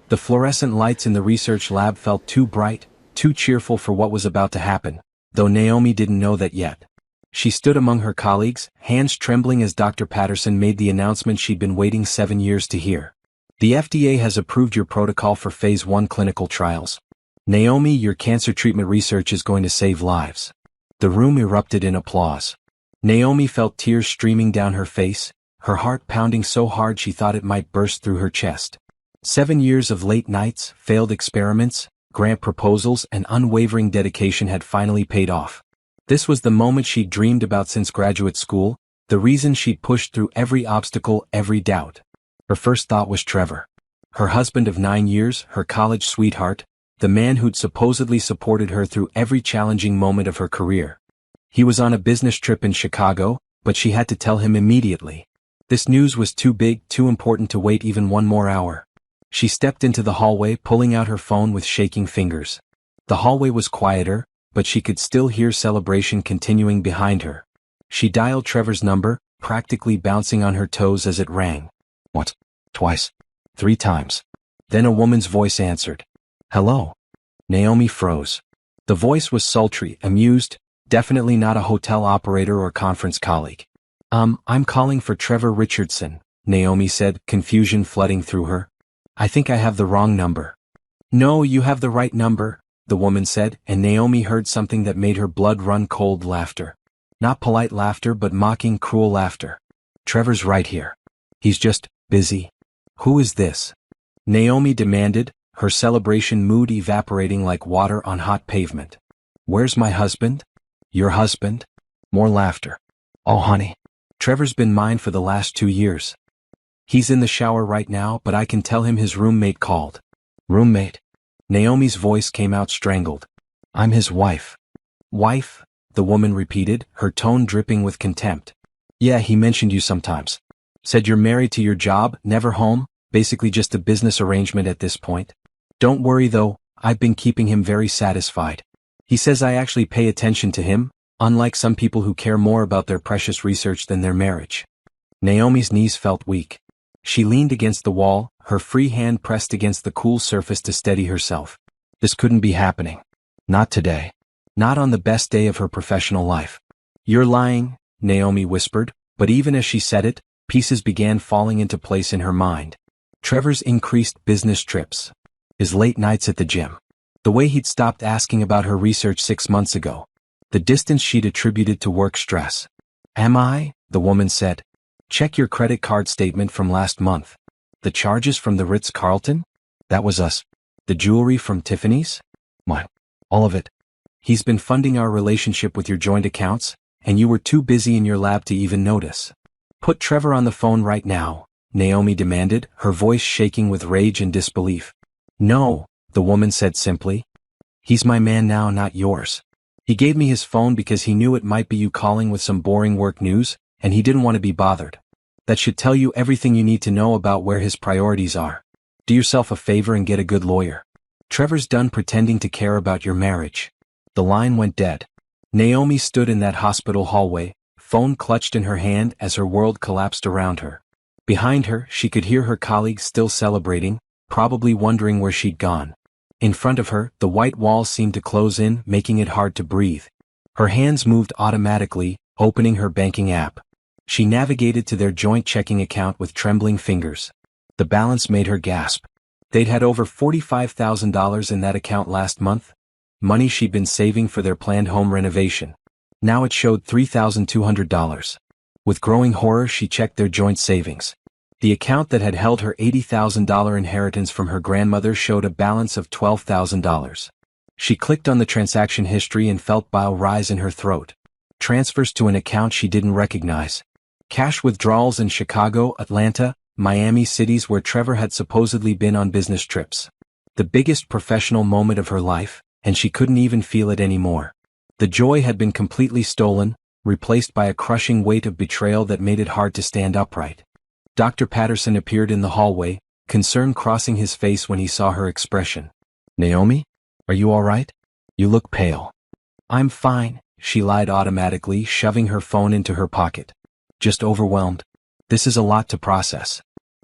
The fluorescent lights in the research lab felt too bright, too cheerful for what was about to happen, though Naomi didn't know that yet. She stood among her colleagues, hands trembling as Dr. Patterson made the announcement she'd been waiting 7 years to hear. The FDA has approved your protocol for Phase 1 clinical trials. Naomi, your cancer treatment research is going to save lives. The room erupted in applause. Naomi felt tears streaming down her face, her heart pounding so hard she thought it might burst through her chest. 7 years of late nights, failed experiments, grant proposals, and unwavering dedication had finally paid off. This was the moment she'd dreamed about since graduate school, the reason she'd pushed through every obstacle, every doubt. Her first thought was Trevor. Her husband of 9 years, her college sweetheart, the man who'd supposedly supported her through every challenging moment of her career. He was on a business trip in Chicago, but she had to tell him immediately. This news was too big, too important to wait even one more hour. She stepped into the hallway, pulling out her phone with shaking fingers. The hallway was quieter, but she could still hear celebration continuing behind her. She dialed Trevor's number, practically bouncing on her toes as it rang. Once, twice, 3 times. Then a woman's voice answered. Hello. Naomi froze. The voice was sultry, amused, definitely not a hotel operator or conference colleague. I'm calling for Trevor Richardson, Naomi said, confusion flooding through her. I think I have the wrong number. No, you have the right number, the woman said, and Naomi heard something that made her blood run cold. Laughter. Not polite laughter, but mocking, cruel laughter. Trevor's right here. He's just busy. Who is this? Naomi demanded, her celebration mood evaporating like water on hot pavement. Where's my husband? Your husband? More laughter. Oh, honey. Trevor's been mine for the last 2 years. He's in the shower right now, but I can tell him his roommate called. Roommate? Naomi's voice came out strangled. I'm his wife. Wife? The woman repeated, her tone dripping with contempt. Yeah, he mentioned you sometimes. Said you're married to your job, never home, basically just a business arrangement at this point. Don't worry though, I've been keeping him very satisfied. He says I actually pay attention to him, unlike some people who care more about their precious research than their marriage. Naomi's knees felt weak. She leaned against the wall, her free hand pressed against the cool surface to steady herself. This couldn't be happening. Not today. Not on the best day of her professional life. You're lying, Naomi whispered, but even as she said it, pieces began falling into place in her mind. Trevor's increased business trips. His late nights at the gym. The way he'd stopped asking about her research 6 months ago. The distance she'd attributed to work stress. Am I? The woman said. Check your credit card statement from last month. The charges from the Ritz-Carlton? That was us. The jewelry from Tiffany's? What? All of it. He's been funding our relationship with your joint accounts, and you were too busy in your lab to even notice. Put Trevor on the phone right now, Naomi demanded, her voice shaking with rage and disbelief. No, the woman said simply. He's my man now, not yours. He gave me his phone because he knew it might be you calling with some boring work news, and he didn't want to be bothered. That should tell you everything you need to know about where his priorities are. Do yourself a favor and get a good lawyer. Trevor's done pretending to care about your marriage. The line went dead. Naomi stood in that hospital hallway, phone clutched in her hand as her world collapsed around her. Behind her, she could hear her colleagues still celebrating, probably wondering where she'd gone. In front of her, the white walls seemed to close in, making it hard to breathe. Her hands moved automatically, opening her banking app. She navigated to their joint checking account with trembling fingers. The balance made her gasp. They'd had over $45,000 in that account last month, money she'd been saving for their planned home renovation. Now it showed $3,200. With growing horror, she checked their joint savings. The account that had held her $80,000 inheritance from her grandmother showed a balance of $12,000. She clicked on the transaction history and felt bile rise in her throat. Transfers to an account she didn't recognize. Cash withdrawals in Chicago, Atlanta, Miami, cities where Trevor had supposedly been on business trips. The biggest professional moment of her life, and she couldn't even feel it anymore. The joy had been completely stolen, replaced by a crushing weight of betrayal that made it hard to stand upright. Dr. Patterson appeared in the hallway, concern crossing his face when he saw her expression. Naomi? Are you all right? You look pale. I'm fine, she lied automatically, shoving her phone into her pocket. Just overwhelmed. This is a lot to process.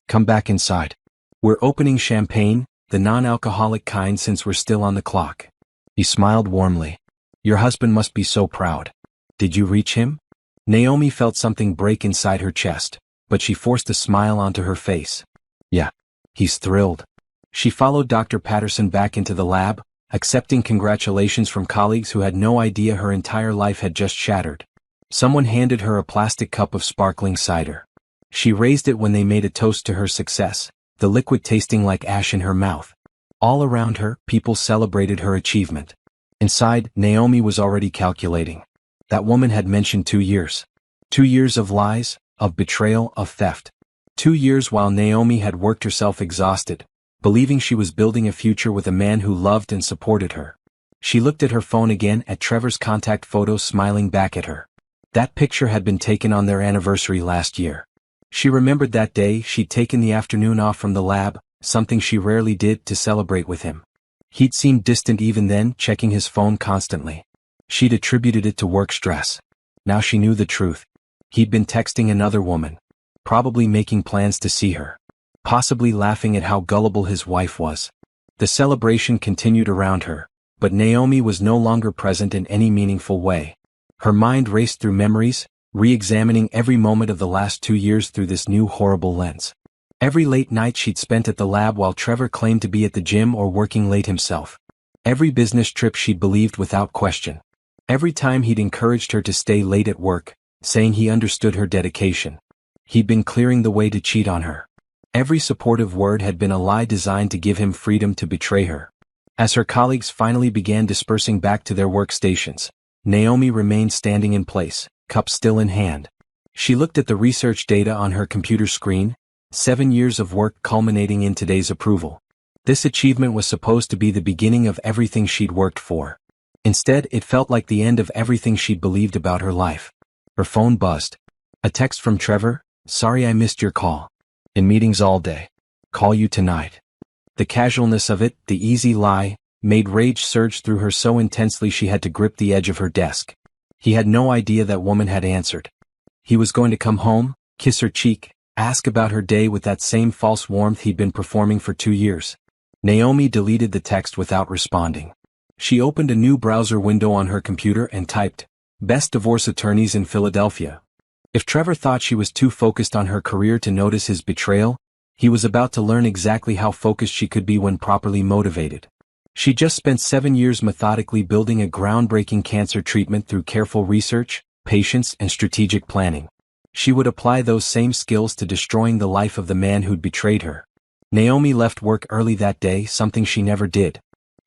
Come back inside. We're opening champagne, the non-alcoholic kind since we're still on the clock. He smiled warmly. Your husband must be so proud. Did you reach him? Naomi felt something break inside her chest, but she forced a smile onto her face. Yeah. He's thrilled. She followed Dr. Patterson back into the lab, accepting congratulations from colleagues who had no idea her entire life had just shattered. Someone handed her a plastic cup of sparkling cider. She raised it when they made a toast to her success, the liquid tasting like ash in her mouth. All around her, people celebrated her achievement. Inside, Naomi was already calculating. That woman had mentioned 2 years. 2 years of lies, of betrayal, of theft. 2 years while Naomi had worked herself exhausted, believing she was building a future with a man who loved and supported her. She looked at her phone again at Trevor's contact photo smiling back at her. That picture had been taken on their anniversary last year. She remembered that day she'd taken the afternoon off from the lab, something she rarely did, to celebrate with him. He'd seemed distant even then, checking his phone constantly. She'd attributed it to work stress. Now she knew the truth. He'd been texting another woman. Probably making plans to see her. Possibly laughing at how gullible his wife was. The celebration continued around her, but Naomi was no longer present in any meaningful way. Her mind raced through memories, re-examining every moment of the last 2 years through this new horrible lens. Every late night she'd spent at the lab while Trevor claimed to be at the gym or working late himself. Every business trip she'd believed without question. Every time he'd encouraged her to stay late at work, saying he understood her dedication. He'd been clearing the way to cheat on her. Every supportive word had been a lie designed to give him freedom to betray her. As her colleagues finally began dispersing back to their workstations, Naomi remained standing in place, cup still in hand. She looked at the research data on her computer screen, 7 years of work culminating in today's approval. This achievement was supposed to be the beginning of everything she'd worked for. Instead, it felt like the end of everything she'd believed about her life. Her phone buzzed. A text from Trevor. Sorry I missed your call. In meetings all day. Call you tonight. The casualness of it, the easy lie, made rage surge through her so intensely she had to grip the edge of her desk. He had no idea that woman had answered. He was going to come home, kiss her cheek, ask about her day with that same false warmth he'd been performing for 2 years. Naomi deleted the text without responding. She opened a new browser window on her computer and typed, "Best divorce attorneys in Philadelphia." If Trevor thought she was too focused on her career to notice his betrayal, he was about to learn exactly how focused she could be when properly motivated. She just spent 7 years methodically building a groundbreaking cancer treatment through careful research, patience, and strategic planning. She would apply those same skills to destroying the life of the man who'd betrayed her. Naomi left work early that day, something she never did.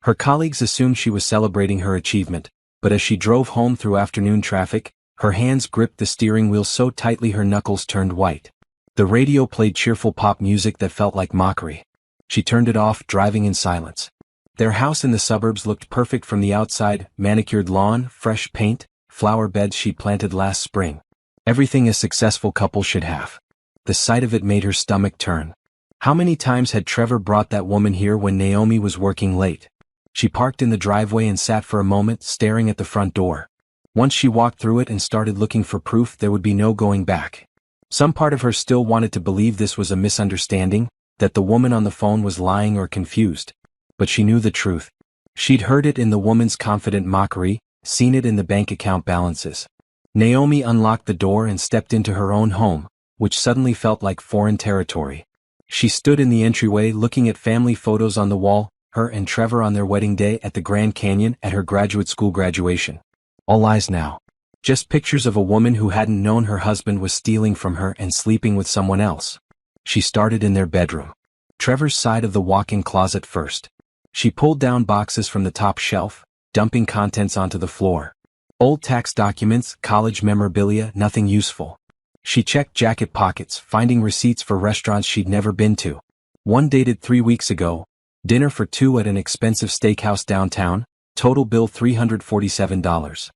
Her colleagues assumed she was celebrating her achievement, but as she drove home through afternoon traffic, her hands gripped the steering wheel so tightly her knuckles turned white. The radio played cheerful pop music that felt like mockery. She turned it off, driving in silence. Their house in the suburbs looked perfect from the outside, manicured lawn, fresh paint, flower beds she'd planted last spring. Everything a successful couple should have. The sight of it made her stomach turn. How many times had Trevor brought that woman here when Naomi was working late? She parked in the driveway and sat for a moment, staring at the front door. Once she walked through it and started looking for proof, there would be no going back. Some part of her still wanted to believe this was a misunderstanding, that the woman on the phone was lying or confused. But she knew the truth. She'd heard it in the woman's confident mockery, seen it in the bank account balances. Naomi unlocked the door and stepped into her own home, which suddenly felt like foreign territory. She stood in the entryway looking at family photos on the wall, her and Trevor on their wedding day at the Grand Canyon at her graduate school graduation. All lies now. Just pictures of a woman who hadn't known her husband was stealing from her and sleeping with someone else. She started in their bedroom. Trevor's side of the walk-in closet first. She pulled down boxes from the top shelf, dumping contents onto the floor. Old tax documents, college memorabilia, nothing useful. She checked jacket pockets, finding receipts for restaurants she'd never been to. One dated 3 weeks ago, dinner for 2 at an expensive steakhouse downtown, total bill $347.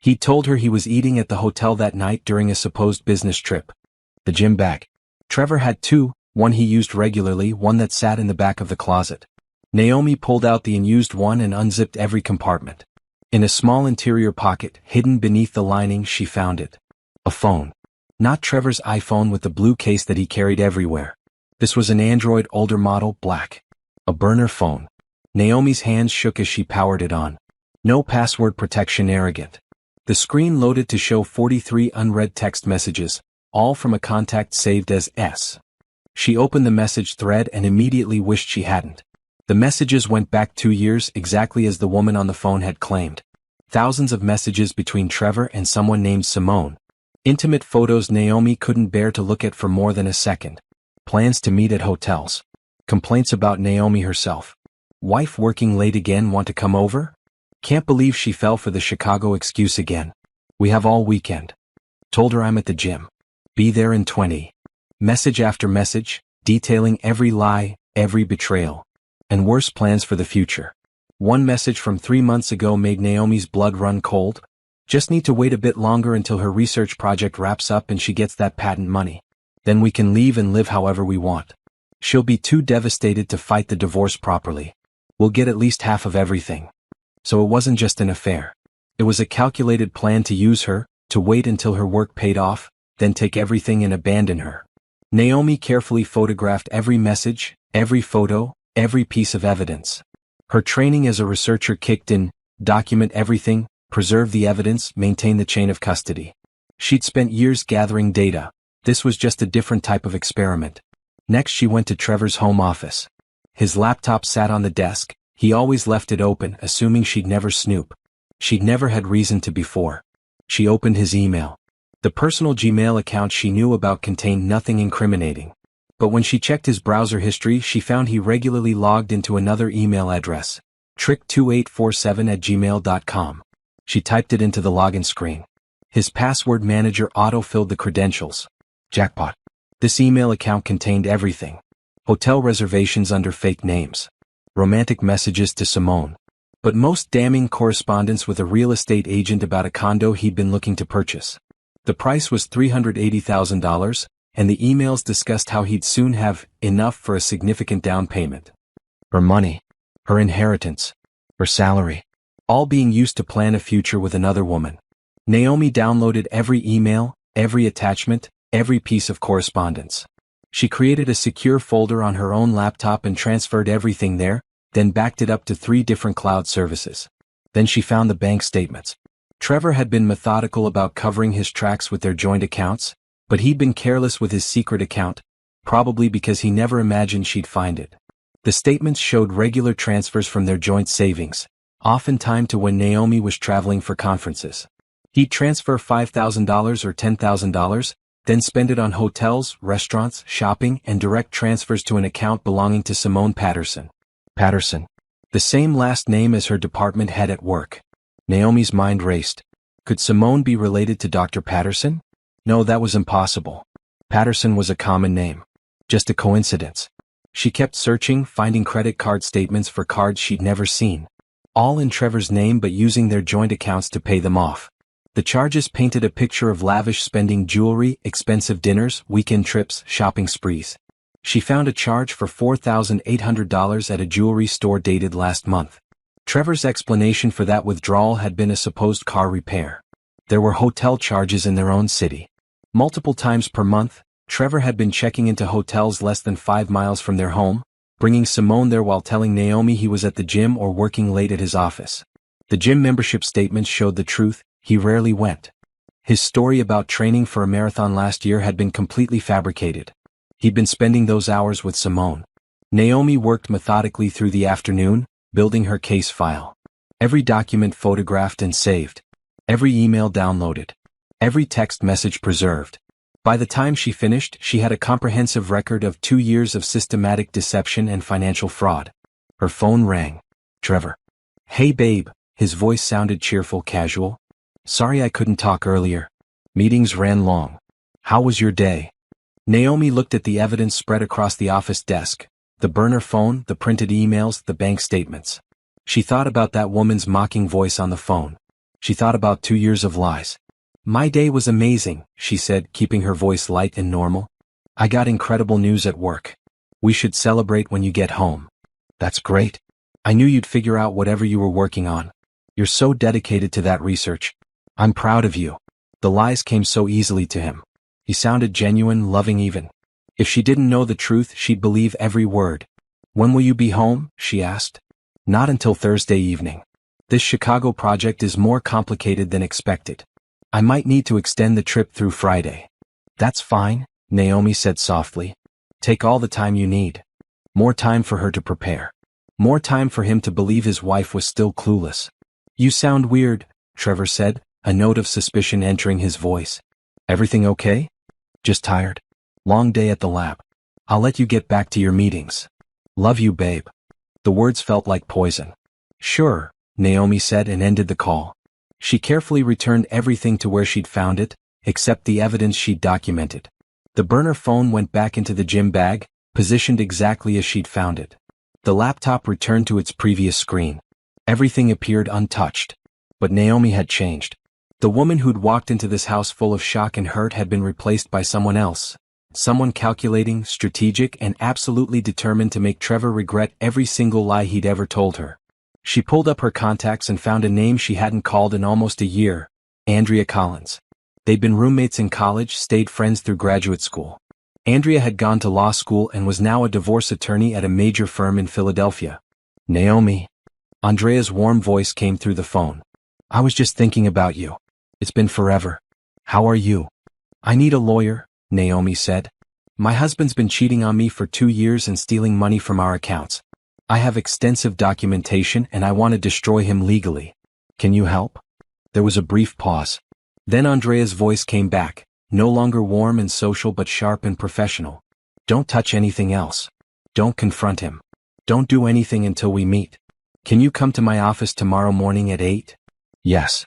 He told her he was eating at the hotel that night during a supposed business trip. The gym bag. Trevor had 2, one he used regularly, one that sat in the back of the closet. Naomi pulled out the unused one and unzipped every compartment. In a small interior pocket, hidden beneath the lining, she found it. A phone. Not Trevor's iPhone with the blue case that he carried everywhere. This was an Android older model, black. A burner phone. Naomi's hands shook as she powered it on. No password protection, arrogant. The screen loaded to show 43 unread text messages, all from a contact saved as S. She opened the message thread and immediately wished she hadn't. The messages went back 2 years exactly as the woman on the phone had claimed. Thousands of messages between Trevor and someone named Simone. Intimate photos Naomi couldn't bear to look at for more than a second. Plans to meet at hotels. Complaints about Naomi herself. Wife working late again, want to come over? Can't believe she fell for the Chicago excuse again. We have all weekend. Told her I'm at the gym. Be there in 20. Message after message, detailing every lie, every betrayal. And worse plans for the future. One message from 3 months ago made Naomi's blood run cold. Just need to wait a bit longer until her research project wraps up and she gets that patent money. Then we can leave and live however we want. She'll be too devastated to fight the divorce properly. We'll get at least half of everything. So it wasn't just an affair. It was a calculated plan to use her, to wait until her work paid off, then take everything and abandon her. Naomi carefully photographed every message, every photo, every piece of evidence. Her training as a researcher kicked in: document everything, preserve the evidence, maintain the chain of custody. She'd spent years gathering data. This was just a different type of experiment. Next she went to Trevor's home office. His laptop sat on the desk. He always left it open, assuming she'd never snoop. She'd never had reason to before. She opened his email. The personal Gmail account she knew about contained nothing incriminating. But when she checked his browser history, she found he regularly logged into another email address, trick2847@gmail.com. She typed it into the login screen. His password manager auto-filled the credentials. Jackpot. This email account contained everything. Hotel reservations under fake names. Romantic messages to Simone. But most damning, correspondence with a real estate agent about a condo he'd been looking to purchase. The price was $380,000, and the emails discussed how he'd soon have enough for a significant down payment. Her money. Her inheritance. Her salary. All being used to plan a future with another woman. Naomi downloaded every email, every attachment, every piece of correspondence. She created a secure folder on her own laptop and transferred everything there, then backed it up to 3 different cloud services. Then she found the bank statements. Trevor had been methodical about covering his tracks with their joint accounts, but he'd been careless with his secret account, probably because he never imagined she'd find it. The statements showed regular transfers from their joint savings, often timed to when Naomi was traveling for conferences. He'd transfer $5,000 or $10,000, then spend it on hotels, restaurants, shopping, and direct transfers to an account belonging to Simone Patterson. Patterson. The same last name as her department head at work. Naomi's mind raced. Could Simone be related to Dr. Patterson? No, that was impossible. Patterson was a common name. Just a coincidence. She kept searching, finding credit card statements for cards she'd never seen. All in Trevor's name but using their joint accounts to pay them off. The charges painted a picture of lavish spending: jewelry, expensive dinners, weekend trips, shopping sprees. She found a charge for $4,800 at a jewelry store dated last month. Trevor's explanation for that withdrawal had been a supposed car repair. There were hotel charges in their own city. Multiple times per month, Trevor had been checking into hotels less than 5 miles from their home, bringing Simone there while telling Naomi he was at the gym or working late at his office. The gym membership statements showed the truth: he rarely went. His story about training for a marathon last year had been completely fabricated. He'd been spending those hours with Simone. Naomi worked methodically through the afternoon, building her case file. Every document photographed and saved. Every email downloaded. Every text message preserved. By the time she finished, she had a comprehensive record of 2 years of systematic deception and financial fraud. Her phone rang. Trevor. Hey babe, his voice sounded cheerful, casual. Sorry I couldn't talk earlier. Meetings ran long. How was your day? Naomi looked at the evidence spread across the office desk. The burner phone, the printed emails, the bank statements. She thought about that woman's mocking voice on the phone. She thought about 2 years of lies. My day was amazing, she said, keeping her voice light and normal. I got incredible news at work. We should celebrate when you get home. That's great. I knew you'd figure out whatever you were working on. You're so dedicated to that research. I'm proud of you. The lies came so easily to him. He sounded genuine, loving even. If she didn't know the truth, she'd believe every word. When will you be home? She asked. Not until Thursday evening. This Chicago project is more complicated than expected. I might need to extend the trip through Friday. That's fine, Naomi said softly. Take all the time you need. More time for her to prepare. More time for him to believe his wife was still clueless. You sound weird, Trevor said, a note of suspicion entering his voice. Everything okay? Just tired. Long day at the lab. I'll let you get back to your meetings. Love you, babe. The words felt like poison. Sure, Naomi said and ended the call. She carefully returned everything to where she'd found it, except the evidence she'd documented. The burner phone went back into the gym bag, positioned exactly as she'd found it. The laptop returned to its previous screen. Everything appeared untouched. But Naomi had changed. The woman who'd walked into this house full of shock and hurt had been replaced by someone else. Someone calculating, strategic, and absolutely determined to make Trevor regret every single lie he'd ever told her. She pulled up her contacts and found a name she hadn't called in almost a year, Andrea Collins. They'd been roommates in college, stayed friends through graduate school. Andrea had gone to law school and was now a divorce attorney at a major firm in Philadelphia. Naomi. Andrea's warm voice came through the phone. I was just thinking about you. It's been forever. How are you? I need a lawyer, Naomi said. My husband's been cheating on me for 2 years and stealing money from our accounts. I have extensive documentation and I want to destroy him legally. Can you help? There was a brief pause. Then Andrea's voice came back, no longer warm and social but sharp and professional. Don't touch anything else. Don't confront him. Don't do anything until we meet. Can you come to my office tomorrow morning at 8? Yes.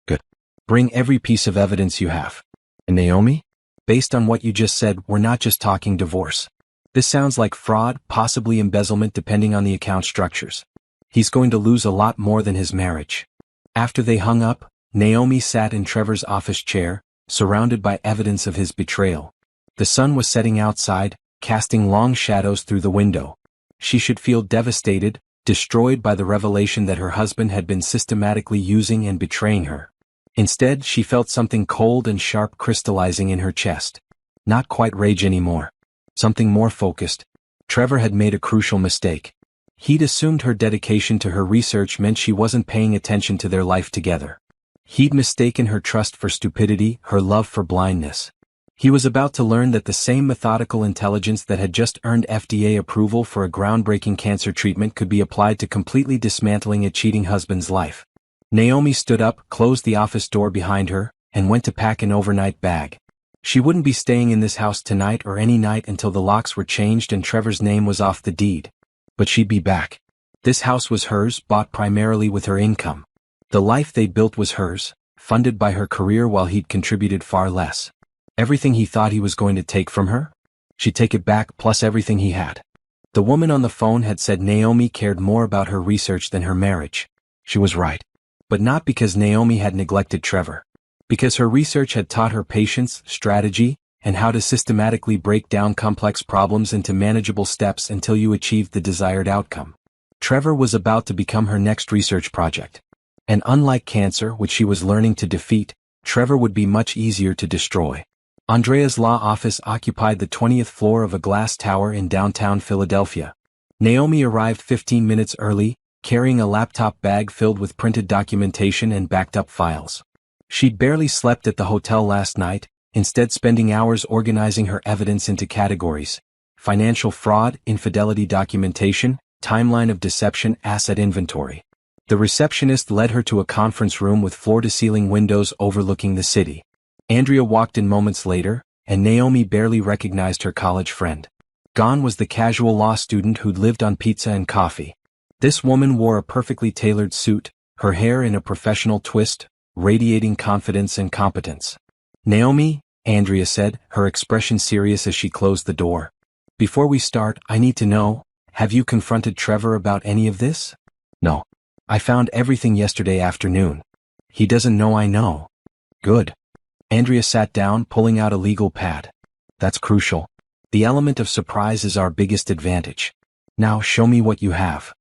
Good. Bring every piece of evidence you have. And Naomi? Based on what you just said, we're not just talking divorce. This sounds like fraud, possibly embezzlement depending on the account structures. He's going to lose a lot more than his marriage. After they hung up, Naomi sat in Trevor's office chair, surrounded by evidence of his betrayal. The sun was setting outside, casting long shadows through the window. She should feel devastated, destroyed by the revelation that her husband had been systematically using and betraying her. Instead, she felt something cold and sharp crystallizing in her chest. Not quite rage anymore. Something more focused. Trevor had made a crucial mistake. He'd assumed her dedication to her research meant she wasn't paying attention to their life together. He'd mistaken her trust for stupidity, her love for blindness. He was about to learn that the same methodical intelligence that had just earned FDA approval for a groundbreaking cancer treatment could be applied to completely dismantling a cheating husband's life. Naomi stood up, closed the office door behind her, and went to pack an overnight bag. She wouldn't be staying in this house tonight or any night until the locks were changed and Trevor's name was off the deed. But she'd be back. This house was hers, bought primarily with her income. The life they built was hers, funded by her career while he'd contributed far less. Everything he thought he was going to take from her? She'd take it back plus everything he had. The woman on the phone had said Naomi cared more about her research than her marriage. She was right. But not because Naomi had neglected Trevor. Because her research had taught her patience, strategy, and how to systematically break down complex problems into manageable steps until you achieved the desired outcome. Trevor was about to become her next research project. And unlike cancer, which she was learning to defeat, Trevor would be much easier to destroy. Andrea's law office occupied the 20th floor of a glass tower in downtown Philadelphia. Naomi arrived 15 minutes early, carrying a laptop bag filled with printed documentation and backed-up files. She'd barely slept at the hotel last night, instead spending hours organizing her evidence into categories: financial fraud, infidelity documentation, timeline of deception, asset inventory. The receptionist led her to a conference room with floor-to-ceiling windows overlooking the city. Andrea walked in moments later, and Naomi barely recognized her college friend. Gone was the casual law student who'd lived on pizza and coffee. This woman wore a perfectly tailored suit, her hair in a professional twist, radiating confidence and competence. Naomi, Andrea said, her expression serious as she closed the door. Before we start, I need to know, have you confronted Trevor about any of this? No. I found everything yesterday afternoon. He doesn't know I know. Good. Andrea sat down, pulling out a legal pad. That's crucial. The element of surprise is our biggest advantage. Now show me what you have.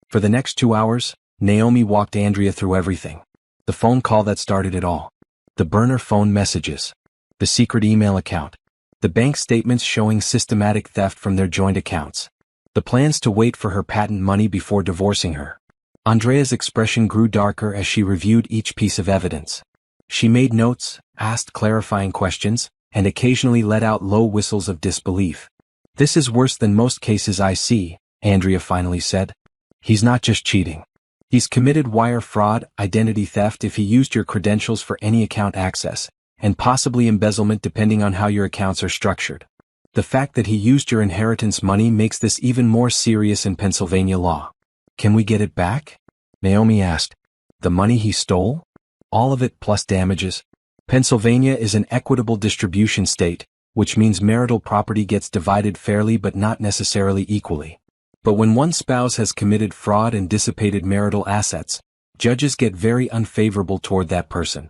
For the next 2 hours, Naomi walked Andrea through everything. The phone call that started it all. The burner phone messages. The secret email account. The bank statements showing systematic theft from their joint accounts. The plans to wait for her patent money before divorcing her. Andrea's expression grew darker as she reviewed each piece of evidence. She made notes, asked clarifying questions, and occasionally let out low whistles of disbelief. "This is worse than most cases I see," Andrea finally said. "He's not just cheating. He's committed wire fraud, identity theft if he used your credentials for any account access, and possibly embezzlement depending on how your accounts are structured. The fact that he used your inheritance money makes this even more serious in Pennsylvania law." "Can we get it back?" Naomi asked. "The money he stole? All of it plus damages?" Pennsylvania is an equitable distribution state, which means marital property gets divided fairly but not necessarily equally. But when one spouse has committed fraud and dissipated marital assets, judges get very unfavorable toward that person.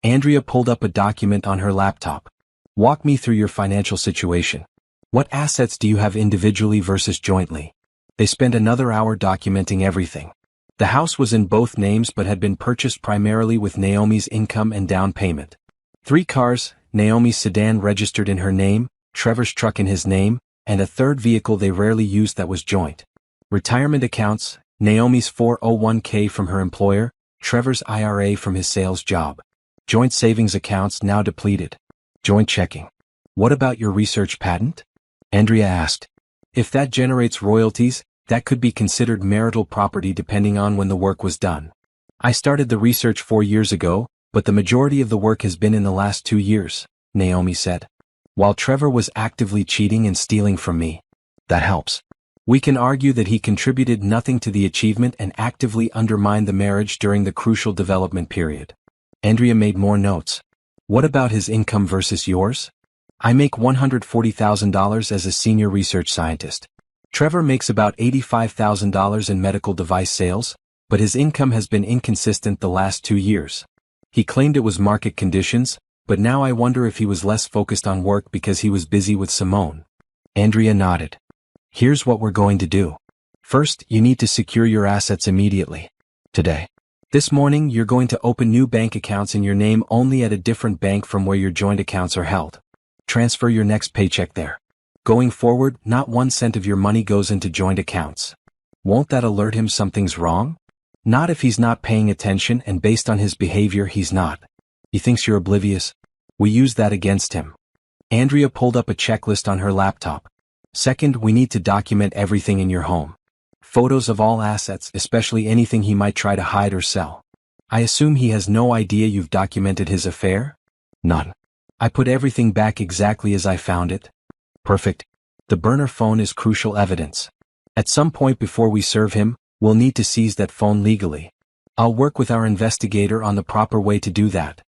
Andrea pulled up a document on her laptop. "Walk me through your financial situation. What assets do you have individually versus jointly?" They spent another hour documenting everything. The house was in both names but had been purchased primarily with Naomi's income and down payment. 3 cars, Naomi's sedan registered in her name, Trevor's truck in his name, and a third vehicle they rarely used that was joint. Retirement accounts, Naomi's 401k from her employer, Trevor's IRA from his sales job. Joint savings accounts now depleted. Joint checking. "What about your research patent?" Andrea asked. "If that generates royalties, that could be considered marital property depending on when the work was done. I started the research 4 years ago, but the majority of the work has been in the last 2 years, Naomi said. While Trevor was actively cheating and stealing from me. That helps. We can argue that he contributed nothing to the achievement and actively undermined the marriage during the crucial development period." Andrea made more notes. "What about his income versus yours? I make $140,000 as a senior research scientist. Trevor makes about $85,000 in medical device sales, but his income has been inconsistent the last 2 years. He claimed it was market conditions, but now I wonder if he was less focused on work because he was busy with Simone." Andrea nodded. "Here's what we're going to do. First, you need to secure your assets immediately. Today. This morning you're going to open new bank accounts in your name only at a different bank from where your joint accounts are held. Transfer your next paycheck there. Going forward, not 1 cent of your money goes into joint accounts. Won't that alert him something's wrong? Not if he's not paying attention, and based on his behavior he's not. He thinks you're oblivious. We use that against him." Andrea pulled up a checklist on her laptop. "Second, we need to document everything in your home. Photos of all assets, especially anything he might try to hide or sell. I assume he has no idea you've documented his affair?" "None. I put everything back exactly as I found it." "Perfect. The burner phone is crucial evidence. At some point before we serve him, we'll need to seize that phone legally. I'll work with our investigator on the proper way to do that."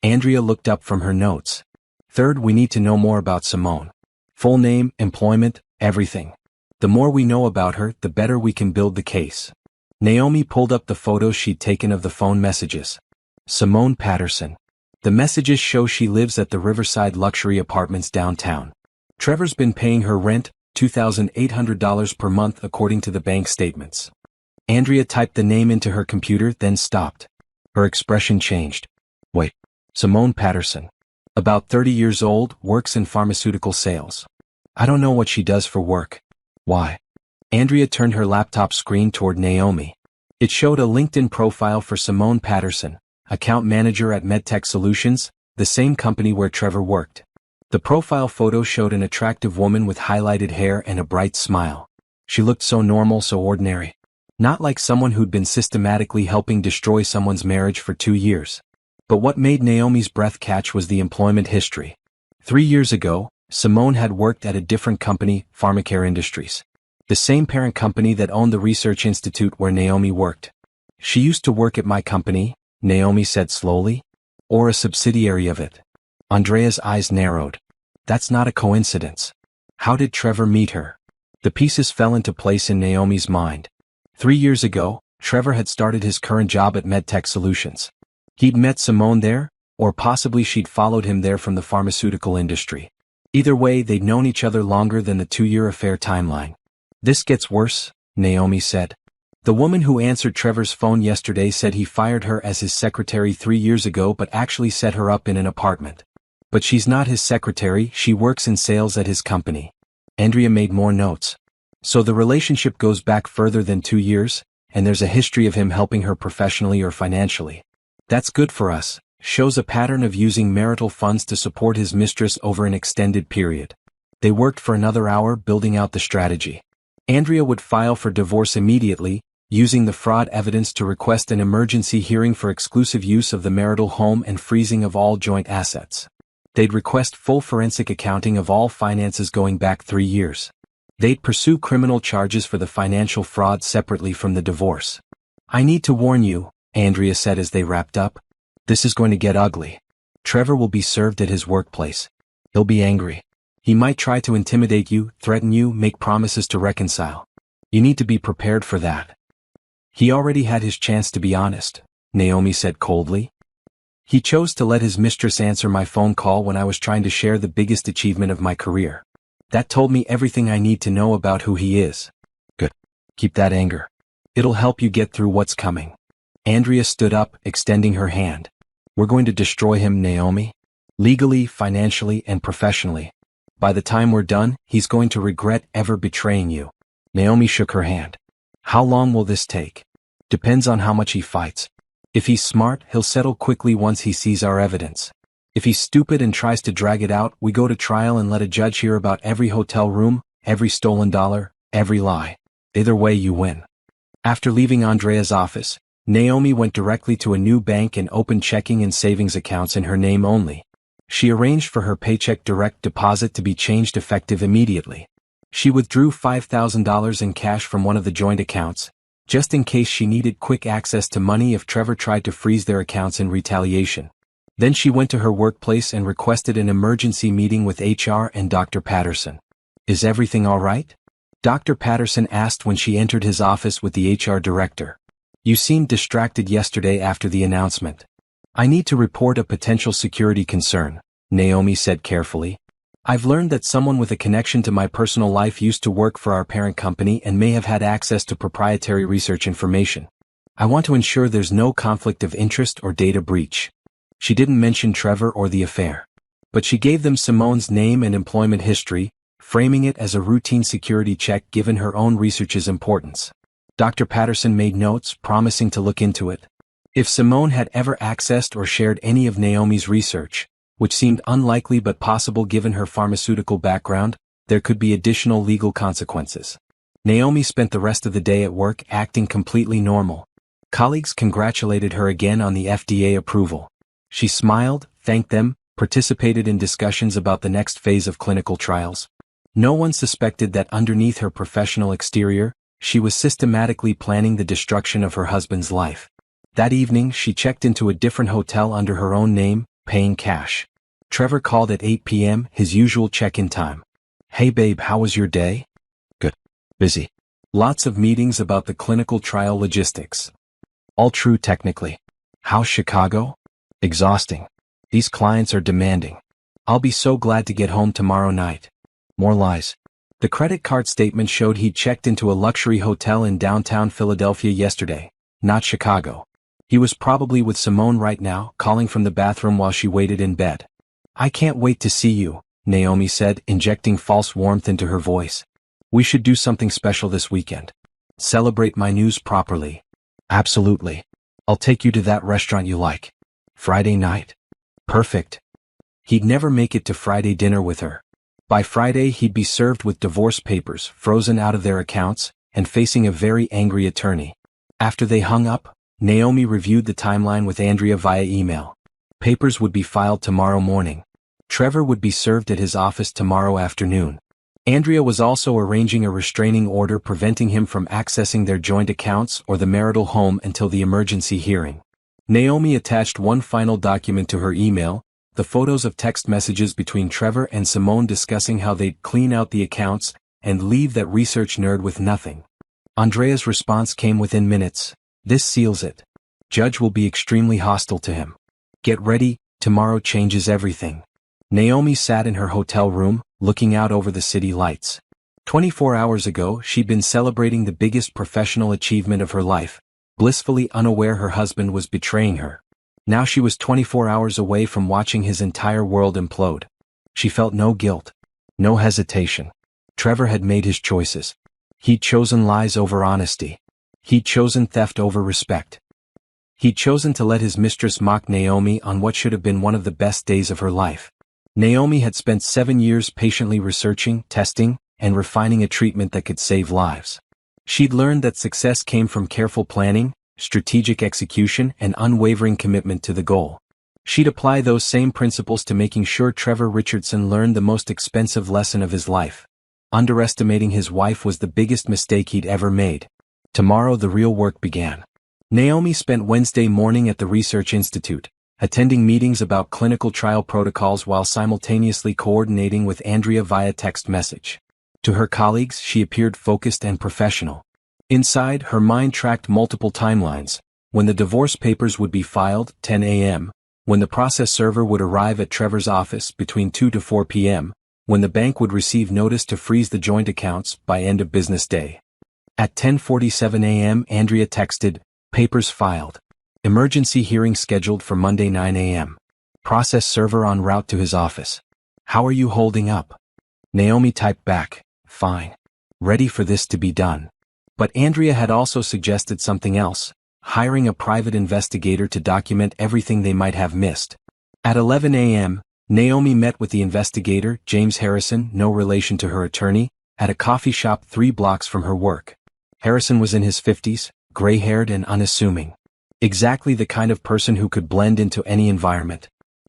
Andrea looked up from her notes. "Third, we need to know more about Simone. Full name, employment, everything. The more we know about her, the better we can build the case." Naomi pulled up the photos she'd taken of the phone messages. Simone Patterson. The messages show she lives at the Riverside luxury apartments downtown. Trevor's been paying her rent, $2,800 per month according to the bank statements. Andrea typed the name into her computer, then stopped. Her expression changed. "Wait. Simone Patterson. About 30 years old, works in pharmaceutical sales. I don't know what she does for work. Why?" Andrea turned her laptop screen toward Naomi. It showed a LinkedIn profile for Simone Patterson, account manager at MedTech Solutions, the same company where Trevor worked. The profile photo showed an attractive woman with highlighted hair and a bright smile. She looked so normal, so ordinary. Not like someone who'd been systematically helping destroy someone's marriage for 2 years. But what made Naomi's breath catch was the employment history. 3 years ago, Simone had worked at a different company, Pharmacare Industries. The same parent company that owned the research institute where Naomi worked. "She used to work at my company," Naomi said slowly. "Or a subsidiary of it." Andrea's eyes narrowed. "That's not a coincidence. How did Trevor meet her?" The pieces fell into place in Naomi's mind. 3 years ago, Trevor had started his current job at MedTech Solutions. He'd met Simone there, or possibly she'd followed him there from the pharmaceutical industry. Either way, they'd known each other longer than the 2-year affair timeline. "This gets worse," Naomi said. "The woman who answered Trevor's phone yesterday said he fired her as his secretary 3 years ago but actually set her up in an apartment. But she's not his secretary, she works in sales at his company." Andrea made more notes. So the relationship goes back further than 2 years, and there's a history of him helping her professionally or financially. That's good for us, shows a pattern of using marital funds to support his mistress over an extended period. They worked for another hour building out the strategy. Andrea would file for divorce immediately, using the fraud evidence to request an emergency hearing for exclusive use of the marital home and freezing of all joint assets. They'd request full forensic accounting of all finances going back 3 years. They'd pursue criminal charges for the financial fraud separately from the divorce. "I need to warn you," Andrea said as they wrapped up. "This is going to get ugly. Trevor will be served at his workplace. He'll be angry. He might try to intimidate you, threaten you, make promises to reconcile. You need to be prepared for that." "He already had his chance to be honest," Naomi said coldly. "He chose to let his mistress answer my phone call when I was trying to share the biggest achievement of my career. That told me everything I need to know about who he is." "Good. Keep that anger. It'll help you get through what's coming." Andrea stood up, extending her hand. "We're going to destroy him, Naomi. Legally, financially, and professionally. By the time we're done, he's going to regret ever betraying you." Naomi shook her hand. "How long will this take?" "Depends on how much he fights. If he's smart, he'll settle quickly once he sees our evidence. If he's stupid and tries to drag it out, we go to trial and let a judge hear about every hotel room, every stolen dollar, every lie. Either way, you win." After leaving Andrea's office, Naomi went directly to a new bank and opened checking and savings accounts in her name only. She arranged for her paycheck direct deposit to be changed effective immediately. She withdrew $5,000 in cash from one of the joint accounts, just in case she needed quick access to money if Trevor tried to freeze their accounts in retaliation. Then she went to her workplace and requested an emergency meeting with HR and Dr. Patterson. "Is everything all right?" Dr. Patterson asked when she entered his office with the HR director. "You seemed distracted yesterday after the announcement." "I need to report a potential security concern," Naomi said carefully. "I've learned that someone with a connection to my personal life used to work for our parent company and may have had access to proprietary research information. I want to ensure there's no conflict of interest or data breach." She didn't mention Trevor or the affair, but she gave them Simone's name and employment history, framing it as a routine security check given her own research's importance. Dr. Patterson made notes, promising to look into it. If Simone had ever accessed or shared any of Naomi's research, which seemed unlikely but possible given her pharmaceutical background, there could be additional legal consequences. Naomi spent the rest of the day at work acting completely normal. Colleagues congratulated her again on the FDA approval. She smiled, thanked them, participated in discussions about the next phase of clinical trials. No one suspected that underneath her professional exterior, she was systematically planning the destruction of her husband's life. That evening, she checked into a different hotel under her own name, paying cash. Trevor called at 8 p.m., his usual check-in time. "Hey babe, how was your day?" "Good. Busy. Lots of meetings about the clinical trial logistics." "All true technically. How's Chicago?" "Exhausting. These clients are demanding. I'll be so glad to get home tomorrow night." More lies. The credit card statement showed he'd checked into a luxury hotel in downtown Philadelphia yesterday, not Chicago. He was probably with Simone right now, calling from the bathroom while she waited in bed. "I can't wait to see you," Naomi said, injecting false warmth into her voice. "We should do something special this weekend. Celebrate my news properly." "Absolutely. I'll take you to that restaurant you like." "Friday night?" "Perfect." He'd never make it to Friday dinner with her. By Friday he'd be served with divorce papers frozen out of their accounts and facing a very angry attorney. After they hung up, Naomi reviewed the timeline with Andrea via email. Papers would be filed tomorrow morning. Trevor would be served at his office tomorrow afternoon. Andrea was also arranging a restraining order preventing him from accessing their joint accounts or the marital home until the emergency hearing. Naomi attached one final document to her email, the photos of text messages between Trevor and Simone discussing how they'd clean out the accounts and leave that research nerd with nothing. Andrea's response came within minutes. "This seals it. Judge will be extremely hostile to him. Get ready, tomorrow changes everything." Naomi sat in her hotel room, looking out over the city lights. 24 hours ago, she'd been celebrating the biggest professional achievement of her life, blissfully unaware her husband was betraying her. Now she was 24 hours away from watching his entire world implode. She felt no guilt, no hesitation. Trevor had made his choices. He'd chosen lies over honesty. He'd chosen theft over respect. He'd chosen to let his mistress mock Naomi on what should have been one of the best days of her life. Naomi had spent 7 years patiently researching, testing, and refining a treatment that could save lives. She'd learned that success came from careful planning, strategic execution, and unwavering commitment to the goal. She'd apply those same principles to making sure Trevor Richardson learned the most expensive lesson of his life. Underestimating his wife was the biggest mistake he'd ever made. Tomorrow the real work began. Naomi spent Wednesday morning at the Research Institute, attending meetings about clinical trial protocols while simultaneously coordinating with Andrea via text message. To her colleagues, she appeared focused and professional. Inside, her mind tracked multiple timelines: when the divorce papers would be filed, 10 a.m., when the process server would arrive at Trevor's office between 2 to 4 p.m., when the bank would receive notice to freeze the joint accounts by end of business day. At 10:47 a.m., Andrea texted, "Papers filed. Emergency hearing scheduled for Monday 9 a.m. Process server en route to his office. How are you holding up?" Naomi typed back, "Fine. Ready for this to be done." But Andrea had also suggested something else: hiring a private investigator to document everything they might have missed. At 11 a.m., Naomi met with the investigator, James Harrison, no relation to her attorney, at a coffee shop 3 blocks from her work. Harrison was in his 50s, gray-haired and unassuming. Exactly the kind of person who could blend into any environment.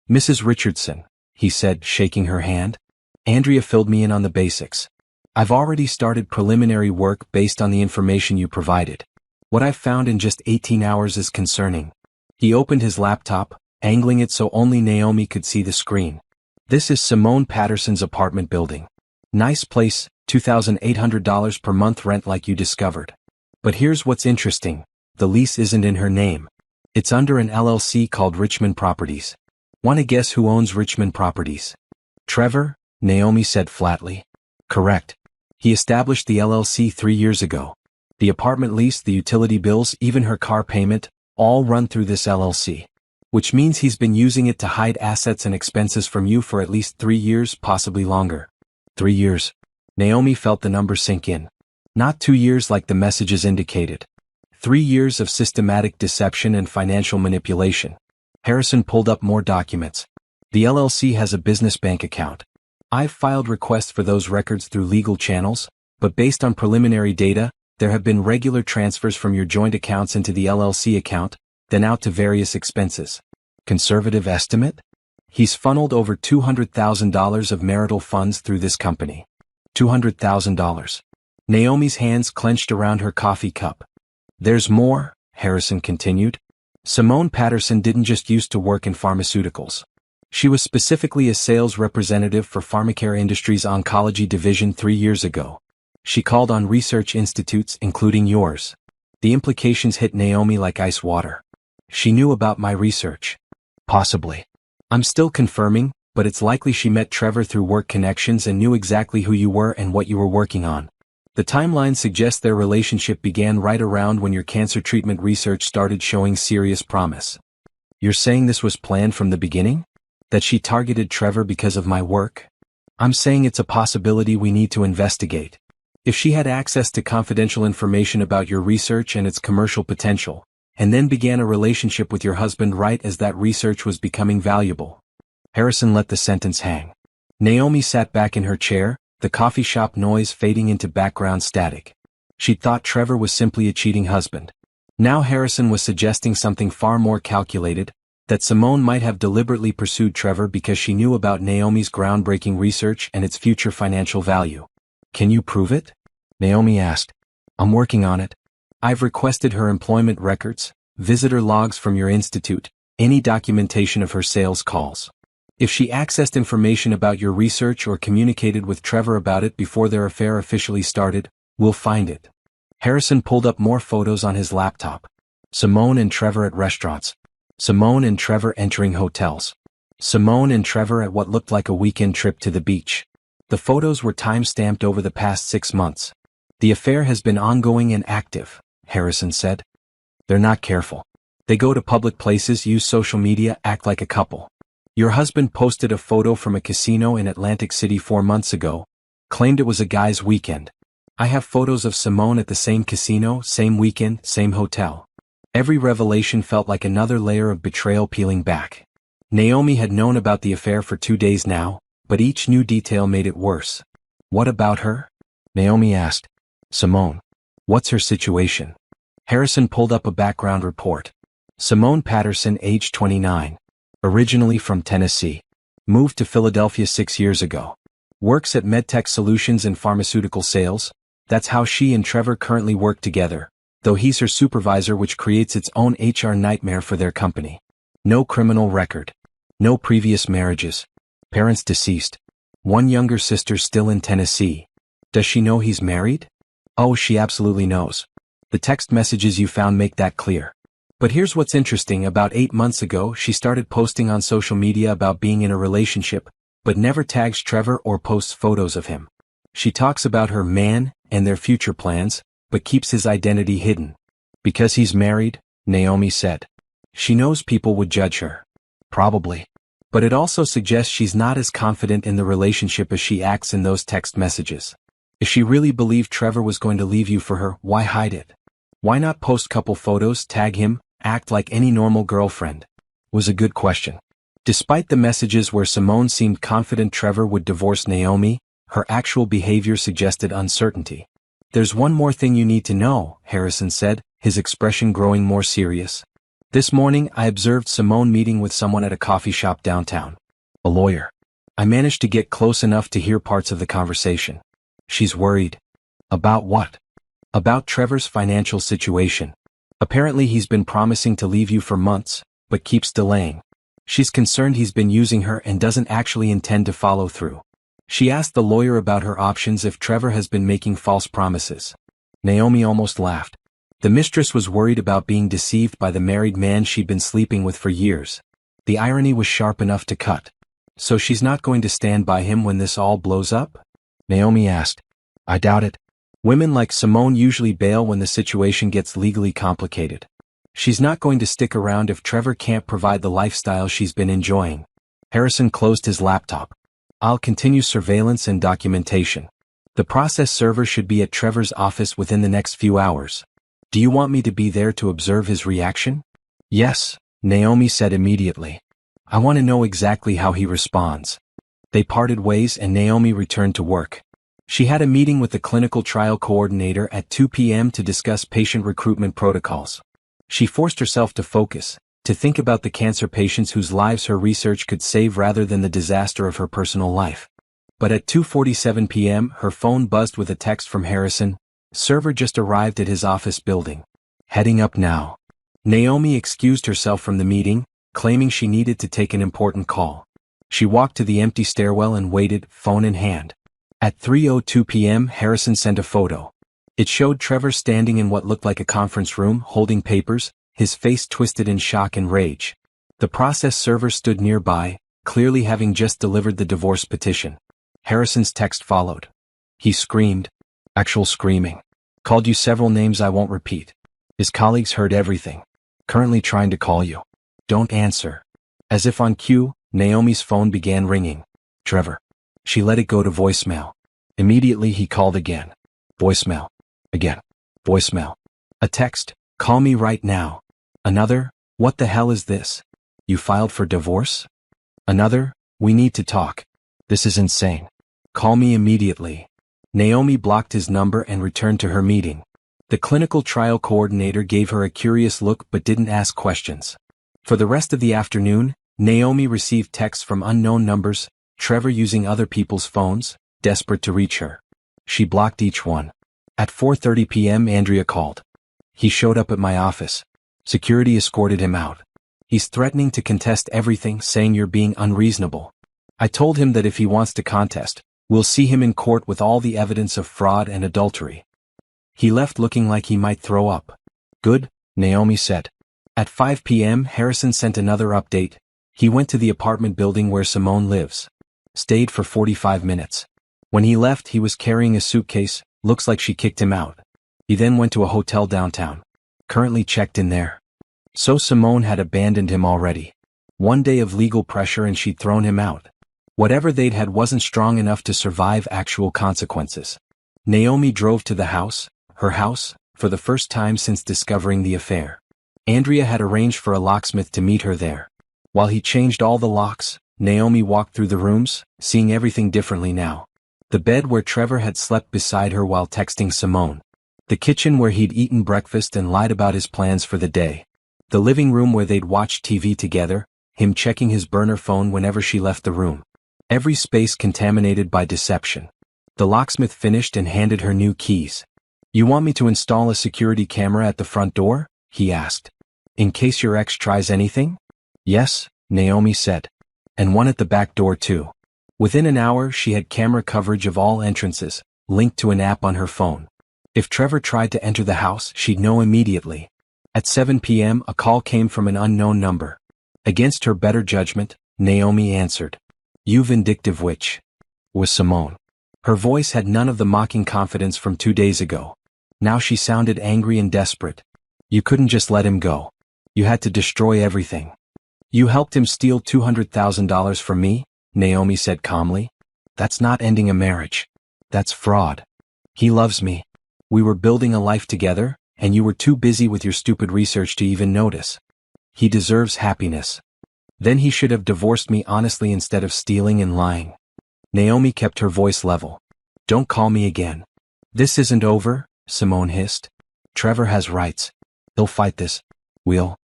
"Mrs. Richardson," he said, shaking her hand. "Andrea filled me in on the basics. I've already started preliminary work based on the information you provided. What I've found in just 18 hours is concerning." He opened his laptop, angling it so only Naomi could see the screen. "This is Simone Patterson's apartment building. Nice place, $2,800 per month rent like you discovered. But here's what's interesting. The lease isn't in her name. It's under an LLC called Richmond Properties. Wanna guess who owns Richmond Properties?" "Trevor," Naomi said flatly. "Correct. He established the LLC 3 years ago. The apartment lease, the utility bills, even her car payment, all run through this LLC. Which means he's been using it to hide assets and expenses from you for at least 3 years, possibly longer." 3 years. Naomi felt the number sink in. Not 2 years like the messages indicated. 3 years of systematic deception and financial manipulation. Harrison pulled up more documents. "The LLC has a business bank account. I've filed requests for those records through legal channels, but based on preliminary data, there have been regular transfers from your joint accounts into the LLC account, then out to various expenses. Conservative estimate? He's funneled over $200,000 of marital funds through this company." $200,000. Naomi's hands clenched around her coffee cup. "There's more," Harrison continued. "Simone Patterson didn't just used to work in pharmaceuticals. She was specifically a sales representative for Pharmacare Industries' oncology division 3 years ago. She called on research institutes, including yours." The implications hit Naomi like ice water. "She knew about my research." "Possibly. I'm still confirming, but it's likely she met Trevor through work connections and knew exactly who you were and what you were working on. The timeline suggests their relationship began right around when your cancer treatment research started showing serious promise." "You're saying this was planned from the beginning? That she targeted Trevor because of my work?" "I'm saying it's a possibility we need to investigate. If she had access to confidential information about your research and its commercial potential, and then began a relationship with your husband right as that research was becoming valuable." Harrison let the sentence hang. Naomi sat back in her chair, the coffee shop noise fading into background static. She'd thought Trevor was simply a cheating husband. Now Harrison was suggesting something far more calculated, that Simone might have deliberately pursued Trevor because she knew about Naomi's groundbreaking research and its future financial value. "Can you prove it?" Naomi asked. "I'm working on it. I've requested her employment records, visitor logs from your institute, any documentation of her sales calls. If she accessed information about your research or communicated with Trevor about it before their affair officially started, we'll find it." Harrison pulled up more photos on his laptop. Simone and Trevor at restaurants. Simone and Trevor entering hotels. Simone and Trevor at what looked like a weekend trip to the beach. The photos were time-stamped over the past 6 months. "The affair has been ongoing and active," Harrison said. "They're not careful. They go to public places, use social media, act like a couple. Your husband posted a photo from a casino in Atlantic City 4 months ago, claimed it was a guy's weekend. I have photos of Simone at the same casino, same weekend, same hotel. Every revelation felt like another layer of betrayal peeling back. Naomi had known about the affair for 2 days now, but each new detail made it worse. What about her? Naomi asked. Simone. What's her situation? Harrison pulled up a background report. Simone Patterson, age 29. Originally from Tennessee. Moved to Philadelphia 6 years ago. Works at MedTech Solutions and Pharmaceutical Sales. That's how she and Trevor currently work together, though he's her supervisor, which creates its own HR nightmare for their company. No criminal record. No previous marriages. Parents deceased. One younger sister still in Tennessee. Does she know he's married? Oh, she absolutely knows. The text messages you found make that clear. But here's what's interesting. About 8 months ago, she started posting on social media about being in a relationship, but never tags Trevor or posts photos of him. She talks about her man and their future plans, but keeps his identity hidden. Because he's married, Naomi said. She knows people would judge her. Probably. But it also suggests she's not as confident in the relationship as she acts in those text messages. If she really believed Trevor was going to leave you for her, why hide it? Why not post couple photos, tag him, act like any normal girlfriend? Was a good question. Despite the messages where Simone seemed confident Trevor would divorce Naomi, her actual behavior suggested uncertainty. There's one more thing you need to know, Harrison said, his expression growing more serious. This morning I observed Simone meeting with someone at a coffee shop downtown. A lawyer. I managed to get close enough to hear parts of the conversation. She's worried. About what? About Trevor's financial situation. Apparently he's been promising to leave you for months, but keeps delaying. She's concerned he's been using her and doesn't actually intend to follow through. She asked the lawyer about her options if Trevor has been making false promises. Naomi almost laughed. The mistress was worried about being deceived by the married man she'd been sleeping with for years. The irony was sharp enough to cut. So she's not going to stand by him when this all blows up? Naomi asked. I doubt it. Women like Simone usually bail when the situation gets legally complicated. She's not going to stick around if Trevor can't provide the lifestyle she's been enjoying. Harrison closed his laptop. I'll continue surveillance and documentation. The process server should be at Trevor's office within the next few hours. Do you want me to be there to observe his reaction? Yes, Naomi said immediately. I want to know exactly how he responds. They parted ways and Naomi returned to work. She had a meeting with the clinical trial coordinator at 2 p.m. to discuss patient recruitment protocols. She forced herself to focus, to think about the cancer patients whose lives her research could save rather than the disaster of her personal life. But at 2:47 p.m. her phone buzzed with a text from Harrison. Server just arrived at his office building. Heading up now. Naomi excused herself from the meeting, claiming she needed to take an important call. She walked to the empty stairwell and waited, phone in hand. At 3:02 p.m. Harrison sent a photo. It showed Trevor standing in what looked like a conference room, holding papers, his face twisted in shock and rage. The process server stood nearby, clearly having just delivered the divorce petition. Harrison's text followed. He screamed. Actual screaming. Called you several names I won't repeat. His colleagues heard everything. Currently trying to call you. Don't answer. As if on cue, Naomi's phone began ringing. Trevor. She let it go to voicemail. Immediately he called again. Voicemail. Again. Voicemail. A text. Call me right now. Another. What the hell is this? You filed for divorce? Another. We need to talk. This is insane. Call me immediately. Naomi blocked his number and returned to her meeting. The clinical trial coordinator gave her a curious look but didn't ask questions. For the rest of the afternoon, Naomi received texts from unknown numbers, Trevor using other people's phones, desperate to reach her. She blocked each one. At 4:30 p.m. Andrea called. He showed up at my office. Security escorted him out. He's threatening to contest everything, saying you're being unreasonable. I told him that if he wants to contest, we'll see him in court with all the evidence of fraud and adultery. He left looking like he might throw up. Good, Naomi said. At 5 p.m. Harrison sent another update. He went to the apartment building where Simone lives. Stayed for 45 minutes. When he left he was carrying a suitcase, looks like she kicked him out. He then went to a hotel downtown. Currently checked in there. So Simone had abandoned him already. One day of legal pressure and she'd thrown him out. Whatever they'd had wasn't strong enough to survive actual consequences. Naomi drove to the house, her house, for the first time since discovering the affair. Andrea had arranged for a locksmith to meet her there. While he changed all the locks, Naomi walked through the rooms, seeing everything differently now. The bed where Trevor had slept beside her while texting Simone. The kitchen where he'd eaten breakfast and lied about his plans for the day. The living room where they'd watched TV together, him checking his burner phone whenever she left the room. Every space contaminated by deception. The locksmith finished and handed her new keys. "You want me to install a security camera at the front door?" he asked. "In case your ex tries anything?" "Yes," Naomi said. "And one at the back door too." Within an hour she had camera coverage of all entrances, linked to an app on her phone. If Trevor tried to enter the house, she'd know immediately. At 7 p.m. a call came from an unknown number. Against her better judgment, Naomi answered. "You vindictive witch," was Simone. Her voice had none of the mocking confidence from 2 days ago. Now she sounded angry and desperate. "You couldn't just let him go. You had to destroy everything." "You helped him steal $200,000 from me," Naomi said calmly. "That's not ending a marriage. That's fraud. He loves me. We were building a life together, and you were too busy with your stupid research to even notice. He deserves happiness. Then he should have divorced me honestly instead of stealing and lying." Naomi kept her voice level. "Don't call me again." "This isn't over," Simone hissed. "Trevor has rights. He'll fight this. We'll."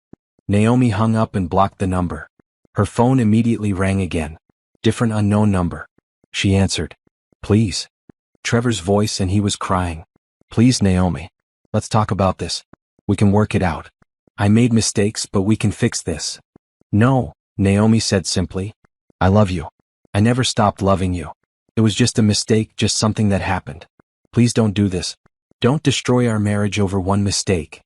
Naomi hung up and blocked the number. Her phone immediately rang again. Different unknown number. She answered. "Please." Trevor's voice, and he was crying. "Please, Naomi. Let's talk about this. We can work it out. I made mistakes, but we can fix this." "No," Naomi said simply. "I love you. I never stopped loving you. It was just a mistake, just something that happened. Please don't do this. Don't destroy our marriage over one mistake."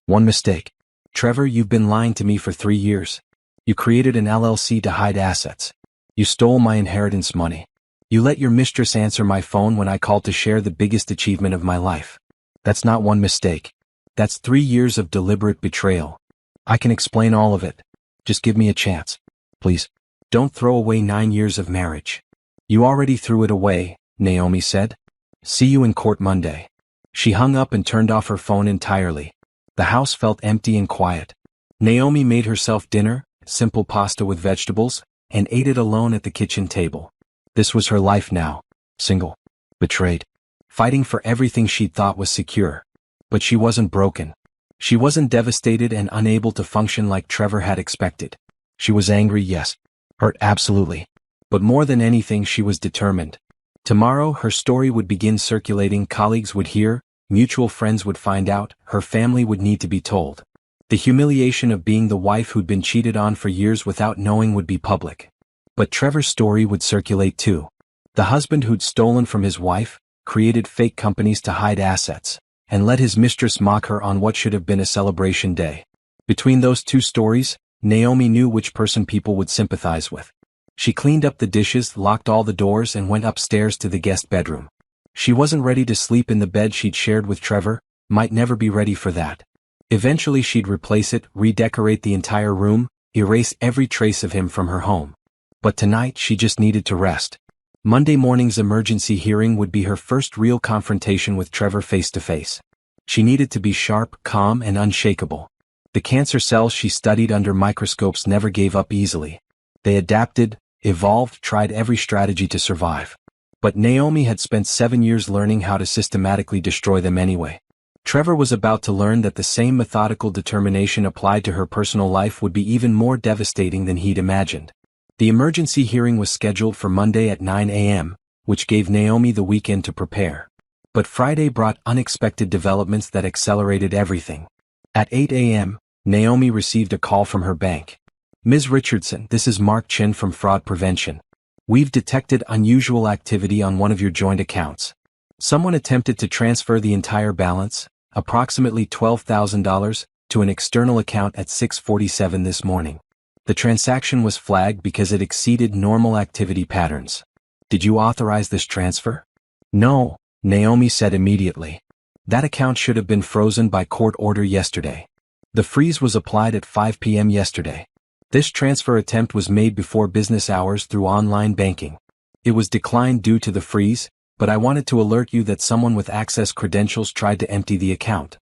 "One mistake? Trevor, you've been lying to me for 3 years. You created an LLC to hide assets. You stole my inheritance money. You let your mistress answer my phone when I called to share the biggest achievement of my life. That's not one mistake. That's 3 years of deliberate betrayal. I can explain all of it. Just give me a chance. Please. Don't throw away 9 years of marriage." "You already threw it away," Naomi said. "See you in court Monday." She hung up and turned off her phone entirely. The house felt empty and quiet. Naomi made herself dinner, simple pasta with vegetables, and ate it alone at the kitchen table. This was her life now. Single. Betrayed. Fighting for everything she'd thought was secure. But she wasn't broken. She wasn't devastated and unable to function like Trevor had expected. She was angry, yes. Hurt, absolutely. But more than anything, she was determined. Tomorrow, her story would begin circulating, colleagues would hear, mutual friends would find out, her family would need to be told. The humiliation of being the wife who'd been cheated on for years without knowing would be public. But Trevor's story would circulate too. The husband who'd stolen from his wife, created fake companies to hide assets, and let his mistress mock her on what should have been a celebration day. Between those two stories, Naomi knew which person people would sympathize with. She cleaned up the dishes, locked all the doors, and went upstairs to the guest bedroom. She wasn't ready to sleep in the bed she'd shared with Trevor, might never be ready for that. Eventually she'd replace it, redecorate the entire room, erase every trace of him from her home. But tonight she just needed to rest. Monday morning's emergency hearing would be her first real confrontation with Trevor face to face. She needed to be sharp, calm, and unshakable. The cancer cells she studied under microscopes never gave up easily. They adapted, evolved, tried every strategy to survive. But Naomi had spent 7 years learning how to systematically destroy them anyway. Trevor was about to learn that the same methodical determination applied to her personal life would be even more devastating than he'd imagined. The emergency hearing was scheduled for Monday at 9 a.m., which gave Naomi the weekend to prepare. But Friday brought unexpected developments that accelerated everything. At 8 a.m., Naomi received a call from her bank. "Ms. Richardson, this is Mark Chin from Fraud Prevention. We've detected unusual activity on one of your joint accounts. Someone attempted to transfer the entire balance, approximately $12,000, to an external account at 6:47 this morning. The transaction was flagged because it exceeded normal activity patterns. Did you authorize this transfer?" "No," Naomi said immediately. "That account should have been frozen by court order yesterday. The freeze was applied at 5 p.m. yesterday. This transfer attempt was made before business hours through online banking. It was declined due to the freeze, but I wanted to alert you that someone with access credentials tried to empty the account.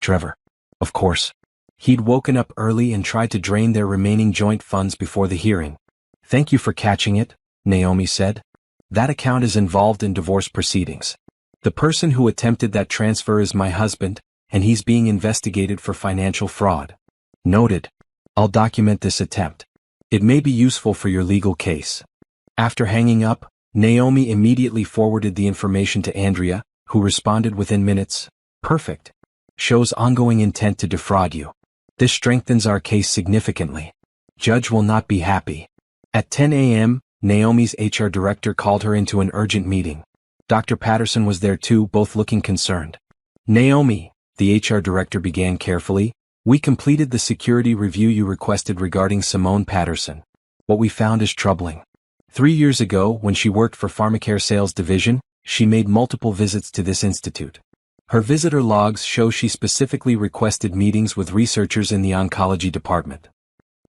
Trevor. Of course. He'd woken up early and tried to drain their remaining joint funds before the hearing. Thank you for catching it, Naomi said. That account is involved in divorce proceedings. The person who attempted that transfer is my husband, and he's being investigated for financial fraud. Noted. I'll document this attempt. It may be useful for your legal case. After hanging up, Naomi immediately forwarded the information to Andrea, who responded within minutes. Perfect. Shows ongoing intent to defraud you. This strengthens our case significantly. Judge will not be happy. At 10 a.m., Naomi's HR director called her into an urgent meeting. Dr. Patterson was there too, both looking concerned. Naomi, the HR director began carefully, we completed the security review you requested regarding Simone Patterson. What we found is troubling. 3 years ago, when she worked for Pharmacare Sales Division, she made multiple visits to this institute. Her visitor logs show she specifically requested meetings with researchers in the oncology department.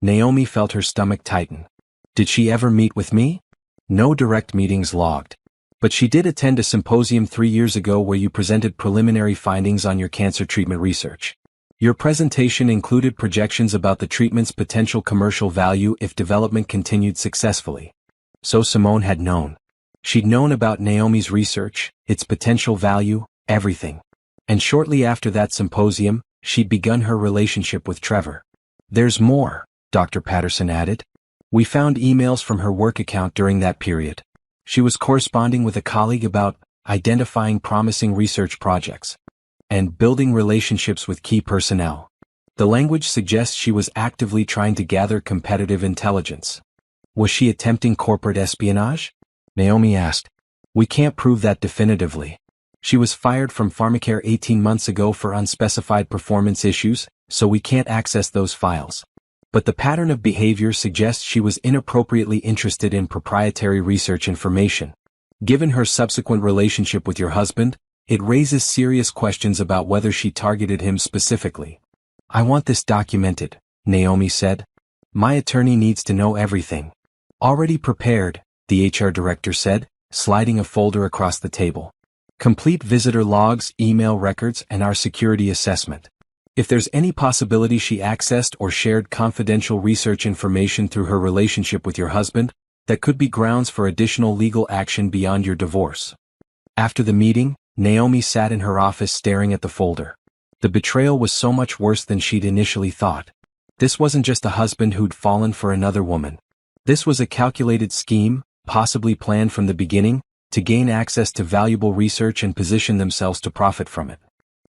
Naomi felt her stomach tighten. Did she ever meet with me? No direct meetings logged. But she did attend a symposium 3 years ago where you presented preliminary findings on your cancer treatment research. Your presentation included projections about the treatment's potential commercial value if development continued successfully. So Simone had known. She'd known about Naomi's research, its potential value, everything. And shortly after that symposium, she'd begun her relationship with Trevor. There's more, Dr. Patterson added. We found emails from her work account during that period. She was corresponding with a colleague about identifying promising research projects and building relationships with key personnel. The language suggests she was actively trying to gather competitive intelligence. Was she attempting corporate espionage? Naomi asked. We can't prove that definitively. She was fired from Pharmacare 18 months ago for unspecified performance issues, so we can't access those files. But the pattern of behavior suggests she was inappropriately interested in proprietary research information. Given her subsequent relationship with your husband, it raises serious questions about whether she targeted him specifically. I want this documented, Naomi said. My attorney needs to know everything. Already prepared, the HR director said, sliding a folder across the table. Complete visitor logs, email records, and our security assessment. If there's any possibility she accessed or shared confidential research information through her relationship with your husband, that could be grounds for additional legal action beyond your divorce. After the meeting, Naomi sat in her office staring at the folder. The betrayal was so much worse than she'd initially thought. This wasn't just a husband who'd fallen for another woman. This was a calculated scheme, possibly planned from the beginning, to gain access to valuable research and position themselves to profit from it.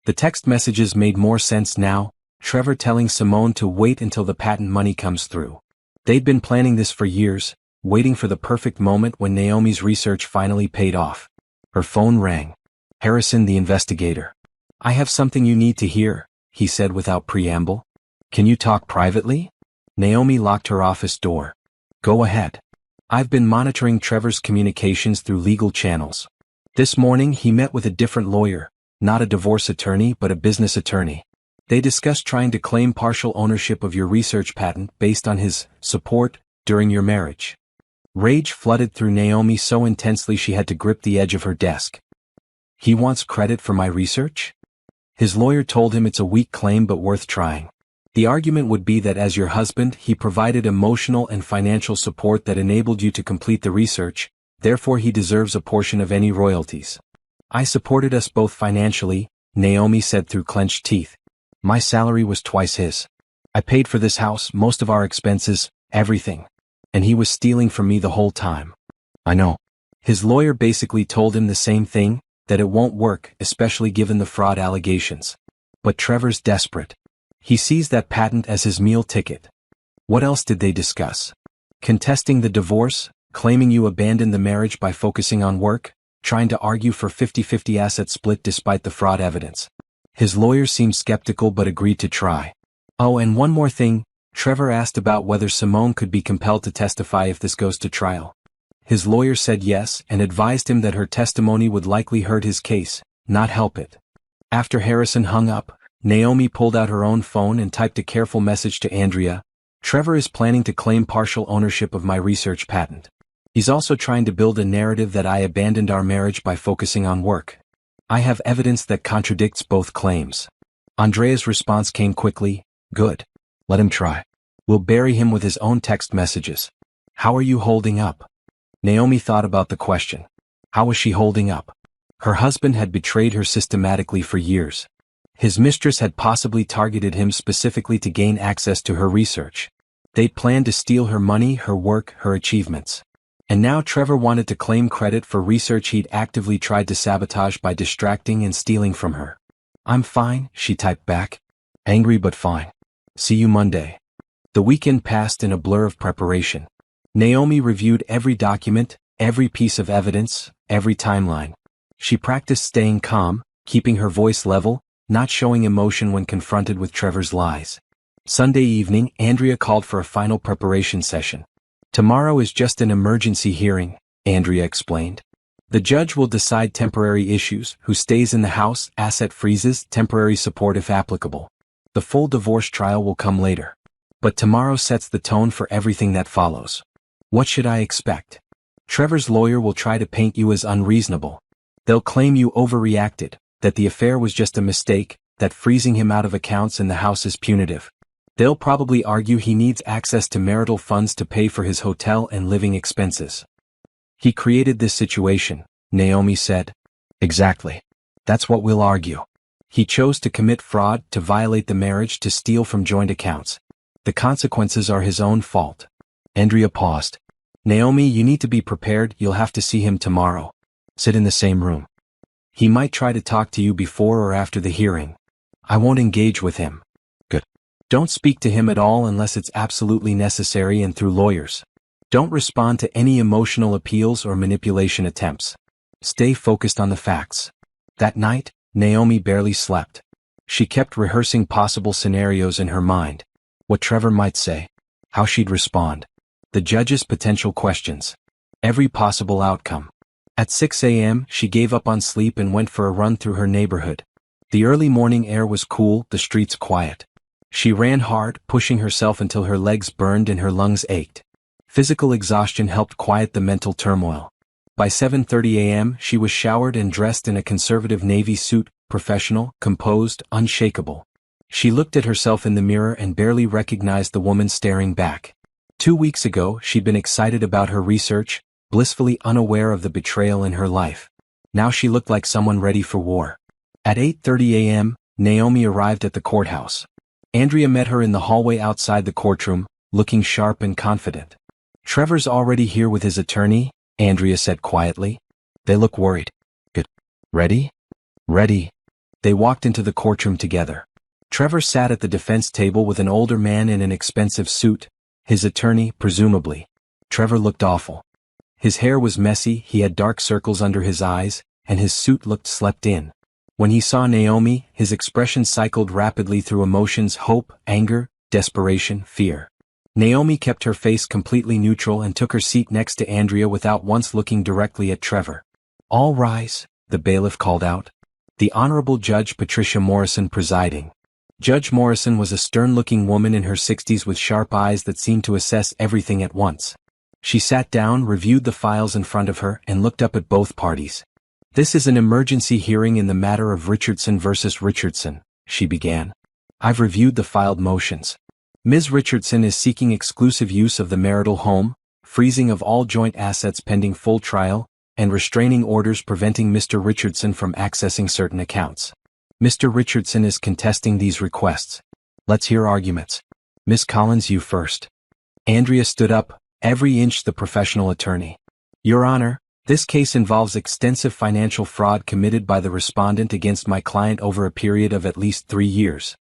The text messages made more sense now, Trevor telling Simone to wait until the patent money comes through. They'd been planning this for years, waiting for the perfect moment when Naomi's research finally paid off. Her phone rang. Harrison, the investigator. I have something you need to hear, he said without preamble. Can you talk privately? Naomi locked her office door. Go ahead. I've been monitoring Trevor's communications through legal channels. This morning he met with a different lawyer, not a divorce attorney but a business attorney. They discussed trying to claim partial ownership of your research patent based on his support during your marriage. Rage flooded through Naomi so intensely she had to grip the edge of her desk. He wants credit for my research? His lawyer told him it's a weak claim but worth trying. The argument would be that as your husband, he provided emotional and financial support that enabled you to complete the research, therefore he deserves a portion of any royalties. I supported us both financially, Naomi said through clenched teeth. My salary was twice his. I paid for this house, most of our expenses, everything. And he was stealing from me the whole time. I know. His lawyer basically told him the same thing, that it won't work, especially given the fraud allegations. But Trevor's desperate. He sees that patent as his meal ticket. What else did they discuss? Contesting the divorce, claiming you abandoned the marriage by focusing on work, trying to argue for 50-50 asset split despite the fraud evidence. His lawyer seemed skeptical but agreed to try. Oh, and one more thing, Trevor asked about whether Simone could be compelled to testify if this goes to trial. His lawyer said yes and advised him that her testimony would likely hurt his case, not help it. After Harrison hung up, Naomi pulled out her own phone and typed a careful message to Andrea. Trevor is planning to claim partial ownership of my research patent. He's also trying to build a narrative that I abandoned our marriage by focusing on work. I have evidence that contradicts both claims. Andrea's response came quickly, good. Let him try. We'll bury him with his own text messages. How are you holding up? Naomi thought about the question. How was she holding up? Her husband had betrayed her systematically for years. His mistress had possibly targeted him specifically to gain access to her research. They'd planned to steal her money, her work, her achievements. And now Trevor wanted to claim credit for research he'd actively tried to sabotage by distracting and stealing from her. I'm fine, she typed back. Angry but fine. See you Monday. The weekend passed in a blur of preparation. Naomi reviewed every document, every piece of evidence, every timeline. She practiced staying calm, keeping her voice level, not showing emotion when confronted with Trevor's lies. Sunday evening, Andrea called for a final preparation session. Tomorrow is just an emergency hearing, Andrea explained. The judge will decide temporary issues, who stays in the house, asset freezes, temporary support if applicable. The full divorce trial will come later. But tomorrow sets the tone for everything that follows. What should I expect? Trevor's lawyer will try to paint you as unreasonable. They'll claim you overreacted, that the affair was just a mistake, that freezing him out of accounts in the house is punitive. They'll probably argue he needs access to marital funds to pay for his hotel and living expenses. He created this situation, Naomi said. Exactly. That's what we'll argue. He chose to commit fraud, to violate the marriage, to steal from joint accounts. The consequences are his own fault. Andrea paused. Naomi, you need to be prepared, you'll have to see him tomorrow. Sit in the same room. He might try to talk to you before or after the hearing. I won't engage with him. Good. Don't speak to him at all unless it's absolutely necessary and through lawyers. Don't respond to any emotional appeals or manipulation attempts. Stay focused on the facts. That night, Naomi barely slept. She kept rehearsing possible scenarios in her mind. What Trevor might say. How she'd respond. The judge's potential questions. Every possible outcome. At 6 a.m., she gave up on sleep and went for a run through her neighborhood. The early morning air was cool, the streets quiet. She ran hard, pushing herself until her legs burned and her lungs ached. Physical exhaustion helped quiet the mental turmoil. By 7:30 a.m., she was showered and dressed in a conservative navy suit, professional, composed, unshakable. She looked at herself in the mirror and barely recognized the woman staring back. 2 weeks ago, she'd been excited about her research, blissfully unaware of the betrayal in her life. Now she looked like someone ready for war. At 8:30 a.m., Naomi arrived at the courthouse. Andrea met her in the hallway outside the courtroom, looking sharp and confident. Trevor's already here with his attorney, Andrea said quietly. They look worried. Good. Ready? Ready. They walked into the courtroom together. Trevor sat at the defense table with an older man in an expensive suit, his attorney, presumably. Trevor looked awful. His hair was messy, he had dark circles under his eyes, and his suit looked slept in. When he saw Naomi, his expression cycled rapidly through emotions: hope, anger, desperation, fear. Naomi kept her face completely neutral and took her seat next to Andrea without once looking directly at Trevor. All rise, the bailiff called out. The Honorable Judge Patricia Morrison presiding. Judge Morrison was a stern-looking woman in her 60s with sharp eyes that seemed to assess everything at once. She sat down, reviewed the files in front of her, and looked up at both parties. This is an emergency hearing in the matter of Richardson versus Richardson, she began. I've reviewed the filed motions. Ms. Richardson is seeking exclusive use of the marital home, freezing of all joint assets pending full trial, and restraining orders preventing Mr. Richardson from accessing certain accounts. Mr. Richardson is contesting these requests. Let's hear arguments. Ms. Collins, you first. Andrea stood up, every inch the professional attorney. Your Honor, this case involves extensive financial fraud committed by the respondent against my client over a period of at least 3 years.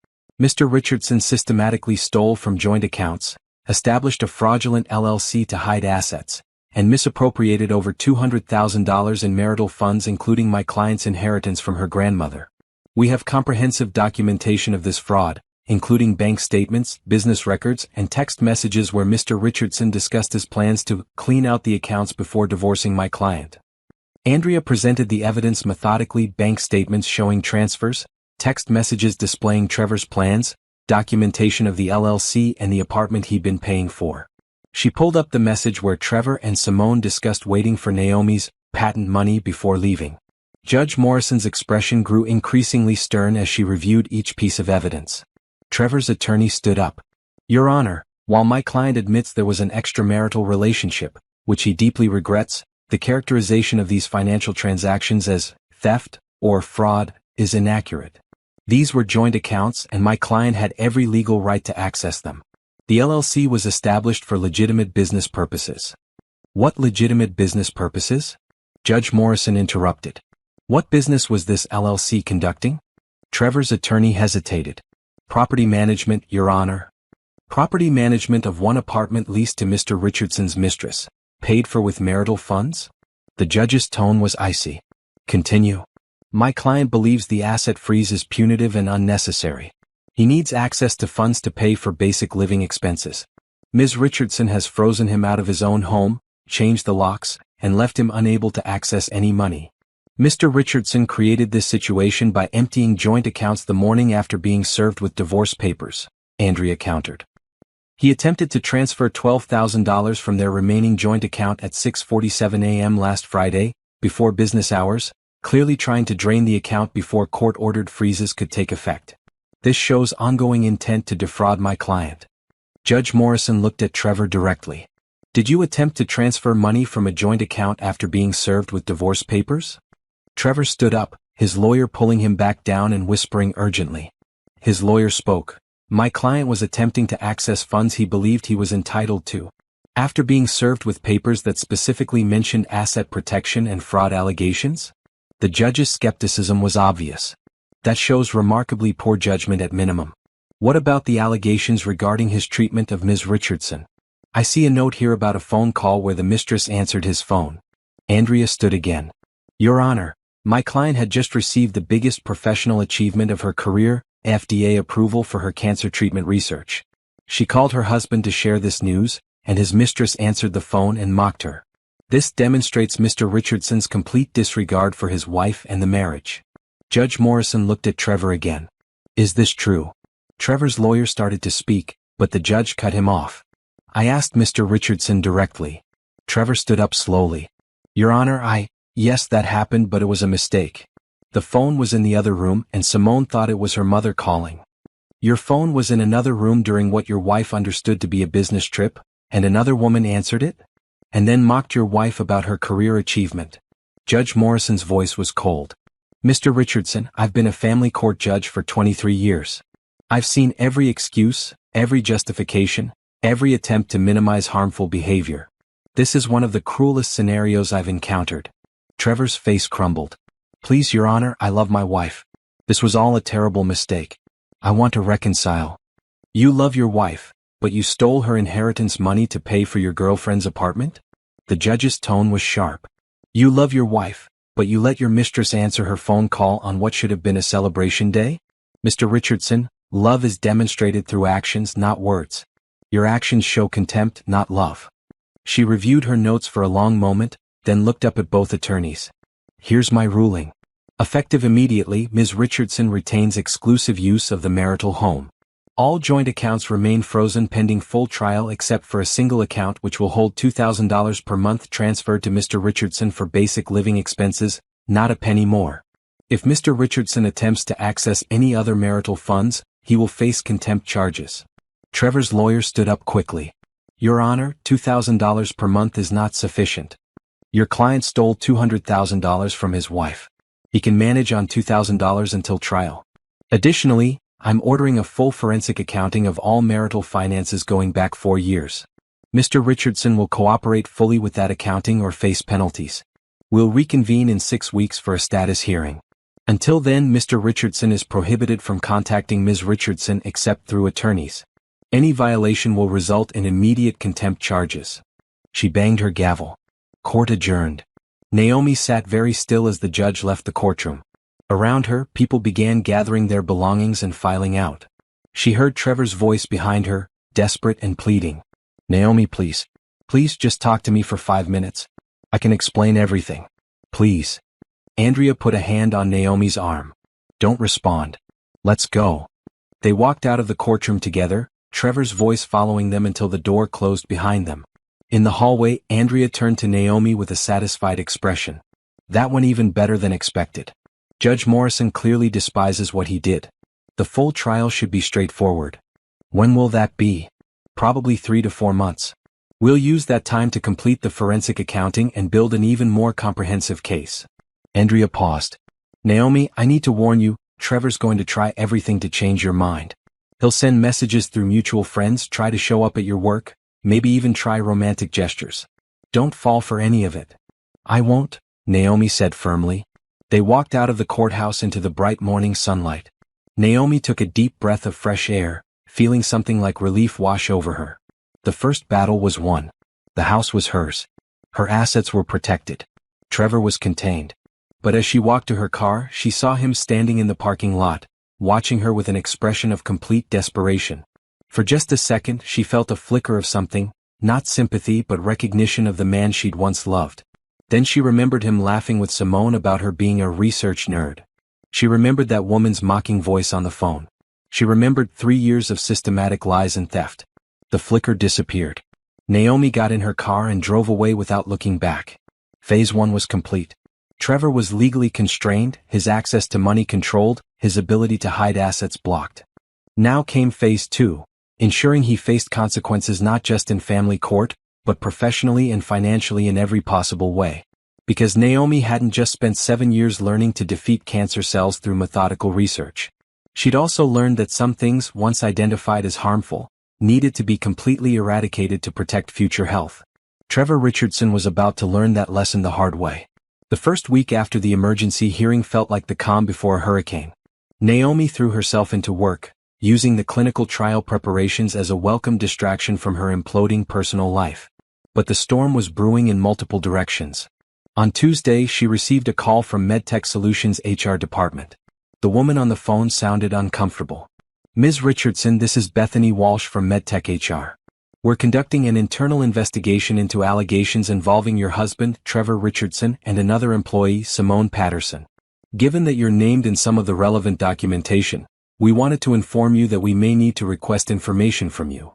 Mr. Richardson systematically stole from joint accounts, established a fraudulent LLC to hide assets, and misappropriated over $200,000 in marital funds, including my client's inheritance from her grandmother. We have comprehensive documentation of this fraud, including bank statements, business records, and text messages where Mr. Richardson discussed his plans to clean out the accounts before divorcing my client. Andrea presented the evidence methodically: bank statements showing transfers, text messages displaying Trevor's plans, documentation of the LLC and the apartment he'd been paying for. She pulled up the message where Trevor and Simone discussed waiting for Naomi's patent money before leaving. Judge Morrison's expression grew increasingly stern as she reviewed each piece of evidence. Trevor's attorney stood up. Your Honor, while my client admits there was an extramarital relationship, which he deeply regrets, the characterization of these financial transactions as theft or fraud is inaccurate. These were joint accounts and my client had every legal right to access them. The LLC was established for legitimate business purposes. What legitimate business purposes? Judge Morrison interrupted. What business was this LLC conducting? Trevor's attorney hesitated. Property management, Your Honor. Property management of one apartment leased to Mr. Richardson's mistress, paid for with marital funds? The judge's tone was icy. Continue. My client believes the asset freeze is punitive and unnecessary. He needs access to funds to pay for basic living expenses. Ms. Richardson has frozen him out of his own home, changed the locks, and left him unable to access any money. Mr. Richardson created this situation by emptying joint accounts the morning after being served with divorce papers, Andrea countered. He attempted to transfer $12,000 from their remaining joint account at 6:47 a.m. last Friday, before business hours, clearly trying to drain the account before court-ordered freezes could take effect. This shows ongoing intent to defraud my client. Judge Morrison looked at Trevor directly. Did you attempt to transfer money from a joint account after being served with divorce papers? Trevor stood up, his lawyer pulling him back down and whispering urgently. His lawyer spoke. My client was attempting to access funds he believed he was entitled to. After being served with papers that specifically mentioned asset protection and fraud allegations? The judge's skepticism was obvious. That shows remarkably poor judgment at minimum. What about the allegations regarding his treatment of Ms. Richardson? I see a note here about a phone call where the mistress answered his phone. Andrea stood again. Your Honor, my client had just received the biggest professional achievement of her career, FDA approval for her cancer treatment research. She called her husband to share this news, and his mistress answered the phone and mocked her. This demonstrates Mr. Richardson's complete disregard for his wife and the marriage. Judge Morrison looked at Trevor again. Is this true? Trevor's lawyer started to speak, but the judge cut him off. I asked Mr. Richardson directly. Trevor stood up slowly. Your Honor, yes, that happened, but it was a mistake. The phone was in the other room and Simone thought it was her mother calling. Your phone was in another room during what your wife understood to be a business trip, and another woman answered it? And then mocked your wife about her career achievement. Judge Morrison's voice was cold. Mr. Richardson, I've been a family court judge for 23 years. I've seen every excuse, every justification, every attempt to minimize harmful behavior. This is one of the cruelest scenarios I've encountered. Trevor's face crumbled. Please, Your Honor, I love my wife. This was all a terrible mistake. I want to reconcile. You love your wife, but you stole her inheritance money to pay for your girlfriend's apartment? The judge's tone was sharp. You love your wife, but you let your mistress answer her phone call on what should have been a celebration day? Mr. Richardson, love is demonstrated through actions, not words. Your actions show contempt, not love. She reviewed her notes for a long moment, then looked up at both attorneys. Here's my ruling. Effective immediately, Ms. Richardson retains exclusive use of the marital home. All joint accounts remain frozen pending full trial except for a single account which will hold $2,000 per month transferred to Mr. Richardson for basic living expenses, not a penny more. If Mr. Richardson attempts to access any other marital funds, he will face contempt charges. Trevor's lawyer stood up quickly. Your Honor, $2,000 per month is not sufficient. Your client stole $200,000 from his wife. He can manage on $2,000 until trial. Additionally, I'm ordering a full forensic accounting of all marital finances going back 4 years. Mr. Richardson will cooperate fully with that accounting or face penalties. We'll reconvene in 6 weeks for a status hearing. Until then, Mr. Richardson is prohibited from contacting Ms. Richardson except through attorneys. Any violation will result in immediate contempt charges. She banged her gavel. Court adjourned. Naomi sat very still as the judge left the courtroom. Around her, people began gathering their belongings and filing out. She heard Trevor's voice behind her, desperate and pleading. Naomi, please. Please just talk to me for 5 minutes. I can explain everything. Please. Andrea put a hand on Naomi's arm. Don't respond. Let's go. They walked out of the courtroom together, Trevor's voice following them until the door closed behind them. In the hallway, Andrea turned to Naomi with a satisfied expression. That went even better than expected. Judge Morrison clearly despises what he did. The full trial should be straightforward. When will that be? Probably 3 to 4 months. We'll use that time to complete the forensic accounting and build an even more comprehensive case. Andrea paused. Naomi, I need to warn you, Trevor's going to try everything to change your mind. He'll send messages through mutual friends, try to show up at your work, maybe even try romantic gestures. Don't fall for any of it. I won't, Naomi said firmly. They walked out of the courthouse into the bright morning sunlight. Naomi took a deep breath of fresh air, feeling something like relief wash over her. The first battle was won. The house was hers. Her assets were protected. Trevor was contained. But as she walked to her car, she saw him standing in the parking lot, watching her with an expression of complete desperation. For just a second, she felt a flicker of something, not sympathy but recognition of the man she'd once loved. Then she remembered him laughing with Simone about her being a research nerd. She remembered that woman's mocking voice on the phone. She remembered 3 years of systematic lies and theft. The flicker disappeared. Naomi got in her car and drove away without looking back. Phase 1 was complete. Trevor was legally constrained, his access to money controlled, his ability to hide assets blocked. Now came Phase 2, ensuring he faced consequences not just in family court, but professionally and financially in every possible way. Because Naomi hadn't just spent 7 years learning to defeat cancer cells through methodical research. She'd also learned that some things, once identified as harmful, needed to be completely eradicated to protect future health. Trevor Richardson was about to learn that lesson the hard way. The first week after the emergency hearing felt like the calm before a hurricane. Naomi threw herself into work, using the clinical trial preparations as a welcome distraction from her imploding personal life. But the storm was brewing in multiple directions. On Tuesday, she received a call from MedTech Solutions' HR department. The woman on the phone sounded uncomfortable. Ms. Richardson, this is Bethany Walsh from MedTech HR. We're conducting an internal investigation into allegations involving your husband, Trevor Richardson, and another employee, Simone Patterson. Given that you're named in some of the relevant documentation, we wanted to inform you that we may need to request information from you.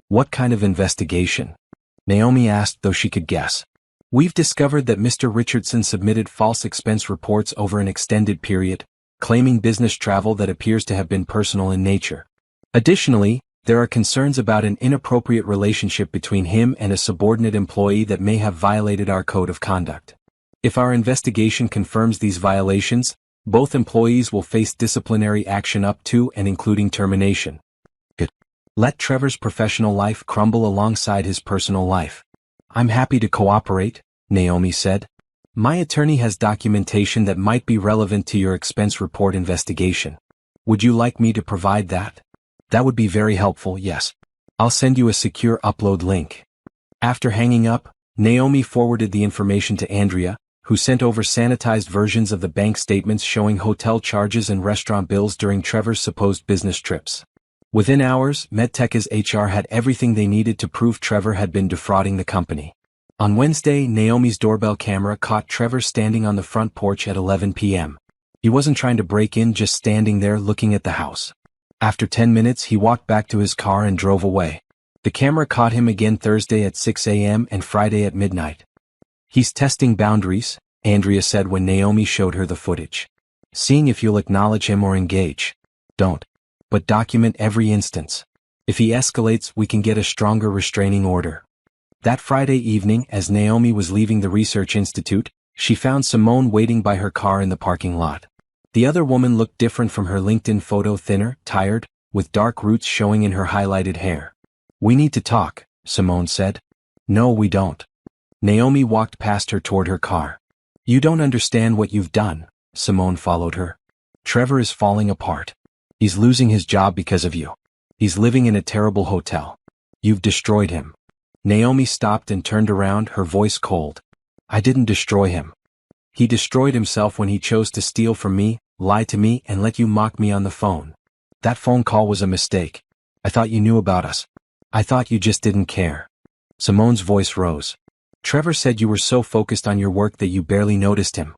What kind of investigation? Naomi asked, though she could guess. We've discovered that Mr. Richardson submitted false expense reports over an extended period, claiming business travel that appears to have been personal in nature. Additionally, there are concerns about an inappropriate relationship between him and a subordinate employee that may have violated our code of conduct. If our investigation confirms these violations, both employees will face disciplinary action up to and including termination. Let Trevor's professional life crumble alongside his personal life. I'm happy to cooperate, Naomi said. My attorney has documentation that might be relevant to your expense report investigation. Would you like me to provide that? That would be very helpful, yes. I'll send you a secure upload link. After hanging up, Naomi forwarded the information to Andrea, who sent over sanitized versions of the bank statements showing hotel charges and restaurant bills during Trevor's supposed business trips. Within hours, MedTech's HR had everything they needed to prove Trevor had been defrauding the company. On Wednesday, Naomi's doorbell camera caught Trevor standing on the front porch at 11 p.m. He wasn't trying to break in, just standing there looking at the house. After 10 minutes, he walked back to his car and drove away. The camera caught him again Thursday at 6 a.m. and Friday at midnight. He's testing boundaries, Andrea said when Naomi showed her the footage. Seeing if you'll acknowledge him or engage. Don't. But document every instance. If he escalates, we can get a stronger restraining order. That Friday evening, as Naomi was leaving the research institute, she found Simone waiting by her car in the parking lot. The other woman looked different from her LinkedIn photo, thinner, tired, with dark roots showing in her highlighted hair. We need to talk, Simone said. No, we don't. Naomi walked past her toward her car. You don't understand what you've done, Simone followed her. Trevor is falling apart. He's losing his job because of you. He's living in a terrible hotel. You've destroyed him. Naomi stopped and turned around, her voice cold. I didn't destroy him. He destroyed himself when he chose to steal from me, lie to me, and let you mock me on the phone. That phone call was a mistake. I thought you knew about us. I thought you just didn't care. Simone's voice rose. Trevor said you were so focused on your work that you barely noticed him.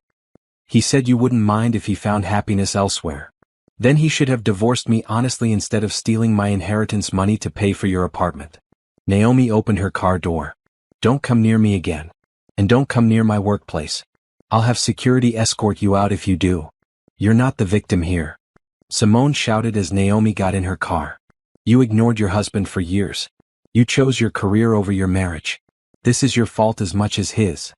He said you wouldn't mind if he found happiness elsewhere. Then he should have divorced me honestly instead of stealing my inheritance money to pay for your apartment. Naomi opened her car door. Don't come near me again. And don't come near my workplace. I'll have security escort you out if you do. You're not the victim here. Simone shouted as Naomi got in her car. You ignored your husband for years. You chose your career over your marriage. This is your fault as much as his.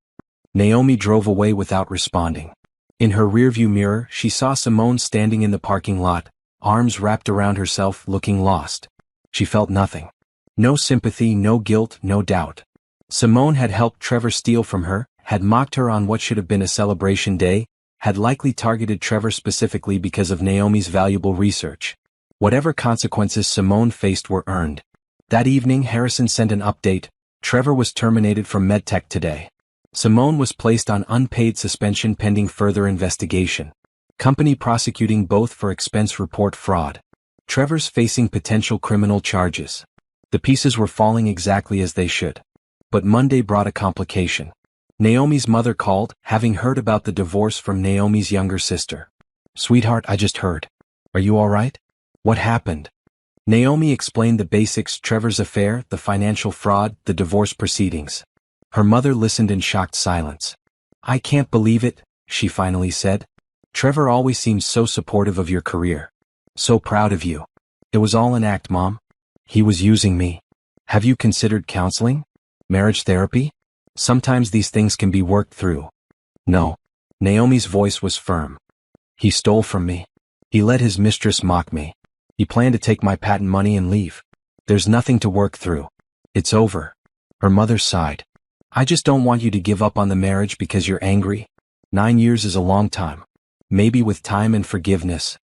Naomi drove away without responding. In her rearview mirror, she saw Simone standing in the parking lot, arms wrapped around herself, looking lost. She felt nothing. No sympathy, no guilt, no doubt. Simone had helped Trevor steal from her, had mocked her on what should have been a celebration day, had likely targeted Trevor specifically because of Naomi's valuable research. Whatever consequences Simone faced were earned. That evening, Harrison sent an update. Trevor was terminated from MedTech today. Simone was placed on unpaid suspension pending further investigation. Company prosecuting both for expense report fraud. Trevor's facing potential criminal charges. The pieces were falling exactly as they should. But Monday brought a complication. Naomi's mother called, having heard about the divorce from Naomi's younger sister. Sweetheart, I just heard. Are you all right? What happened? Naomi explained the basics: Trevor's affair, the financial fraud, the divorce proceedings. Her mother listened in shocked silence. I can't believe it, she finally said. Trevor always seemed so supportive of your career. So proud of you. It was all an act, Mom. He was using me. Have you considered counseling? Marriage therapy? Sometimes these things can be worked through. No. Naomi's voice was firm. He stole from me. He let his mistress mock me. He planned to take my patent money and leave. There's nothing to work through. It's over. Her mother sighed. I just don't want you to give up on the marriage because you're angry. 9 years is a long time. Maybe with time and forgiveness.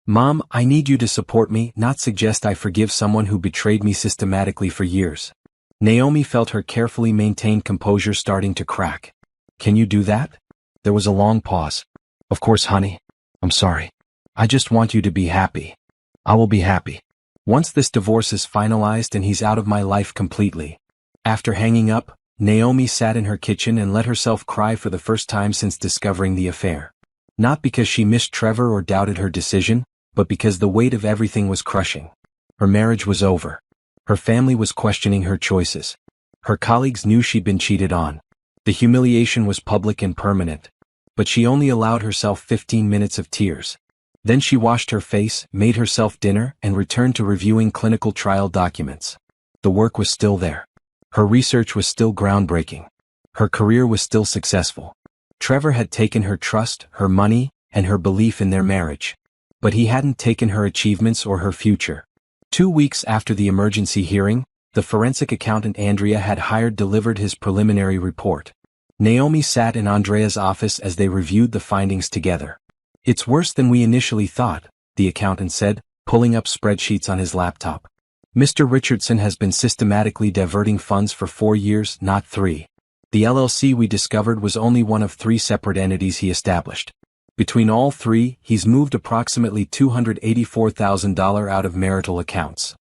Mom, I need you to support me, not suggest I forgive someone who betrayed me systematically for years. Naomi felt her carefully maintained composure starting to crack. Can you do that? There was a long pause. Of course, honey. I'm sorry. I just want you to be happy. I will be happy. Once this divorce is finalized and he's out of my life completely. After hanging up, Naomi sat in her kitchen and let herself cry for the first time since discovering the affair. Not because she missed Trevor or doubted her decision, but because the weight of everything was crushing. Her marriage was over. Her family was questioning her choices. Her colleagues knew she'd been cheated on. The humiliation was public and permanent. But she only allowed herself 15 minutes of tears. Then she washed her face, made herself dinner, and returned to reviewing clinical trial documents. The work was still there. Her research was still groundbreaking. Her career was still successful. Trevor had taken her trust, her money, and her belief in their marriage. But he hadn't taken her achievements or her future. 2 weeks after the emergency hearing, the forensic accountant Andrea had hired delivered his preliminary report. Naomi sat in Andrea's office as they reviewed the findings together. It's worse than we initially thought, the accountant said, pulling up spreadsheets on his laptop. Mr. Richardson has been systematically diverting funds for 4 years, not 3. The LLC we discovered was only one of 3 separate entities he established. Between all 3, he's moved approximately $284,000 out of marital accounts.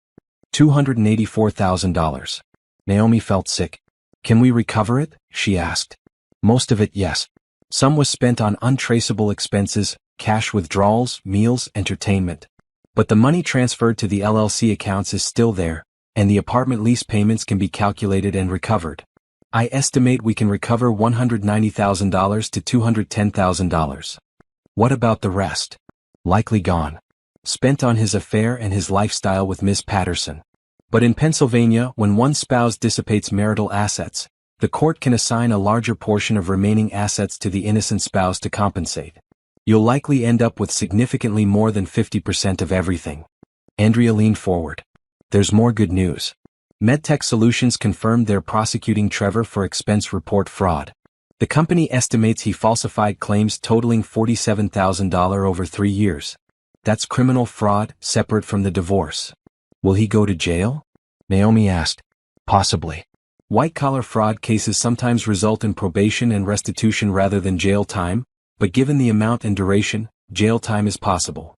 $284,000. Naomi felt sick. Can we recover it? She asked. Most of it, yes. Some was spent on untraceable expenses, cash withdrawals, meals, entertainment. But the money transferred to the LLC accounts is still there, and the apartment lease payments can be calculated and recovered. I estimate we can recover $190,000 to $210,000. What about the rest? Likely gone. Spent on his affair and his lifestyle with Miss Patterson. But in Pennsylvania, when one spouse dissipates marital assets, the court can assign a larger portion of remaining assets to the innocent spouse to compensate. You'll likely end up with significantly more than 50% of everything. Andrea leaned forward. There's more good news. MedTech Solutions confirmed they're prosecuting Trevor for expense report fraud. The company estimates he falsified claims totaling $47,000 over 3 years. That's criminal fraud, separate from the divorce. Will he go to jail? Naomi asked. Possibly. White-collar fraud cases sometimes result in probation and restitution rather than jail time, but given the amount and duration, jail time is possible.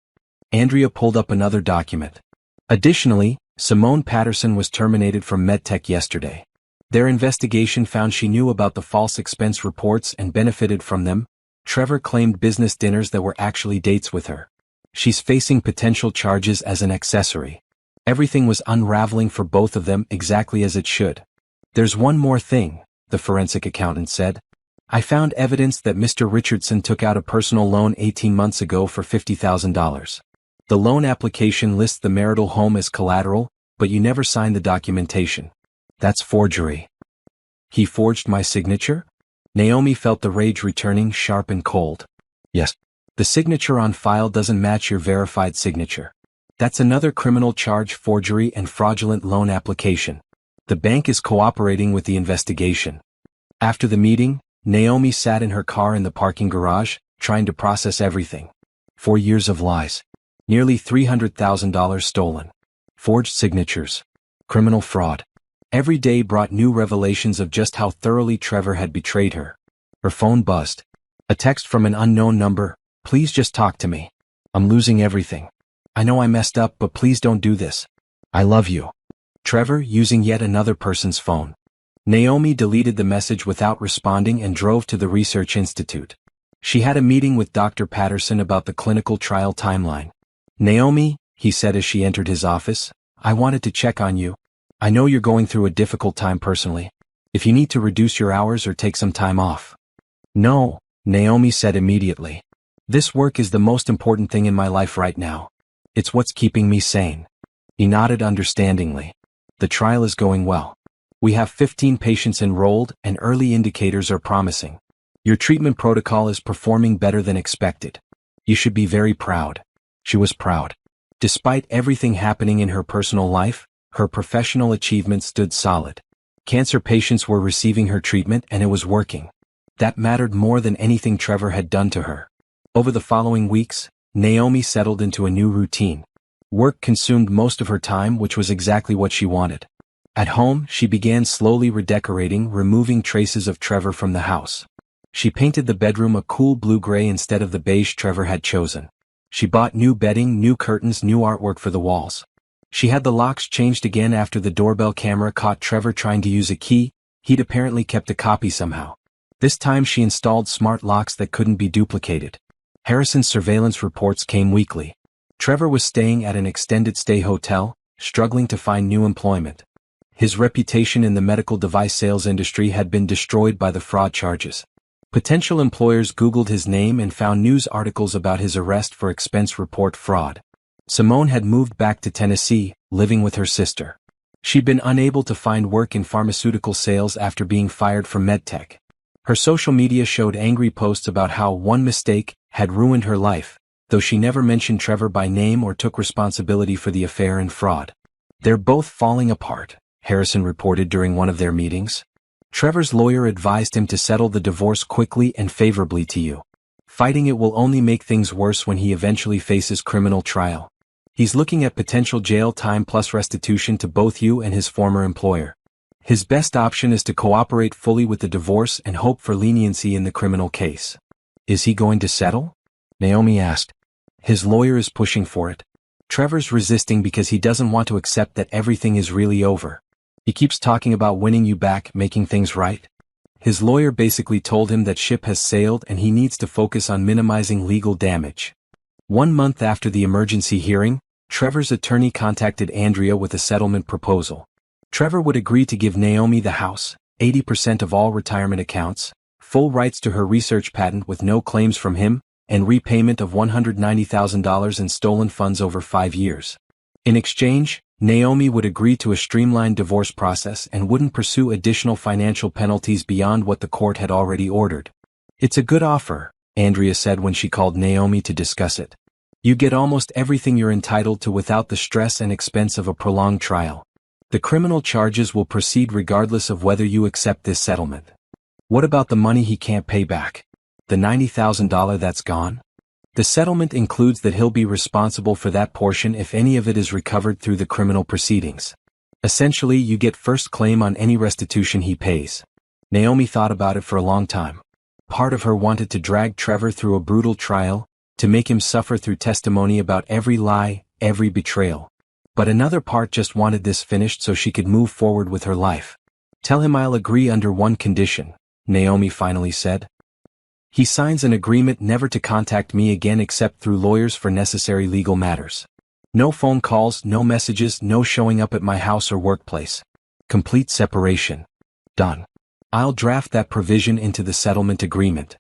Andrea pulled up another document. Additionally, Simone Patterson was terminated from MedTech yesterday. Their investigation found she knew about the false expense reports and benefited from them. Trevor claimed business dinners that were actually dates with her. She's facing potential charges as an accessory. Everything was unraveling for both of them exactly as it should. There's one more thing, the forensic accountant said. I found evidence that Mr. Richardson took out a personal loan 18 months ago for $50,000. The loan application lists the marital home as collateral, but you never signed the documentation. That's forgery. He forged my signature? Naomi felt the rage returning, sharp and cold. Yes. The signature on file doesn't match your verified signature. That's another criminal charge: forgery and fraudulent loan application. The bank is cooperating with the investigation. After the meeting, Naomi sat in her car in the parking garage, trying to process everything. 4 years of lies. Nearly $300,000 stolen. Forged signatures. Criminal fraud. Every day brought new revelations of just how thoroughly Trevor had betrayed her. Her phone buzzed. A text from an unknown number. Please just talk to me. I'm losing everything. I know I messed up, but please don't do this. I love you. Trevor using yet another person's phone. Naomi deleted the message without responding and drove to the Research Institute. She had a meeting with Dr. Patterson about the clinical trial timeline. Naomi, he said as she entered his office, I wanted to check on you. I know you're going through a difficult time personally. If you need to reduce your hours or take some time off. No, Naomi said immediately. This work is the most important thing in my life right now. It's what's keeping me sane. He nodded understandingly. The trial is going well. We have 15 patients enrolled and early indicators are promising. Your treatment protocol is performing better than expected. You should be very proud. She was proud. Despite everything happening in her personal life, her professional achievements stood solid. Cancer patients were receiving her treatment and it was working. That mattered more than anything Trevor had done to her. Over the following weeks, Naomi settled into a new routine. Work consumed most of her time, which was exactly what she wanted. At home, she began slowly redecorating, removing traces of Trevor from the house. She painted the bedroom a cool blue-gray instead of the beige Trevor had chosen. She bought new bedding, new curtains, new artwork for the walls. She had the locks changed again after the doorbell camera caught Trevor trying to use a key. He'd apparently kept a copy somehow. This time she installed smart locks that couldn't be duplicated. Harrison's surveillance reports came weekly. Trevor was staying at an extended stay hotel, struggling to find new employment. His reputation in the medical device sales industry had been destroyed by the fraud charges. Potential employers Googled his name and found news articles about his arrest for expense report fraud. Simone had moved back to Tennessee, living with her sister. She'd been unable to find work in pharmaceutical sales after being fired from MedTech. Her social media showed angry posts about how one mistake had ruined her life, though she never mentioned Trevor by name or took responsibility for the affair and fraud. They're both falling apart, Harrison reported during one of their meetings. Trevor's lawyer advised him to settle the divorce quickly and favorably to you. Fighting it will only make things worse when he eventually faces criminal trial. He's looking at potential jail time plus restitution to both you and his former employer. His best option is to cooperate fully with the divorce and hope for leniency in the criminal case. Is he going to settle? Naomi asked. His lawyer is pushing for it. Trevor's resisting because he doesn't want to accept that everything is really over. He keeps talking about winning you back, making things right. His lawyer basically told him that ship has sailed and he needs to focus on minimizing legal damage. 1 month after the emergency hearing, Trevor's attorney contacted Andrea with a settlement proposal. Trevor would agree to give Naomi the house, 80% of all retirement accounts, full rights to her research patent with no claims from him, and repayment of $190,000 in stolen funds over 5 years. In exchange, Naomi would agree to a streamlined divorce process and wouldn't pursue additional financial penalties beyond what the court had already ordered. It's a good offer, Andrea said when she called Naomi to discuss it. You get almost everything you're entitled to without the stress and expense of a prolonged trial. The criminal charges will proceed regardless of whether you accept this settlement. What about the money he can't pay back? The $90,000 that's gone? The settlement includes that he'll be responsible for that portion if any of it is recovered through the criminal proceedings. Essentially, you get first claim on any restitution he pays. Naomi thought about it for a long time. Part of her wanted to drag Trevor through a brutal trial, to make him suffer through testimony about every lie, every betrayal. But another part just wanted this finished so she could move forward with her life. Tell him I'll agree under one condition, Naomi finally said. He signs an agreement never to contact me again except through lawyers for necessary legal matters. No phone calls, no messages, no showing up at my house or workplace. Complete separation. Done. I'll draft that provision into the settlement agreement.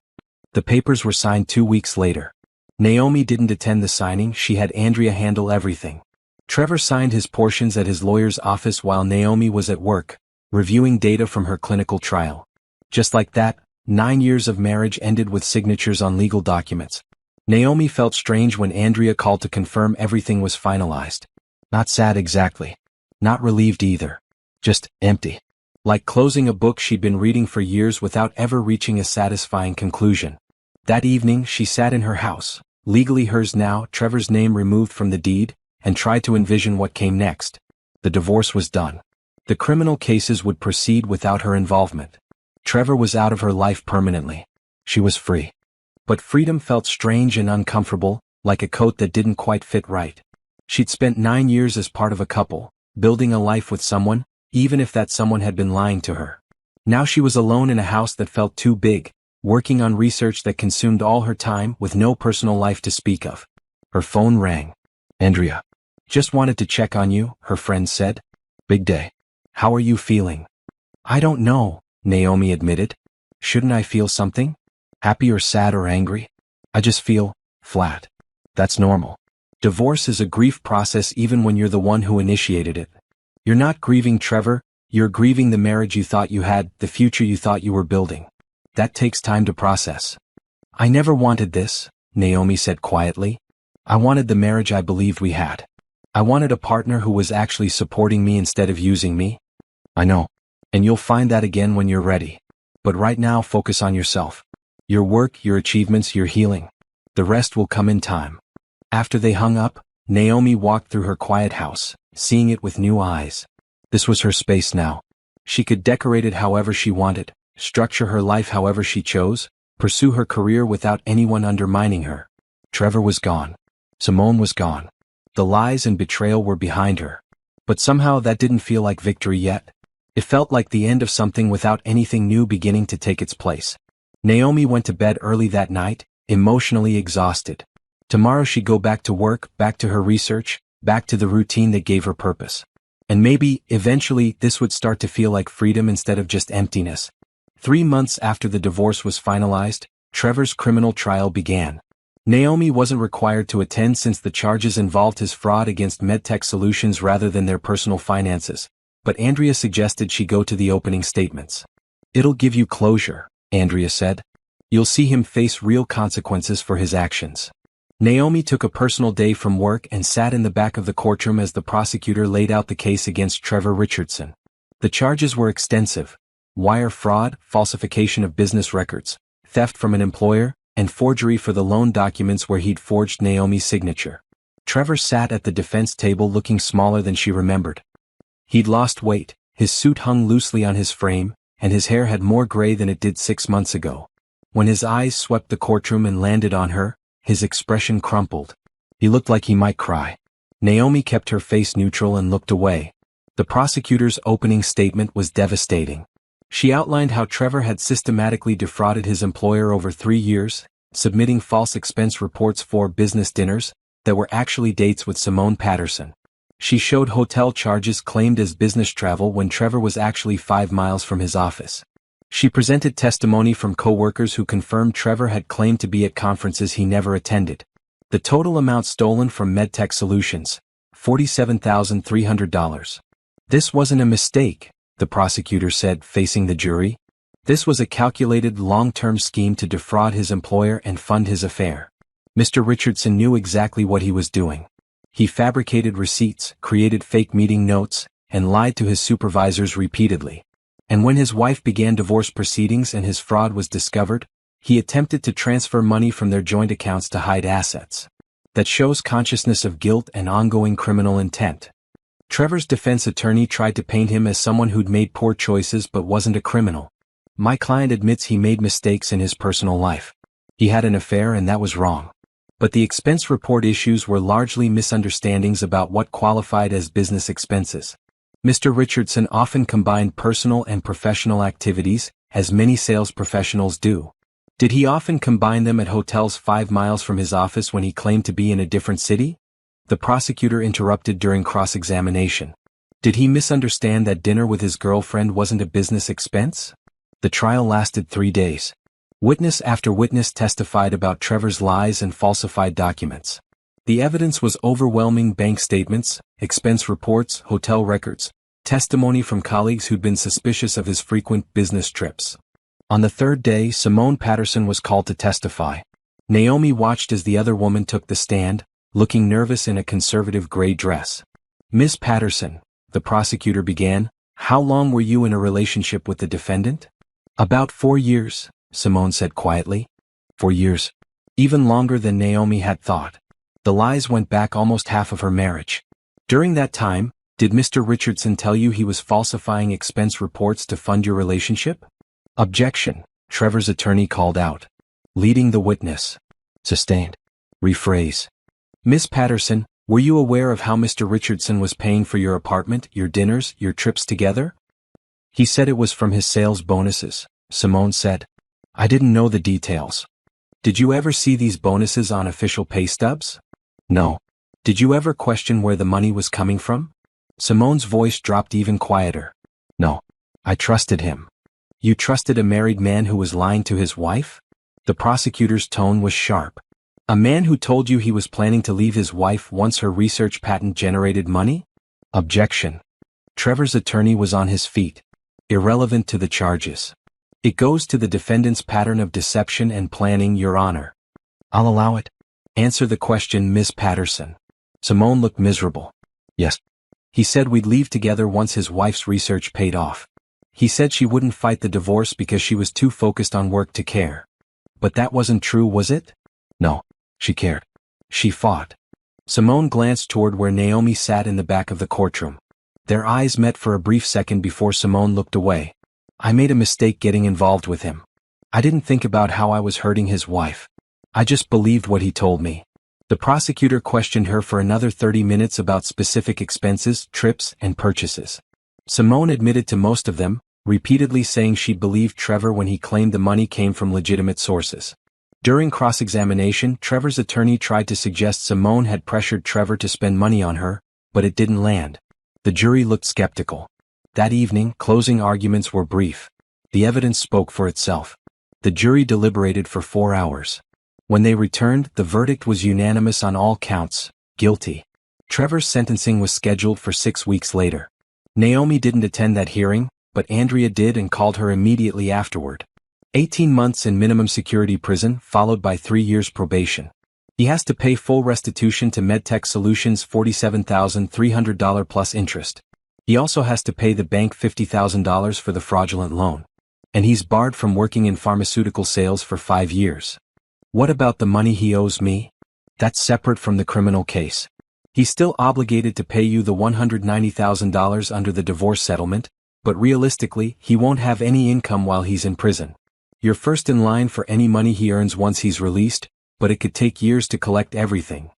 The papers were signed 2 weeks later. Naomi didn't attend the signing, she had Andrea handle everything. Trevor signed his portions at his lawyer's office while Naomi was at work, reviewing data from her clinical trial. Just like that, 9 years of marriage ended with signatures on legal documents. Naomi felt strange when Andrea called to confirm everything was finalized. Not sad exactly. Not relieved either. Just empty. Like closing a book she'd been reading for years without ever reaching a satisfying conclusion. That evening she sat in her house, legally hers now, Trevor's name removed from the deed, and tried to envision what came next. The divorce was done. The criminal cases would proceed without her involvement. Trevor was out of her life permanently. She was free. But freedom felt strange and uncomfortable, like a coat that didn't quite fit right. She'd spent 9 years as part of a couple, building a life with someone, even if that someone had been lying to her. Now she was alone in a house that felt too big, working on research that consumed all her time with no personal life to speak of. Her phone rang. Andrea. Just wanted to check on you, her friend said. Big day. How are you feeling? I don't know, Naomi admitted. Shouldn't I feel something? Happy or sad or angry? I just feel flat. That's normal. Divorce is a grief process even when you're the one who initiated it. You're not grieving Trevor, you're grieving the marriage you thought you had, the future you thought you were building. That takes time to process. I never wanted this, Naomi said quietly. I wanted the marriage I believed we had. I wanted a partner who was actually supporting me instead of using me. I know. And you'll find that again when you're ready. But right now focus on yourself. Your work, your achievements, your healing. The rest will come in time. After they hung up, Naomi walked through her quiet house, seeing it with new eyes. This was her space now. She could decorate it however she wanted, structure her life however she chose, pursue her career without anyone undermining her. Trevor was gone. Simone was gone. The lies and betrayal were behind her. But somehow that didn't feel like victory yet. It felt like the end of something without anything new beginning to take its place. Naomi went to bed early that night, emotionally exhausted. Tomorrow she'd go back to work, back to her research, back to the routine that gave her purpose. And maybe, eventually, this would start to feel like freedom instead of just emptiness. 3 months after the divorce was finalized, Trevor's criminal trial began. Naomi wasn't required to attend since the charges involved his fraud against MedTech Solutions rather than their personal finances, but Andrea suggested she go to the opening statements. It'll give you closure, Andrea said. You'll see him face real consequences for his actions. Naomi took a personal day from work and sat in the back of the courtroom as the prosecutor laid out the case against Trevor Richardson. The charges were extensive: wire fraud, falsification of business records, theft from an employer, and forgery for the loan documents where he'd forged Naomi's signature. Trevor sat at the defense table looking smaller than she remembered. He'd lost weight, his suit hung loosely on his frame, and his hair had more gray than it did 6 months ago. When his eyes swept the courtroom and landed on her, his expression crumpled. He looked like he might cry. Naomi kept her face neutral and looked away. The prosecutor's opening statement was devastating. She outlined how Trevor had systematically defrauded his employer over 3 years, submitting false expense reports for business dinners that were actually dates with Simone Patterson. She showed hotel charges claimed as business travel when Trevor was actually 5 miles from his office. She presented testimony from co-workers who confirmed Trevor had claimed to be at conferences he never attended. The total amount stolen from MedTech Solutions, $47,300. This wasn't a mistake, the prosecutor said, facing the jury. This was a calculated long-term scheme to defraud his employer and fund his affair. Mr. Richardson knew exactly what he was doing. He fabricated receipts, created fake meeting notes, and lied to his supervisors repeatedly. And when his wife began divorce proceedings and his fraud was discovered, he attempted to transfer money from their joint accounts to hide assets. That shows consciousness of guilt and ongoing criminal intent. Trevor's defense attorney tried to paint him as someone who'd made poor choices but wasn't a criminal. My client admits he made mistakes in his personal life. He had an affair and that was wrong. But the expense report issues were largely misunderstandings about what qualified as business expenses. Mr. Richardson often combined personal and professional activities, as many sales professionals do. Did he often combine them at hotels 5 miles from his office when he claimed to be in a different city? The prosecutor interrupted during cross-examination. Did he misunderstand that dinner with his girlfriend wasn't a business expense? The trial lasted 3 days. Witness after witness testified about Trevor's lies and falsified documents. The evidence was overwhelming: bank statements, expense reports, hotel records, testimony from colleagues who'd been suspicious of his frequent business trips. On the third day, Simone Patterson was called to testify. Naomi watched as the other woman took the stand, looking nervous in a conservative gray dress. "Miss Patterson," the prosecutor began, "how long were you in a relationship with the defendant?" "About 4 years," Simone said quietly. 4 years. Even longer than Naomi had thought. The lies went back almost half of her marriage. "During that time, did Mr. Richardson tell you he was falsifying expense reports to fund your relationship?" "Objection," Trevor's attorney called out. Leading the witness. Sustained. Rephrase. "Miss Patterson, were you aware of how Mr. Richardson was paying for your apartment, your dinners, your trips together?" "He said it was from his sales bonuses," Simone said. "I didn't know the details." "Did you ever see these bonuses on official pay stubs?" "No." "Did you ever question where the money was coming from?" Simone's voice dropped even quieter. "No. I trusted him." "You trusted a married man who was lying to his wife?" The prosecutor's tone was sharp. "A man who told you he was planning to leave his wife once her research patent generated money?" Objection. Trevor's attorney was on his feet. "Irrelevant to the charges. It goes to the defendant's pattern of deception and planning, Your Honor." "I'll allow it." "Answer the question, Miss Patterson." Simone looked miserable. "Yes. He said we'd leave together once his wife's research paid off. He said she wouldn't fight the divorce because she was too focused on work to care. But that wasn't true, was it?" "No. She cared. She fought." Simone glanced toward where Naomi sat in the back of the courtroom. Their eyes met for a brief second before Simone looked away. "I made a mistake getting involved with him. I didn't think about how I was hurting his wife. I just believed what he told me." The prosecutor questioned her for another 30 minutes about specific expenses, trips, and purchases. Simone admitted to most of them, repeatedly saying she believed Trevor when he claimed the money came from legitimate sources. During cross-examination, Trevor's attorney tried to suggest Simone had pressured Trevor to spend money on her, but it didn't land. The jury looked skeptical. That evening, closing arguments were brief. The evidence spoke for itself. The jury deliberated for 4 hours. When they returned, the verdict was unanimous on all counts: guilty. Trevor's sentencing was scheduled for 6 weeks later. Naomi didn't attend that hearing, but Andrea did and called her immediately afterward. 18 months in minimum security prison, followed by 3 years probation. He has to pay full restitution to MedTech Solutions, $47,300 plus interest. He also has to pay the bank $50,000 for the fraudulent loan. And he's barred from working in pharmaceutical sales for 5 years. What about the money he owes me? That's separate from the criminal case. He's still obligated to pay you the $190,000 under the divorce settlement, but realistically, he won't have any income while he's in prison. You're first in line for any money he earns once he's released, but it could take years to collect everything.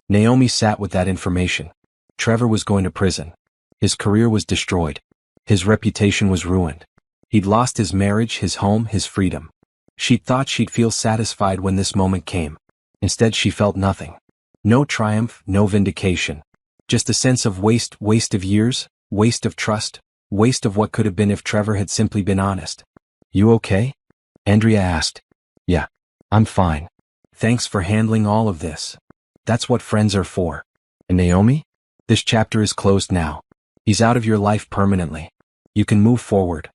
Naomi sat with that information. Trevor was going to prison. His career was destroyed. His reputation was ruined. He'd lost his marriage, his home, his freedom. She thought she'd feel satisfied when this moment came. Instead, she felt nothing. No triumph, no vindication. Just a sense of waste of years, waste of trust, waste of what could have been if Trevor had simply been honest. "You okay?" Andrea asked. "Yeah, I'm fine. Thanks for handling all of this. That's what friends are for." "And Naomi? This chapter is closed now. He's out of your life permanently. You can move forward."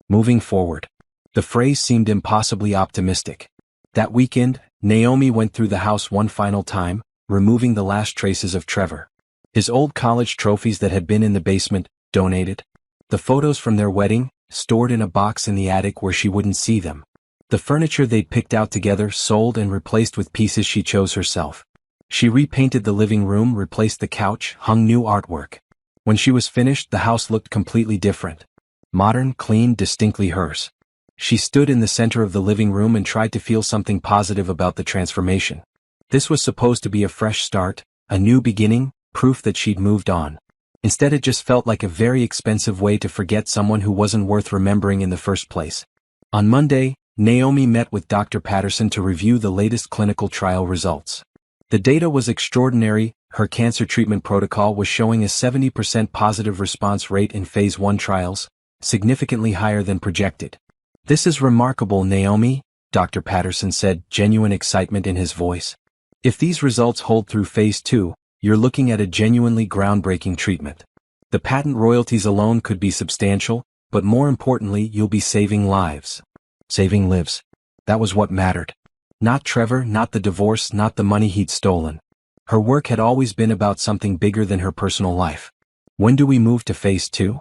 Moving forward. The phrase seemed impossibly optimistic. That weekend, Naomi went through the house one final time, removing the last traces of Trevor. His old college trophies that had been in the basement, donated. The photos from their wedding, stored in a box in the attic where she wouldn't see them. The furniture they'd picked out together, sold and replaced with pieces she chose herself. She repainted the living room, replaced the couch, hung new artwork. When she was finished, the house looked completely different. Modern, clean, distinctly hers. She stood in the center of the living room and tried to feel something positive about the transformation. This was supposed to be a fresh start, a new beginning, proof that she'd moved on. Instead, it just felt like a very expensive way to forget someone who wasn't worth remembering in the first place. On Monday, Naomi met with Dr. Patterson to review the latest clinical trial results. The data was extraordinary. Her cancer treatment protocol was showing a 70% positive response rate in phase 1 trials, significantly higher than projected. "This is remarkable, Naomi," Dr. Patterson said, genuine excitement in his voice. "If these results hold through phase 2, you're looking at a genuinely groundbreaking treatment. The patent royalties alone could be substantial, but more importantly, you'll be saving lives." Saving lives. That was what mattered. Not Trevor, not the divorce, not the money he'd stolen. Her work had always been about something bigger than her personal life. "When do we move to phase 2?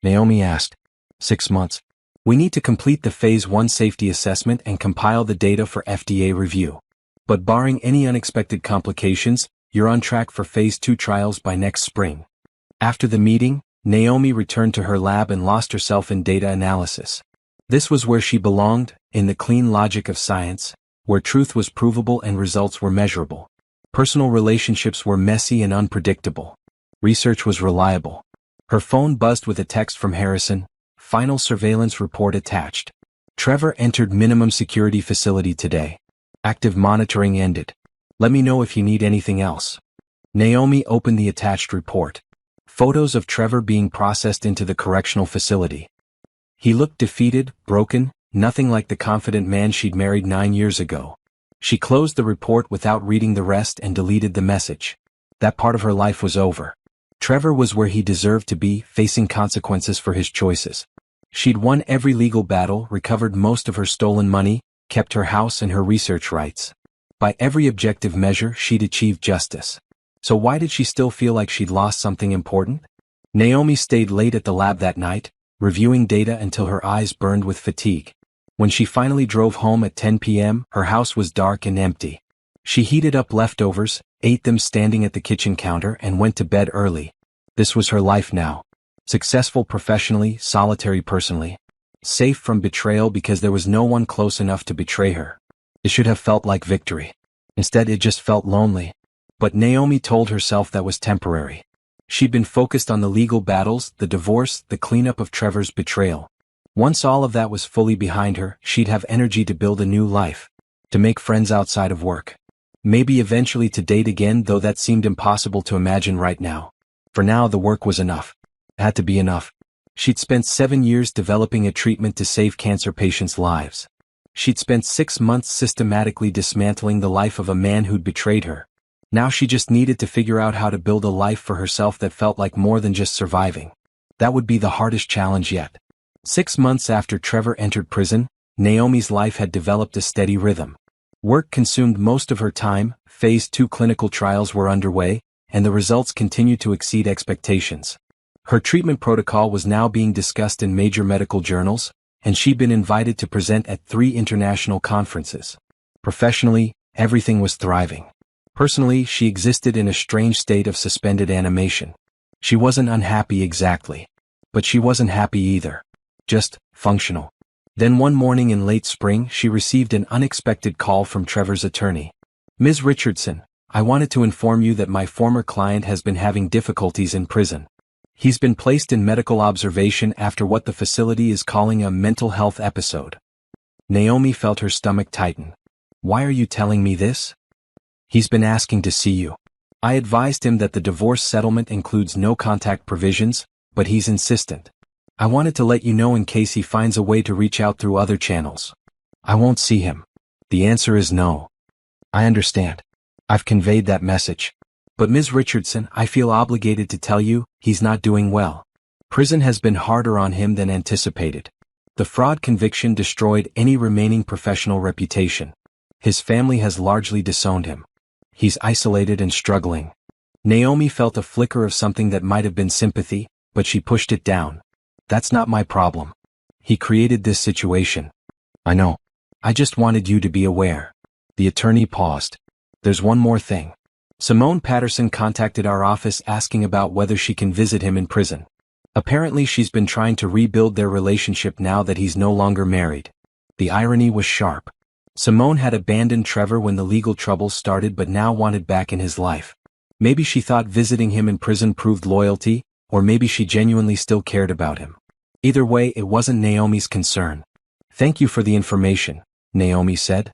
Naomi asked. 6 months. We need to complete the phase 1 safety assessment and compile the data for FDA review. But barring any unexpected complications, you're on track for phase 2 trials by next spring." After the meeting, Naomi returned to her lab and lost herself in data analysis. This was where she belonged, in the clean logic of science, where truth was provable and results were measurable. Personal relationships were messy and unpredictable. Research was reliable. Her phone buzzed with a text from Harrison, "Final surveillance report attached. Trevor entered minimum security facility today. Active monitoring ended. Let me know if you need anything else." Naomi opened the attached report. Photos of Trevor being processed into the correctional facility. He looked defeated, broken, nothing like the confident man she'd married 9 years ago. She closed the report without reading the rest and deleted the message. That part of her life was over. Trevor was where he deserved to be, facing consequences for his choices. She'd won every legal battle, recovered most of her stolen money, kept her house and her research rights. By every objective measure, she'd achieved justice. So why did she still feel like she'd lost something important? Naomi stayed late at the lab that night, reviewing data until her eyes burned with fatigue. When she finally drove home at 10 p.m., her house was dark and empty. She heated up leftovers, ate them standing at the kitchen counter, and went to bed early. This was her life now. Successful professionally, solitary personally. Safe from betrayal because there was no one close enough to betray her. It should have felt like victory. Instead, it just felt lonely. But Naomi told herself that was temporary. She'd been focused on the legal battles, the divorce, the cleanup of Trevor's betrayal. Once all of that was fully behind her, she'd have energy to build a new life. To make friends outside of work. Maybe eventually to date again, though that seemed impossible to imagine right now. For now, the work was enough. It had to be enough. She'd spent 7 years developing a treatment to save cancer patients' lives. She'd spent 6 months systematically dismantling the life of a man who'd betrayed her. Now she just needed to figure out how to build a life for herself that felt like more than just surviving. That would be the hardest challenge yet. 6 months after Trevor entered prison, Naomi's life had developed a steady rhythm. Work consumed most of her time, phase 2 clinical trials were underway, and the results continued to exceed expectations. Her treatment protocol was now being discussed in major medical journals, and she'd been invited to present at 3 international conferences. Professionally, everything was thriving. Personally, she existed in a strange state of suspended animation. She wasn't unhappy exactly. But she wasn't happy either. Just functional. Then one morning in late spring, she received an unexpected call from Trevor's attorney. "Ms. Richardson, I wanted to inform you that my former client has been having difficulties in prison. He's been placed in medical observation after what the facility is calling a mental health episode." Naomi felt her stomach tighten. "Why are you telling me this?" "He's been asking to see you. I advised him that the divorce settlement includes no contact provisions, but he's insistent. I wanted to let you know in case he finds a way to reach out through other channels." "I won't see him." The answer is no. "I understand. I've conveyed that message. But Ms. Richardson, I feel obligated to tell you, he's not doing well. Prison has been harder on him than anticipated. The fraud conviction destroyed any remaining professional reputation. His family has largely disowned him. He's isolated and struggling." Naomi felt a flicker of something that might have been sympathy, but she pushed it down. "That's not my problem. He created this situation." "I know. I just wanted you to be aware." The attorney paused. "There's one more thing. Simone Patterson contacted our office asking about whether she can visit him in prison. Apparently she's been trying to rebuild their relationship now that he's no longer married." The irony was sharp. Simone had abandoned Trevor when the legal troubles started but now wanted back in his life. Maybe she thought visiting him in prison proved loyalty, or maybe she genuinely still cared about him. Either way, it wasn't Naomi's concern. Thank you for the information, Naomi said.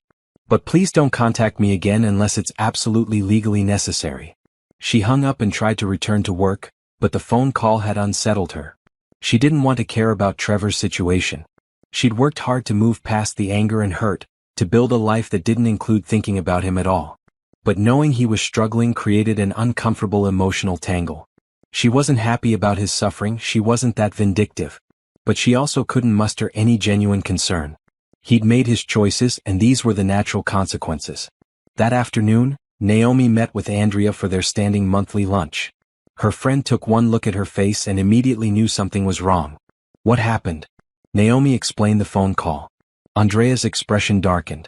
But please don't contact me again unless it's absolutely legally necessary. She hung up and tried to return to work, but the phone call had unsettled her. She didn't want to care about Trevor's situation. She'd worked hard to move past the anger and hurt, to build a life that didn't include thinking about him at all. But knowing he was struggling created an uncomfortable emotional tangle. She wasn't happy about his suffering, she wasn't that vindictive. But she also couldn't muster any genuine concern. He'd made his choices, and these were the natural consequences. That afternoon, Naomi met with Andrea for their standing monthly lunch. Her friend took one look at her face and immediately knew something was wrong. What happened? Naomi explained the phone call. Andrea's expression darkened.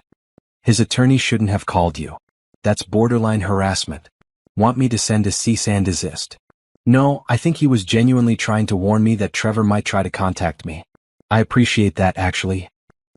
His attorney shouldn't have called you. That's borderline harassment. Want me to send a cease and desist? No, I think he was genuinely trying to warn me that Trevor might try to contact me. I appreciate that, actually.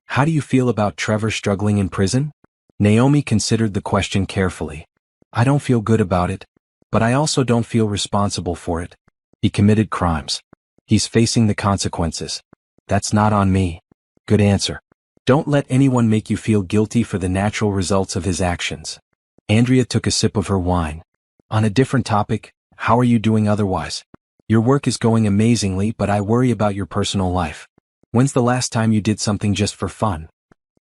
How do you feel about Trevor struggling in prison? Naomi considered the question carefully. I don't feel good about it, but I also don't feel responsible for it. He committed crimes. He's facing the consequences. That's not on me. Good answer. Don't let anyone make you feel guilty for the natural results of his actions. Andrea took a sip of her wine. On a different topic, how are you doing otherwise? Your work is going amazingly, but I worry about your personal life. When's the last time you did something just for fun?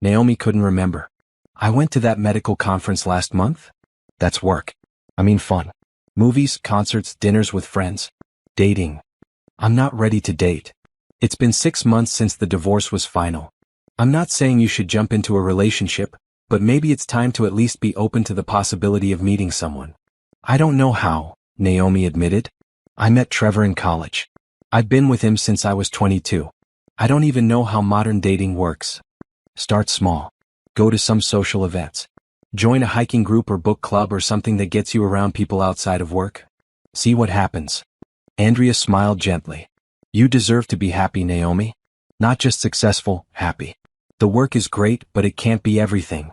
Naomi couldn't remember. I went to that medical conference last month. That's work. I mean fun. Movies, concerts, dinners with friends. Dating. I'm not ready to date. It's been 6 months since the divorce was final. I'm not saying you should jump into a relationship, but maybe it's time to at least be open to the possibility of meeting someone. I don't know how, Naomi admitted. I met Trevor in college. I've been with him since I was 22. I don't even know how modern dating works. Start small. Go to some social events. Join a hiking group or book club or something that gets you around people outside of work. See what happens. Andrea smiled gently. You deserve to be happy, Naomi. Not just successful, happy. The work is great, but it can't be everything.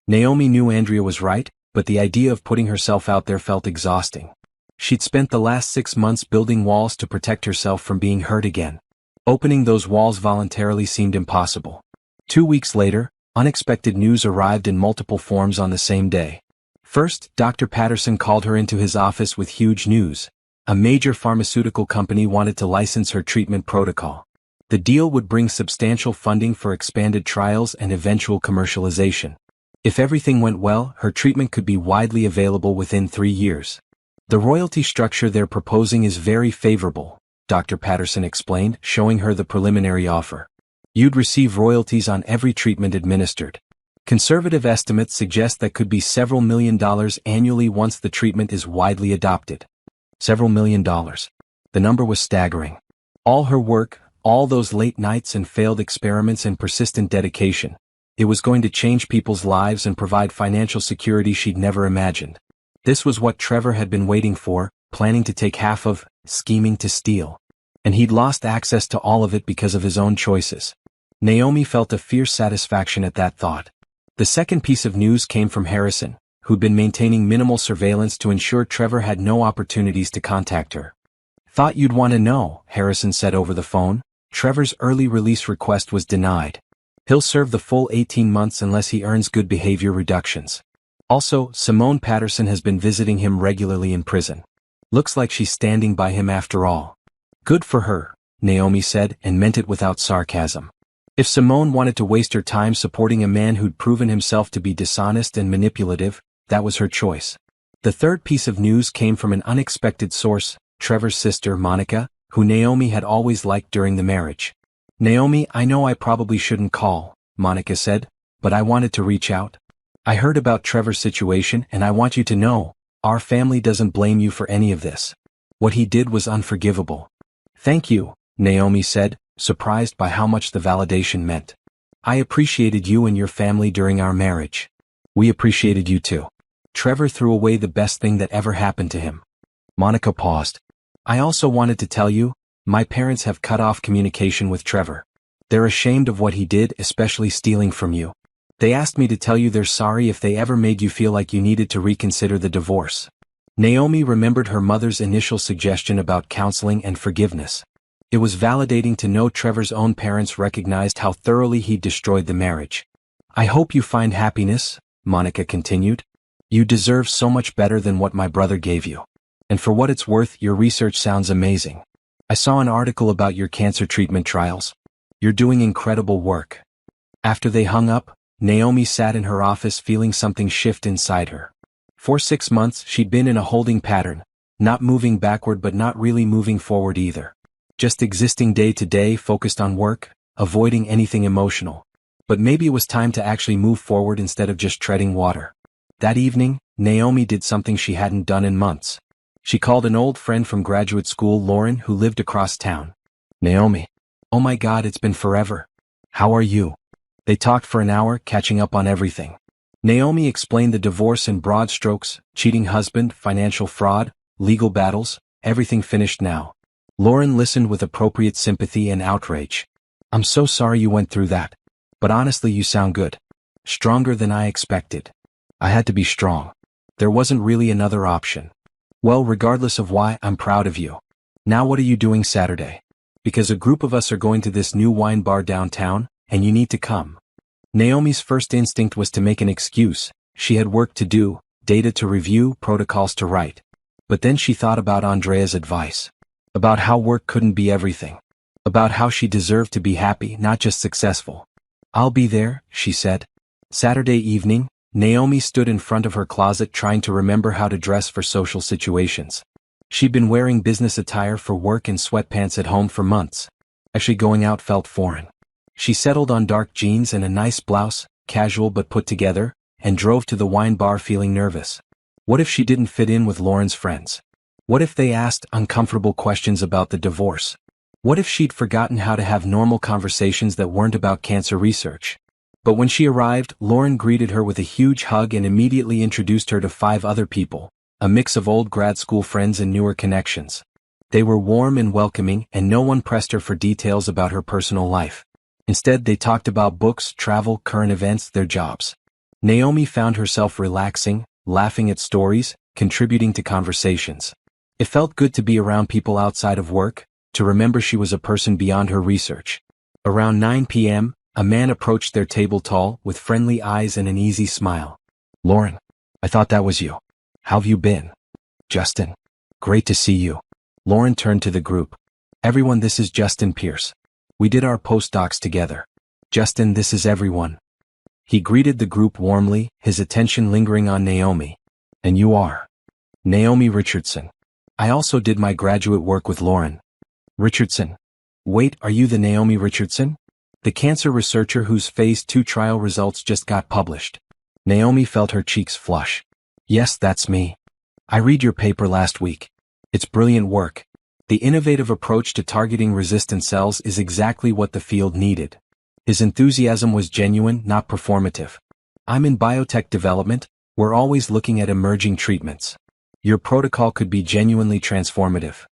Naomi knew Andrea was right, but the idea of putting herself out there felt exhausting. She'd spent the last 6 months building walls to protect herself from being hurt again. Opening those walls voluntarily seemed impossible. 2 weeks later, unexpected news arrived in multiple forms on the same day. First, Dr. Patterson called her into his office with huge news. A major pharmaceutical company wanted to license her treatment protocol. The deal would bring substantial funding for expanded trials and eventual commercialization. If everything went well, her treatment could be widely available within 3 years. The royalty structure they're proposing is very favorable, Dr. Patterson explained, showing her the preliminary offer. You'd receive royalties on every treatment administered. Conservative estimates suggest that could be several $1 million annually once the treatment is widely adopted. Several $1 million. The number was staggering. All her work, all those late nights and failed experiments and persistent dedication. It was going to change people's lives and provide financial security she'd never imagined. This was what Trevor had been waiting for, planning to take half of, scheming to steal. And he'd lost access to all of it because of his own choices. Naomi felt a fierce satisfaction at that thought. The second piece of news came from Harrison, who'd been maintaining minimal surveillance to ensure Trevor had no opportunities to contact her. Thought you'd want to know, Harrison said over the phone. Trevor's early release request was denied. He'll serve the full 18 months unless he earns good behavior reductions. Also, Simone Patterson has been visiting him regularly in prison. Looks like she's standing by him after all. Good for her, Naomi said, and meant it without sarcasm. If Simone wanted to waste her time supporting a man who'd proven himself to be dishonest and manipulative, that was her choice. The third piece of news came from an unexpected source, Trevor's sister, Monica, who Naomi had always liked during the marriage. Naomi, I know I probably shouldn't call, Monica said, but I wanted to reach out. I heard about Trevor's situation and I want you to know, our family doesn't blame you for any of this. What he did was unforgivable. Thank you, Naomi said, surprised by how much the validation meant. I appreciated you and your family during our marriage. We appreciated you too. Trevor threw away the best thing that ever happened to him. Monica paused. I also wanted to tell you, my parents have cut off communication with Trevor. They're ashamed of what he did, especially stealing from you. They asked me to tell you they're sorry if they ever made you feel like you needed to reconsider the divorce. Naomi remembered her mother's initial suggestion about counseling and forgiveness. It was validating to know Trevor's own parents recognized how thoroughly he'd destroyed the marriage. "I hope you find happiness," Monica continued. "You deserve so much better than what my brother gave you. And for what it's worth, your research sounds amazing. I saw an article about your cancer treatment trials. You're doing incredible work." After they hung up, Naomi sat in her office feeling something shift inside her. For 6 months she'd been in a holding pattern, not moving backward but not really moving forward either. Just existing day to day, focused on work, avoiding anything emotional. But maybe it was time to actually move forward instead of just treading water. That evening, Naomi did something she hadn't done in months. She called an old friend from graduate school, Lauren, who lived across town. "Naomi. Oh my God, it's been forever. How are you?" They talked for an hour, catching up on everything. Naomi explained the divorce in broad strokes: cheating husband, financial fraud, legal battles, everything finished now. Lauren listened with appropriate sympathy and outrage. "I'm so sorry you went through that. But honestly, you sound good. Stronger than I expected." "I had to be strong. There wasn't really another option." "Well, regardless of why, I'm proud of you. Now what are you doing Saturday?" "Because a group of us are going to this new wine bar downtown, and you need to come." Naomi's first instinct was to make an excuse. She had work to do, data to review, protocols to write. But then she thought about Andrea's advice. About how work couldn't be everything. About how she deserved to be happy, not just successful. "I'll be there," she said. Saturday evening, Naomi stood in front of her closet trying to remember how to dress for social situations. She'd been wearing business attire for work and sweatpants at home for months. Actually going out felt foreign. She settled on dark jeans and a nice blouse, casual but put together, and drove to the wine bar feeling nervous. What if she didn't fit in with Lauren's friends? What if they asked uncomfortable questions about the divorce? What if she'd forgotten how to have normal conversations that weren't about cancer research? But when she arrived, Lauren greeted her with a huge hug and immediately introduced her to 5 other people, a mix of old grad school friends and newer connections. They were warm and welcoming, and no one pressed her for details about her personal life. Instead, they talked about books, travel, current events, their jobs. Naomi found herself relaxing, laughing at stories, contributing to conversations. It felt good to be around people outside of work, to remember she was a person beyond her research. Around 9 p.m., a man approached their table, tall, with friendly eyes and an easy smile. "Lauren, I thought that was you. How've you been?" "Justin. Great to see you." Lauren turned to the group. "Everyone, this is Justin Pierce. We did our postdocs together." "Justin, this is everyone." He greeted the group warmly, his attention lingering on Naomi. "And you are?" "Naomi Richardson. I also did my graduate work with Lauren." "Richardson. Wait, are you the Naomi Richardson? The cancer researcher whose phase 2 trial results just got published?" Naomi felt her cheeks flush. "Yes, that's me. I read your paper last week. It's brilliant work. The innovative approach to targeting resistant cells is exactly what the field needed." His enthusiasm was genuine, not performative. "I'm in biotech development. We're always looking at emerging treatments. Your protocol could be genuinely transformative."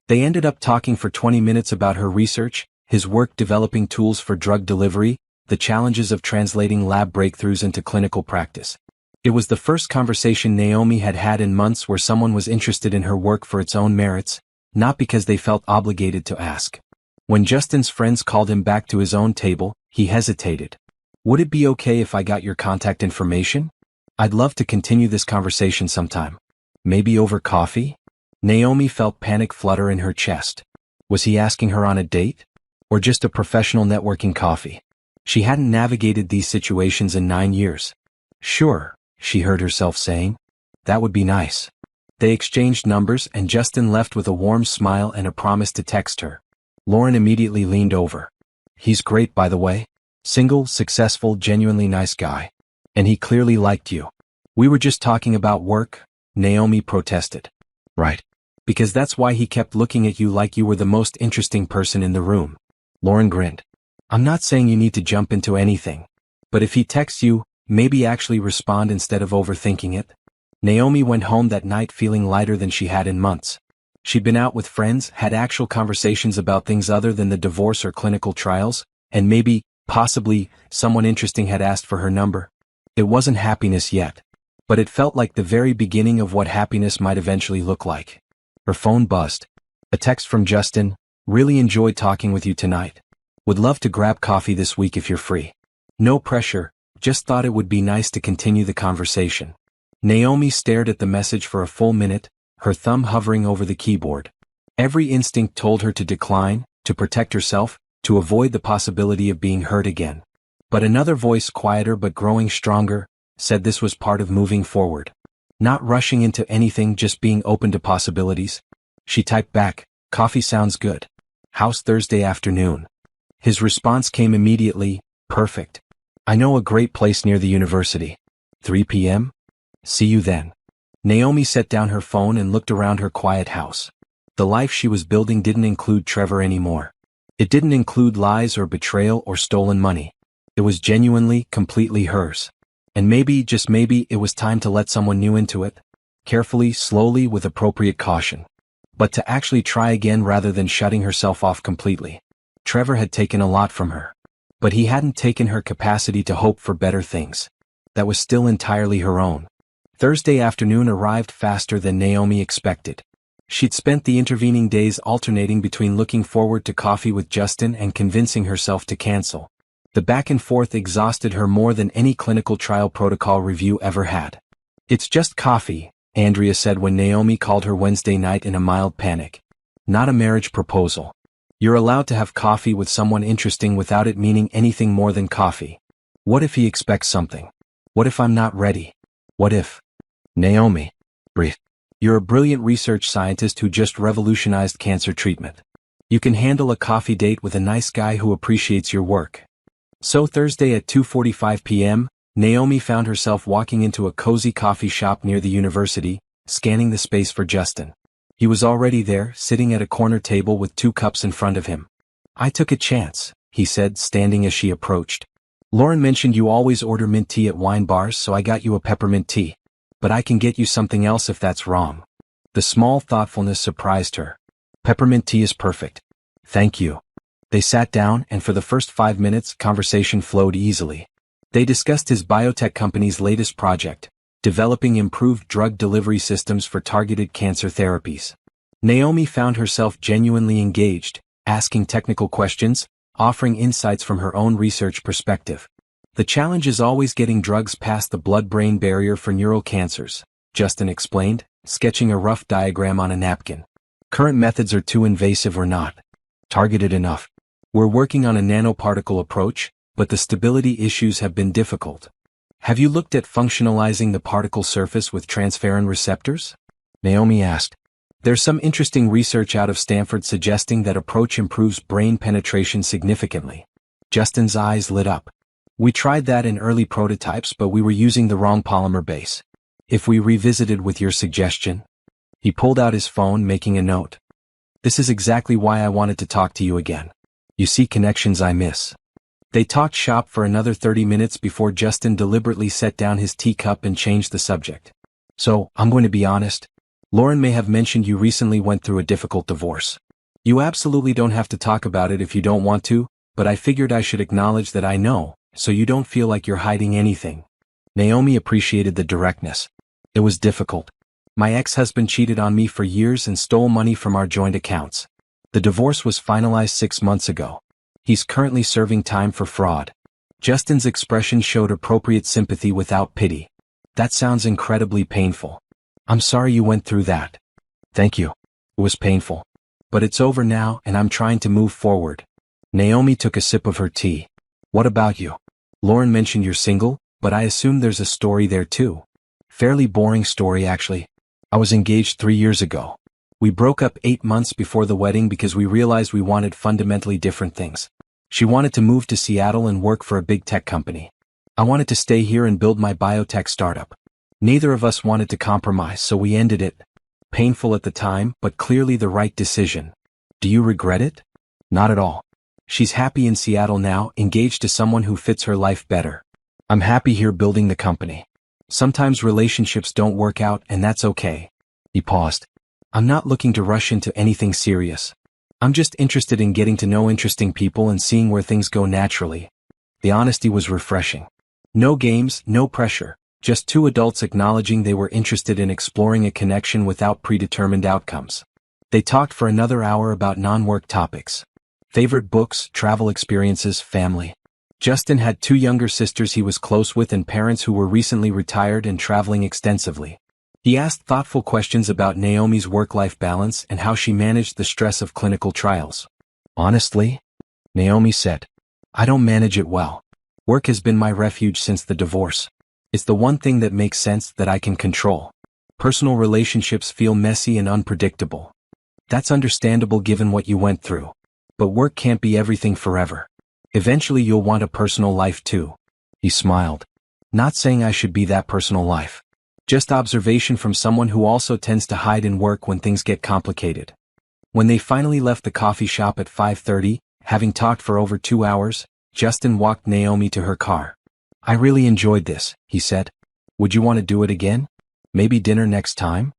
They ended up talking for 20 minutes about her research, his work developing tools for drug delivery, the challenges of translating lab breakthroughs into clinical practice. It was the first conversation Naomi had had in months where someone was interested in her work for its own merits, not because they felt obligated to ask. When Justin's friends called him back to his own table, he hesitated. "Would it be okay if I got your contact information? I'd love to continue this conversation sometime. Maybe over coffee?" Naomi felt panic flutter in her chest. Was he asking her on a date? Or just a professional networking coffee? She hadn't navigated these situations in 9 years. "Sure," she heard herself saying. "That would be nice." They exchanged numbers and Justin left with a warm smile and a promise to text her. Lauren immediately leaned over. "He's great, by the way. Single, successful, genuinely nice guy. And he clearly liked you." "We were just talking about work," Naomi protested. "Right. Because that's why he kept looking at you like you were the most interesting person in the room." Lauren grinned. "I'm not saying you need to jump into anything. But if he texts you, maybe actually respond instead of overthinking it." Naomi went home that night feeling lighter than she had in months. She'd been out with friends, had actual conversations about things other than the divorce or clinical trials, and maybe, possibly, someone interesting had asked for her number. It wasn't happiness yet. But it felt like the very beginning of what happiness might eventually look like. Her phone buzzed. A text from Justin. Really enjoyed talking with you tonight. Would love to grab coffee this week if you're free. No pressure, just thought it would be nice to continue the conversation. Naomi stared at the message for a full minute, her thumb hovering over the keyboard. Every instinct told her to decline, to protect herself, to avoid the possibility of being hurt again. But another voice, quieter but growing stronger, said this was part of moving forward. Not rushing into anything, just being open to possibilities. She typed back, "Coffee sounds good. How's Thursday afternoon?" His response came immediately, "Perfect. I know a great place near the university. 3 p.m.? See you then." Naomi set down her phone and looked around her quiet house. The life she was building didn't include Trevor anymore. It didn't include lies or betrayal or stolen money. It was genuinely, completely hers. And maybe, just maybe, it was time to let someone new into it. Carefully, slowly, with appropriate caution. But to actually try again rather than shutting herself off completely. Trevor had taken a lot from her. But he hadn't taken her capacity to hope for better things. That was still entirely her own. Thursday afternoon arrived faster than Naomi expected. She'd spent the intervening days alternating between looking forward to coffee with Justin and convincing herself to cancel. The back and forth exhausted her more than any clinical trial protocol review ever had. "It's just coffee," Andrea said when Naomi called her Wednesday night in a mild panic. "Not a marriage proposal. You're allowed to have coffee with someone interesting without it meaning anything more than coffee. What if he expects something? What if I'm not ready? What if?" "Naomi, breathe. You're a brilliant research scientist who just revolutionized cancer treatment. You can handle a coffee date with a nice guy who appreciates your work." So Thursday at 2:45 p.m., Naomi found herself walking into a cozy coffee shop near the university, scanning the space for Justin. He was already there, sitting at a corner table with 2 cups in front of him. "I took a chance," he said, standing as she approached. "Lauren mentioned you always order mint tea at wine bars, so I got you a peppermint tea. But I can get you something else if that's wrong." The small thoughtfulness surprised her. "Peppermint tea is perfect. Thank you." They sat down, and for the first 5 minutes, conversation flowed easily. They discussed his biotech company's latest project, developing improved drug delivery systems for targeted cancer therapies. Naomi found herself genuinely engaged, asking technical questions, offering insights from her own research perspective. "The challenge is always getting drugs past the blood-brain barrier for neural cancers," Justin explained, sketching a rough diagram on a napkin. "Current methods are too invasive or not targeted enough. We're working on a nanoparticle approach, but the stability issues have been difficult. Have you looked at functionalizing the particle surface with transferrin receptors?" Naomi asked. "There's some interesting research out of Stanford suggesting that approach improves brain penetration significantly." Justin's eyes lit up. "We tried that in early prototypes, but we were using the wrong polymer base. If we revisited with your suggestion?" He pulled out his phone, making a note. "This is exactly why I wanted to talk to you again. You see connections I miss." They talked shop for another 30 minutes before Justin deliberately set down his teacup and changed the subject. "So, I'm going to be honest. Lauren may have mentioned you recently went through a difficult divorce. You absolutely don't have to talk about it if you don't want to, but I figured I should acknowledge that I know, so you don't feel like you're hiding anything." Naomi appreciated the directness. "It was difficult. My ex-husband cheated on me for years and stole money from our joint accounts. The divorce was finalized 6 months ago. He's currently serving time for fraud." Justin's expression showed appropriate sympathy without pity. "That sounds incredibly painful. I'm sorry you went through that." "Thank you. It was painful. But it's over now and I'm trying to move forward." Naomi took a sip of her tea. "What about you? Lauren mentioned you're single, but I assume there's a story there too." "Fairly boring story actually. I was engaged 3 years ago. We broke up 8 months before the wedding because we realized we wanted fundamentally different things. She wanted to move to Seattle and work for a big tech company. I wanted to stay here and build my biotech startup. Neither of us wanted to compromise, so we ended it. Painful at the time, but clearly the right decision." "Do you regret it?" "Not at all. She's happy in Seattle now, engaged to someone who fits her life better. I'm happy here building the company. Sometimes relationships don't work out and that's okay." He paused. "I'm not looking to rush into anything serious. I'm just interested in getting to know interesting people and seeing where things go naturally." The honesty was refreshing. No games, no pressure, just 2 adults acknowledging they were interested in exploring a connection without predetermined outcomes. They talked for another hour about non-work topics. Favorite books, travel experiences, family. Justin had 2 younger sisters he was close with and parents who were recently retired and traveling extensively. He asked thoughtful questions about Naomi's work-life balance and how she managed the stress of clinical trials. Honestly, Naomi said, I don't manage it well. Work has been my refuge since the divorce. It's the one thing that makes sense that I can control. Personal relationships feel messy and unpredictable. That's understandable given what you went through. But work can't be everything forever. Eventually you'll want a personal life too. He smiled. Not saying I should be that personal life. Just observation from someone who also tends to hide in work when things get complicated. When they finally left the coffee shop at 5:30, having talked for over 2 hours, Justin walked Naomi to her car. I really enjoyed this, he said. Would you want to do it again? Maybe dinner next time?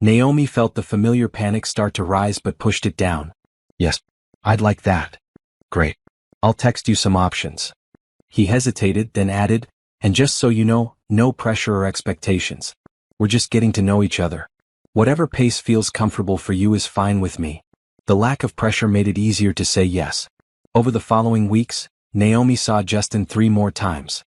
Naomi felt the familiar panic start to rise but pushed it down. Yes, I'd like that. Great. I'll text you some options. He hesitated, then added, and just so you know, no pressure or expectations. We're just getting to know each other. Whatever pace feels comfortable for you is fine with me. The lack of pressure made it easier to say yes. Over the following weeks, Naomi saw Justin 3 more times.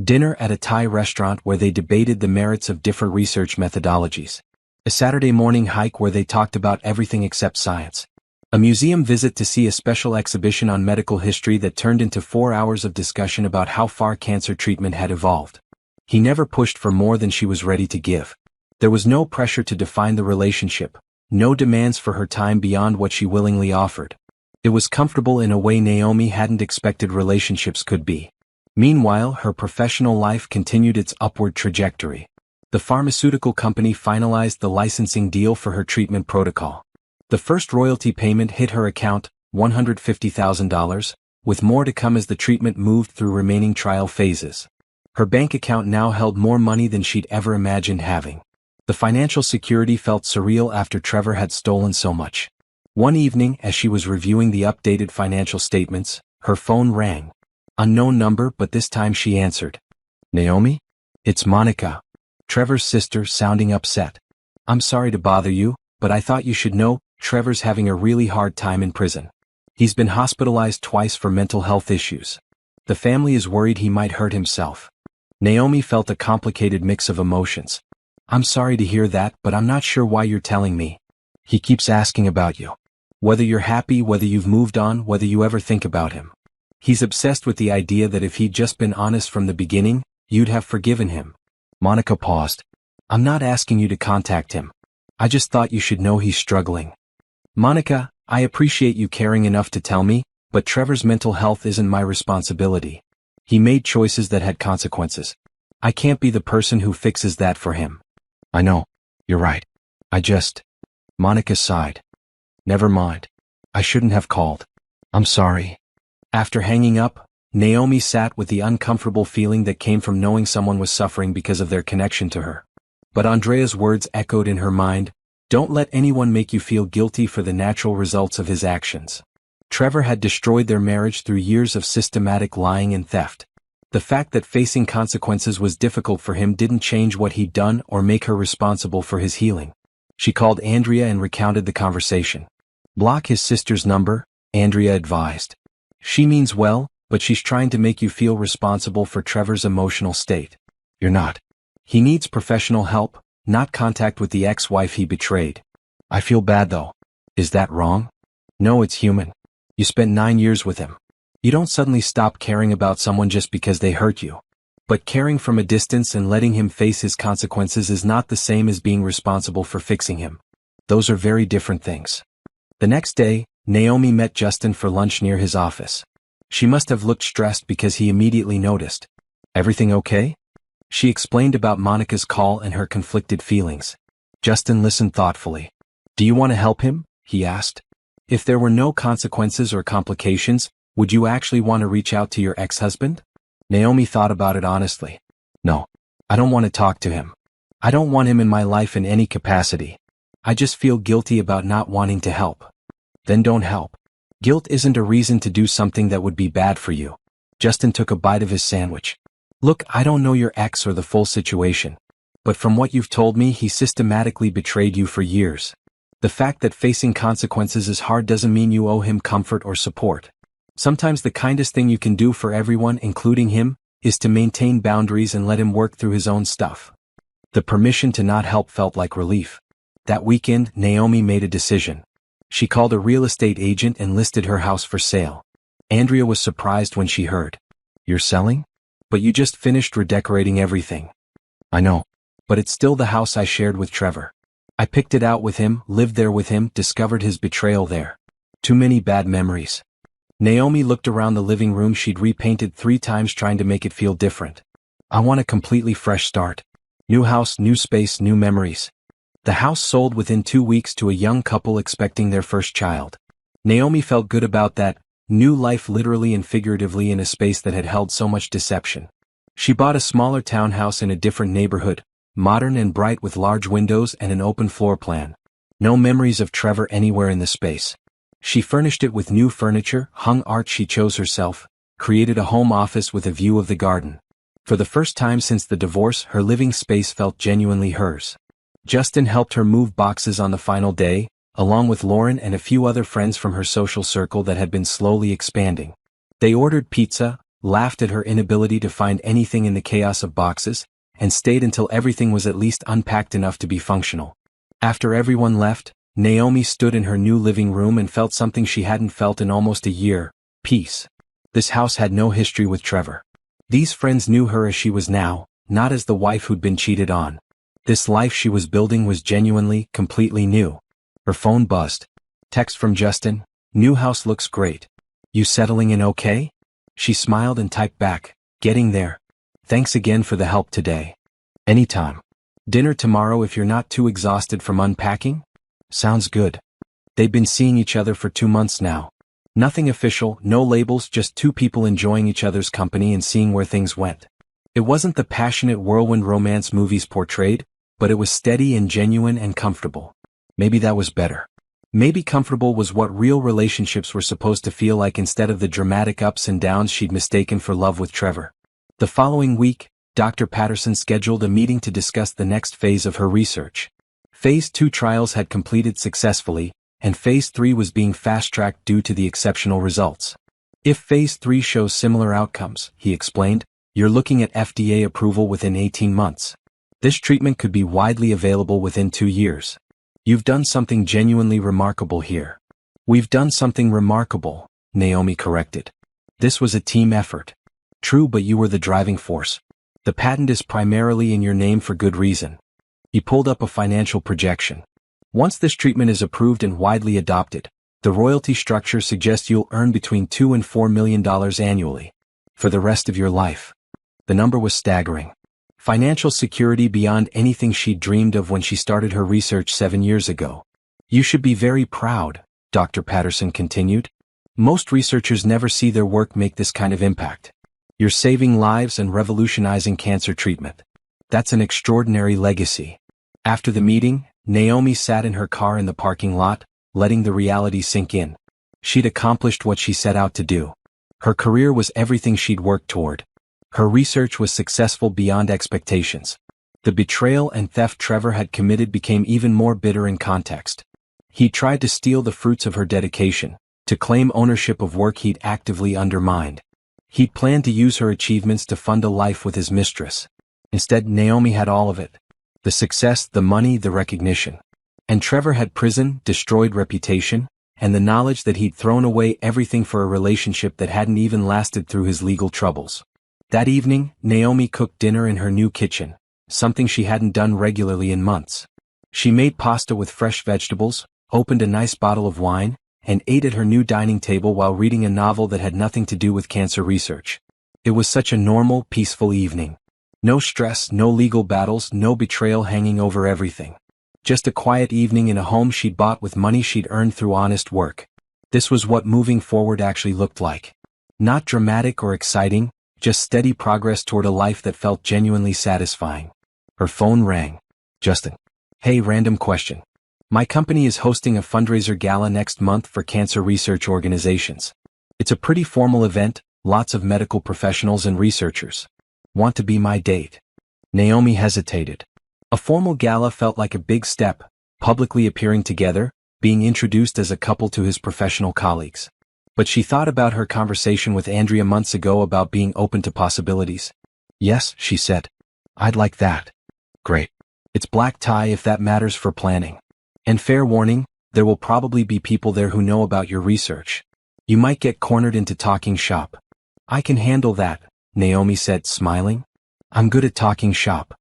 Dinner at a Thai restaurant where they debated the merits of different research methodologies. A Saturday morning hike where they talked about everything except science. A museum visit to see a special exhibition on medical history that turned into 4 hours of discussion about how far cancer treatment had evolved. He never pushed for more than she was ready to give. There was no pressure to define the relationship, no demands for her time beyond what she willingly offered. It was comfortable in a way Naomi hadn't expected relationships could be. Meanwhile, her professional life continued its upward trajectory. The pharmaceutical company finalized the licensing deal for her treatment protocol. The first royalty payment hit her account, $150,000, with more to come as the treatment moved through remaining trial phases. Her bank account now held more money than she'd ever imagined having. The financial security felt surreal after Trevor had stolen so much. One evening, as she was reviewing the updated financial statements, her phone rang. Unknown number, but this time she answered. Naomi? It's Monica. Trevor's sister, sounding upset. I'm sorry to bother you, but I thought you should know, Trevor's having a really hard time in prison. He's been hospitalized twice for mental health issues. The family is worried he might hurt himself. Naomi felt a complicated mix of emotions. I'm sorry to hear that, but I'm not sure why you're telling me. He keeps asking about you. Whether you're happy, whether you've moved on, whether you ever think about him. He's obsessed with the idea that if he'd just been honest from the beginning, you'd have forgiven him. Monica paused. I'm not asking you to contact him. I just thought you should know he's struggling. Monica, I appreciate you caring enough to tell me, but Trevor's mental health isn't my responsibility. He made choices that had consequences. I can't be the person who fixes that for him. I know. You're right. Monica sighed. Never mind. I shouldn't have called. I'm sorry. After hanging up, Naomi sat with the uncomfortable feeling that came from knowing someone was suffering because of their connection to her. But Andrea's words echoed in her mind, don't let anyone make you feel guilty for the natural results of his actions. Trevor had destroyed their marriage through years of systematic lying and theft. The fact that facing consequences was difficult for him didn't change what he'd done or make her responsible for his healing. She called Andrea and recounted the conversation. Block his sister's number, Andrea advised. She means well, but she's trying to make you feel responsible for Trevor's emotional state. You're not. He needs professional help, not contact with the ex-wife he betrayed. I feel bad though. Is that wrong? No, it's human. You spent 9 years with him. You don't suddenly stop caring about someone just because they hurt you. But caring from a distance and letting him face his consequences is not the same as being responsible for fixing him. Those are very different things. The next day, Naomi met Justin for lunch near his office. She must have looked stressed because he immediately noticed. Everything okay? She explained about Monica's call and her conflicted feelings. Justin listened thoughtfully. Do you want to help him? He asked. If there were no consequences or complications, would you actually want to reach out to your ex-husband? Naomi thought about it honestly. No. I don't want to talk to him. I don't want him in my life in any capacity. I just feel guilty about not wanting to help. Then don't help. Guilt isn't a reason to do something that would be bad for you. Justin took a bite of his sandwich. Look, I don't know your ex or the full situation. But from what you've told me, he systematically betrayed you for years. The fact that facing consequences is hard doesn't mean you owe him comfort or support. Sometimes the kindest thing you can do for everyone, including him, is to maintain boundaries and let him work through his own stuff. The permission to not help felt like relief. That weekend, Naomi made a decision. She called a real estate agent and listed her house for sale. Andrea was surprised when she heard. "You're selling? But you just finished redecorating everything." "I know. But it's still the house I shared with Trevor. I picked it out with him, lived there with him, discovered his betrayal there. Too many bad memories." Naomi looked around the living room she'd repainted 3 times trying to make it feel different. "I want a completely fresh start. New house, new space, new memories." The house sold within 2 weeks to a young couple expecting their first child. Naomi felt good about that, new life literally and figuratively in a space that had held so much deception. She bought a smaller townhouse in a different neighborhood, modern and bright with large windows and an open floor plan. No memories of Trevor anywhere in the space. She furnished it with new furniture, hung art she chose herself, created a home office with a view of the garden. For the first time since the divorce, her living space felt genuinely hers. Justin helped her move boxes on the final day, along with Lauren and a few other friends from her social circle that had been slowly expanding. They ordered pizza, laughed at her inability to find anything in the chaos of boxes, and stayed until everything was at least unpacked enough to be functional. After everyone left, Naomi stood in her new living room and felt something she hadn't felt in almost a year: peace. This house had no history with Trevor. These friends knew her as she was now, not as the wife who'd been cheated on. This life she was building was genuinely, completely new. Her phone buzzed. Text from Justin: "New house looks great. You settling in okay?" She smiled and typed back, "Getting there. Thanks again for the help today. Anytime. Dinner tomorrow if you're not too exhausted from unpacking?" "Sounds good." They'd been seeing each other for 2 months now. Nothing official, no labels, just 2 people enjoying each other's company and seeing where things went. It wasn't the passionate whirlwind romance movies portrayed, but it was steady and genuine and comfortable. Maybe that was better. Maybe comfortable was what real relationships were supposed to feel like instead of the dramatic ups and downs she'd mistaken for love with Trevor. The following week, Dr. Patterson scheduled a meeting to discuss the next phase of her research. Phase 2 trials had completed successfully, and Phase 3 was being fast-tracked due to the exceptional results. "If Phase 3 shows similar outcomes," he explained, "you're looking at FDA approval within 18 months. This treatment could be widely available within 2 years. You've done something genuinely remarkable here." "We've done something remarkable," Naomi corrected. "This was a team effort." "True, but you were the driving force. The patent is primarily in your name for good reason." He pulled up a financial projection. "Once this treatment is approved and widely adopted, the royalty structure suggests you'll earn between $2 and $4 million annually. For the rest of your life." The number was staggering. Financial security beyond anything she'd dreamed of when she started her research 7 years ago. "You should be very proud," Dr. Patterson continued. "Most researchers never see their work make this kind of impact. You're saving lives and revolutionizing cancer treatment. That's an extraordinary legacy." After the meeting, Naomi sat in her car in the parking lot, letting the reality sink in. She'd accomplished what she set out to do. Her career was everything she'd worked toward. Her research was successful beyond expectations. The betrayal and theft Trevor had committed became even more bitter in context. He tried to steal the fruits of her dedication, to claim ownership of work he'd actively undermined. He'd planned to use her achievements to fund a life with his mistress. Instead, Naomi had all of it. The success, the money, the recognition. And Trevor had prison, destroyed reputation, and the knowledge that he'd thrown away everything for a relationship that hadn't even lasted through his legal troubles. That evening, Naomi cooked dinner in her new kitchen, something she hadn't done regularly in months. She made pasta with fresh vegetables, opened a nice bottle of wine, and ate at her new dining table while reading a novel that had nothing to do with cancer research. It was such a normal, peaceful evening. No stress, no legal battles, no betrayal hanging over everything. Just a quiet evening in a home she'd bought with money she'd earned through honest work. This was what moving forward actually looked like. Not dramatic or exciting, just steady progress toward a life that felt genuinely satisfying. Her phone rang. "Justin. Hey, random question. My company is hosting a fundraiser gala next month for cancer research organizations. It's a pretty formal event, lots of medical professionals and researchers. Want to be my date?" Naomi hesitated. A formal gala felt like a big step, publicly appearing together, being introduced as a couple to his professional colleagues. But she thought about her conversation with Andrea months ago about being open to possibilities. "Yes," she said. "I'd like that." "Great. It's black tie if that matters for planning. And fair warning, there will probably be people there who know about your research. You might get cornered into talking shop." "I can handle that," Naomi said, smiling. "I'm good at talking shop."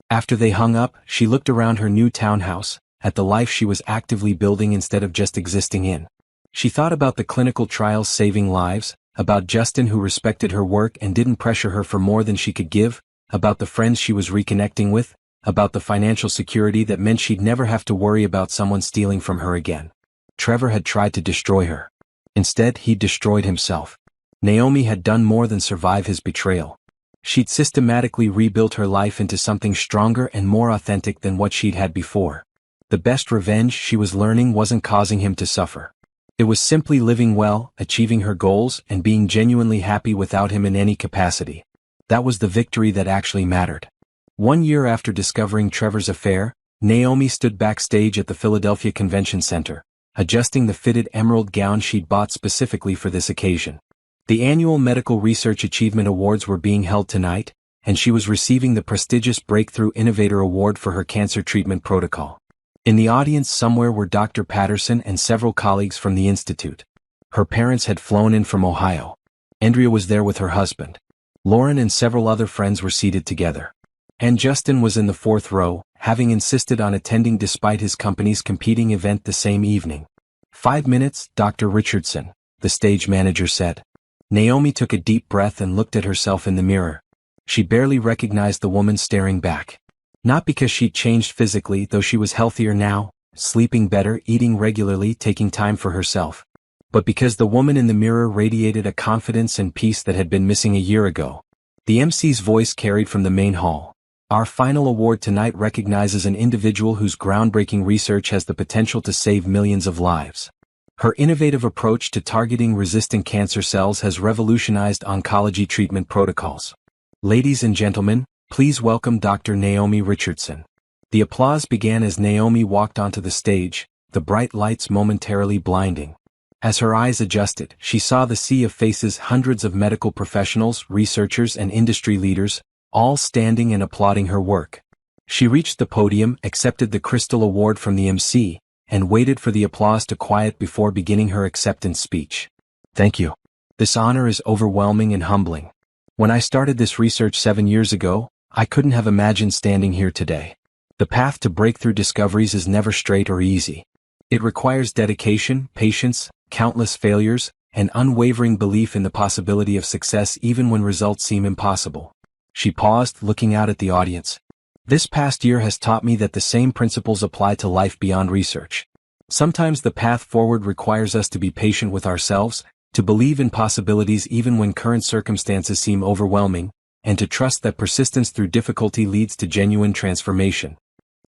After they hung up, she looked around her new townhouse, at the life she was actively building instead of just existing in. She thought about the clinical trials saving lives, about Justin who respected her work and didn't pressure her for more than she could give, about the friends she was reconnecting with, about the financial security that meant she'd never have to worry about someone stealing from her again. Trevor had tried to destroy her. Instead, he'd destroyed himself. Naomi had done more than survive his betrayal. She'd systematically rebuilt her life into something stronger and more authentic than what she'd had before. The best revenge, she was learning, wasn't causing him to suffer. It was simply living well, achieving her goals, and being genuinely happy without him in any capacity. That was the victory that actually mattered. 1 year after discovering Trevor's affair, Naomi stood backstage at the Philadelphia Convention Center, adjusting the fitted emerald gown she'd bought specifically for this occasion. The annual Medical Research Achievement Awards were being held tonight, and she was receiving the prestigious Breakthrough Innovator Award for her cancer treatment protocol. In the audience somewhere were Dr. Patterson and several colleagues from the institute. Her parents had flown in from Ohio. Andrea was there with her husband. Lauren and several other friends were seated together. And Justin was in the fourth row, having insisted on attending despite his company's competing event the same evening. "5 minutes, Dr. Richardson," the stage manager said. Naomi took a deep breath and looked at herself in the mirror. She barely recognized the woman staring back. Not because she'd changed physically, though she was healthier now, sleeping better, eating regularly, taking time for herself. But because the woman in the mirror radiated a confidence and peace that had been missing a year ago. The MC's voice carried from the main hall. "Our final award tonight recognizes an individual whose groundbreaking research has the potential to save millions of lives. Her innovative approach to targeting resistant cancer cells has revolutionized oncology treatment protocols. Ladies and gentlemen, please welcome Dr. Naomi Richardson." The applause began as Naomi walked onto the stage, the bright lights momentarily blinding. As her eyes adjusted, she saw the sea of faces, hundreds of medical professionals, researchers, and industry leaders, all standing and applauding her work. She reached the podium, accepted the Crystal Award from the MC, and waited for the applause to quiet before beginning her acceptance speech. "Thank you. This honor is overwhelming and humbling. When I started this research 7 years ago, I couldn't have imagined standing here today. The path to breakthrough discoveries is never straight or easy. It requires dedication, patience, countless failures, and unwavering belief in the possibility of success even when results seem impossible." She paused, looking out at the audience. "This past year has taught me that the same principles apply to life beyond research. Sometimes the path forward requires us to be patient with ourselves, to believe in possibilities even when current circumstances seem overwhelming, and to trust that persistence through difficulty leads to genuine transformation."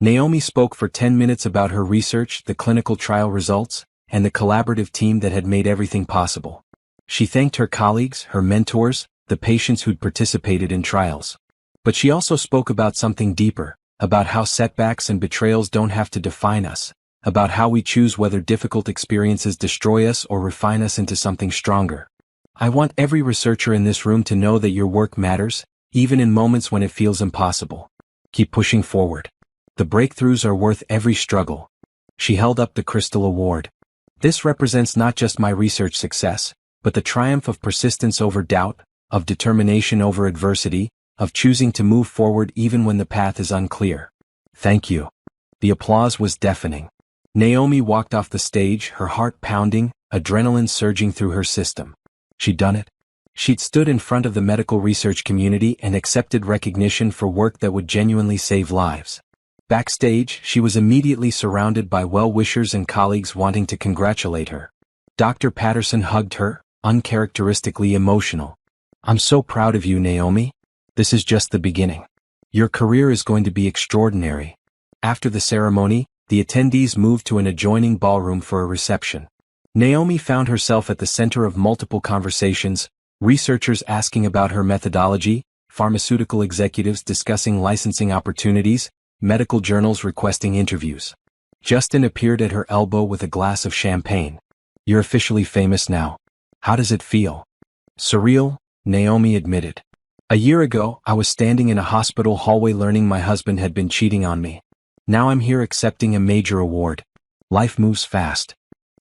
Naomi spoke for 10 minutes about her research, the clinical trial results, and the collaborative team that had made everything possible. She thanked her colleagues, her mentors, the patients who'd participated in trials. But she also spoke about something deeper, about how setbacks and betrayals don't have to define us, about how we choose whether difficult experiences destroy us or refine us into something stronger. "I want every researcher in this room to know that your work matters, even in moments when it feels impossible. Keep pushing forward. The breakthroughs are worth every struggle." She held up the Crystal Award. "This represents not just my research success, but the triumph of persistence over doubt, of determination over adversity, of choosing to move forward even when the path is unclear. Thank you." The applause was deafening. Naomi walked off the stage, her heart pounding, adrenaline surging through her system. She'd done it. She'd stood in front of the medical research community and accepted recognition for work that would genuinely save lives. Backstage, she was immediately surrounded by well-wishers and colleagues wanting to congratulate her. Dr. Patterson hugged her, uncharacteristically emotional. "I'm so proud of you, Naomi. This is just the beginning. Your career is going to be extraordinary." After the ceremony, the attendees moved to an adjoining ballroom for a reception. Naomi found herself at the center of multiple conversations, researchers asking about her methodology, pharmaceutical executives discussing licensing opportunities, medical journals requesting interviews. Justin appeared at her elbow with a glass of champagne. You're officially famous now. How does it feel? Surreal, Naomi admitted. A year ago, I was standing in a hospital hallway learning my husband had been cheating on me. Now I'm here accepting a major award. Life moves fast.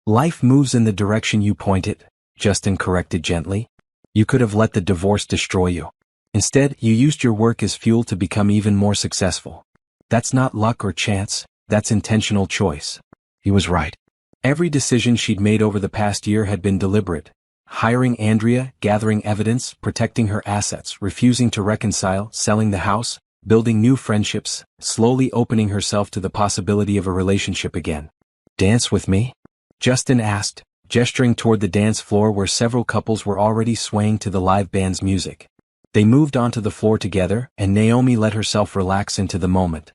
Life moves in the direction you point it, Justin corrected gently. You could have let the divorce destroy you. Instead, you used your work as fuel to become even more successful. That's not luck or chance, that's intentional choice. He was right. Every decision she'd made over the past year had been deliberate. Hiring Andrea, gathering evidence, protecting her assets, refusing to reconcile, selling the house, building new friendships, slowly opening herself to the possibility of a relationship again. Dance with me? Justin asked, gesturing toward the dance floor where several couples were already swaying to the live band's music. They moved onto the floor together, and Naomi let herself relax into the moment.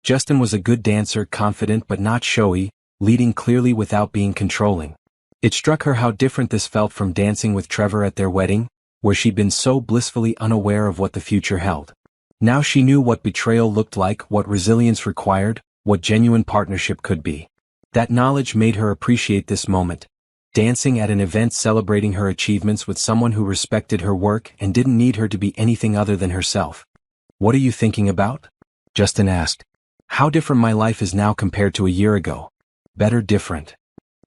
Justin was a good dancer, confident but not showy, leading clearly without being controlling. It struck her how different this felt from dancing with Trevor at their wedding, where she'd been so blissfully unaware of what the future held. Now she knew what betrayal looked like, what resilience required, what genuine partnership could be. That knowledge made her appreciate this moment. Dancing at an event celebrating her achievements with someone who respected her work and didn't need her to be anything other than herself. What are you thinking about? Justin asked. How different my life is now compared to a year ago. Better, different.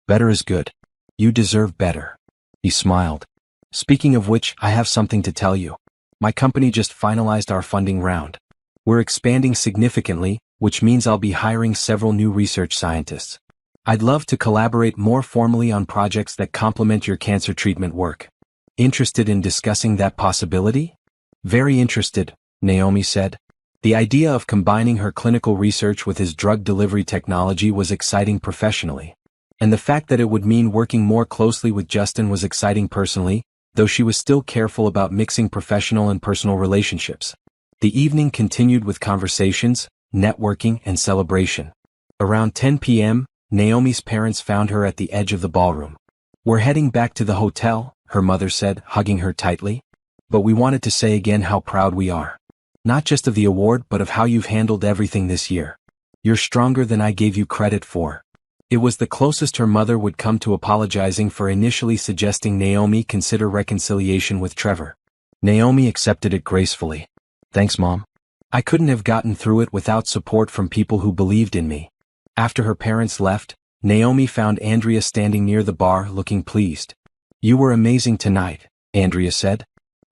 Better is good. You deserve better. He smiled. Speaking of which, I have something to tell you. My company just finalized our funding round. We're expanding significantly, which means I'll be hiring several new research scientists. I'd love to collaborate more formally on projects that complement your cancer treatment work. Interested in discussing that possibility? Very interested, Naomi said. The idea of combining her clinical research with his drug delivery technology was exciting professionally. And the fact that it would mean working more closely with Justin was exciting personally, though she was still careful about mixing professional and personal relationships. The evening continued with conversations, networking, and celebration. Around 10 p.m., Naomi's parents found her at the edge of the ballroom. We're heading back to the hotel, her mother said, hugging her tightly. But we wanted to say again how proud we are. Not just of the award but of how you've handled everything this year. You're stronger than I gave you credit for. It was the closest her mother would come to apologizing for initially suggesting Naomi consider reconciliation with Trevor. Naomi accepted it gracefully. Thanks, Mom. I couldn't have gotten through it without support from people who believed in me. After her parents left, Naomi found Andrea standing near the bar looking pleased. You were amazing tonight, Andrea said.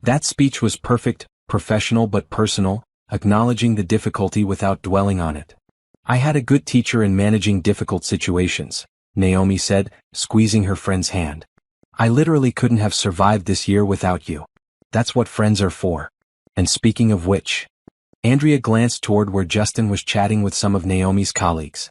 That speech was perfect, professional but personal, acknowledging the difficulty without dwelling on it. I had a good teacher in managing difficult situations, Naomi said, squeezing her friend's hand. I literally couldn't have survived this year without you. That's what friends are for. And speaking of which, Andrea glanced toward where Justin was chatting with some of Naomi's colleagues.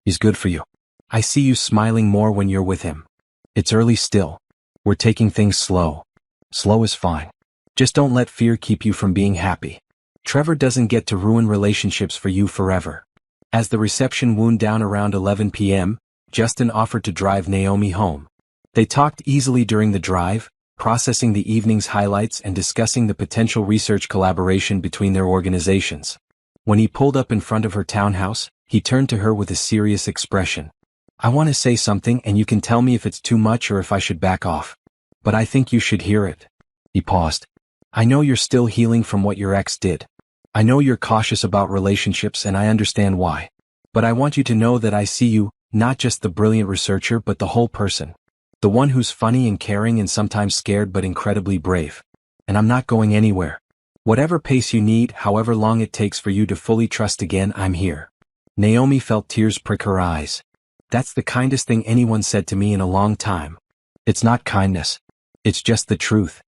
He's good for you. I see you smiling more when you're with him. It's early still. We're taking things slow. Slow is fine. Just don't let fear keep you from being happy. Trevor doesn't get to ruin relationships for you forever. As the reception wound down around 11 p.m., Justin offered to drive Naomi home. They talked easily during the drive, processing the evening's highlights and discussing the potential research collaboration between their organizations. When he pulled up in front of her townhouse, he turned to her with a serious expression. I want to say something and you can tell me if it's too much or if I should back off. But I think you should hear it. He paused. I know you're still healing from what your ex did. I know you're cautious about relationships and I understand why. But I want you to know that I see you, not just the brilliant researcher but the whole person. The one who's funny and caring and sometimes scared but incredibly brave. And I'm not going anywhere. Whatever pace you need, however long it takes for you to fully trust again, I'm here. Naomi felt tears prick her eyes. That's the kindest thing anyone said to me in a long time. It's not kindness. It's just the truth.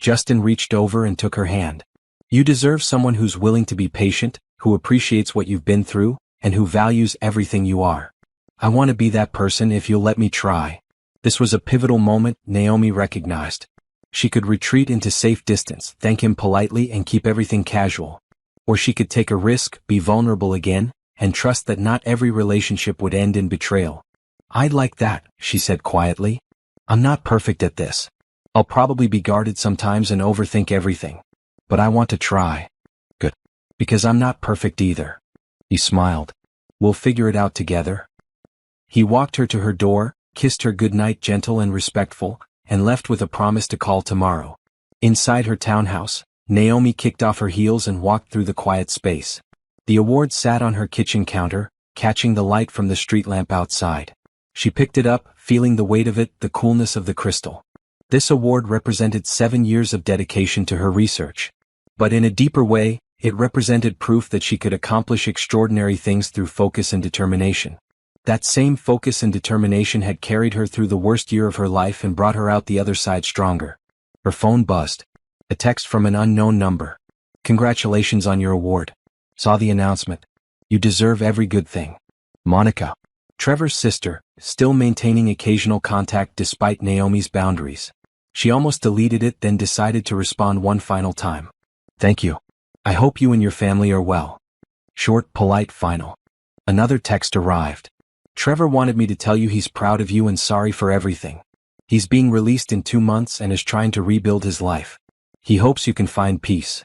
Justin reached over and took her hand. You deserve someone who's willing to be patient, who appreciates what you've been through, and who values everything you are. I want to be that person if you'll let me try. This was a pivotal moment, Naomi recognized. She could retreat into safe distance, thank him politely and keep everything casual. Or she could take a risk, be vulnerable again, and trust that not every relationship would end in betrayal. I'd like that, she said quietly. I'm not perfect at this. I'll probably be guarded sometimes and overthink everything. But I want to try. Good. Because I'm not perfect either. He smiled. We'll figure it out together. He walked her to her door, kissed her goodnight gentle and respectful, and left with a promise to call tomorrow. Inside her townhouse, Naomi kicked off her heels and walked through the quiet space. The award sat on her kitchen counter, catching the light from the street lamp outside. She picked it up, feeling the weight of it, the coolness of the crystal. This award represented 7 years of dedication to her research. But in a deeper way, it represented proof that she could accomplish extraordinary things through focus and determination. That same focus and determination had carried her through the worst year of her life and brought her out the other side stronger. Her phone buzzed. A text from an unknown number. "Congratulations on your award. Saw the announcement. You deserve every good thing. Monica." Trevor's sister, still maintaining occasional contact despite Naomi's boundaries. She almost deleted it, then decided to respond one final time. "Thank you. I hope you and your family are well." Short, polite final. Another text arrived. "Trevor wanted me to tell you he's proud of you and sorry for everything. He's being released in 2 months and is trying to rebuild his life. He hopes you can find peace."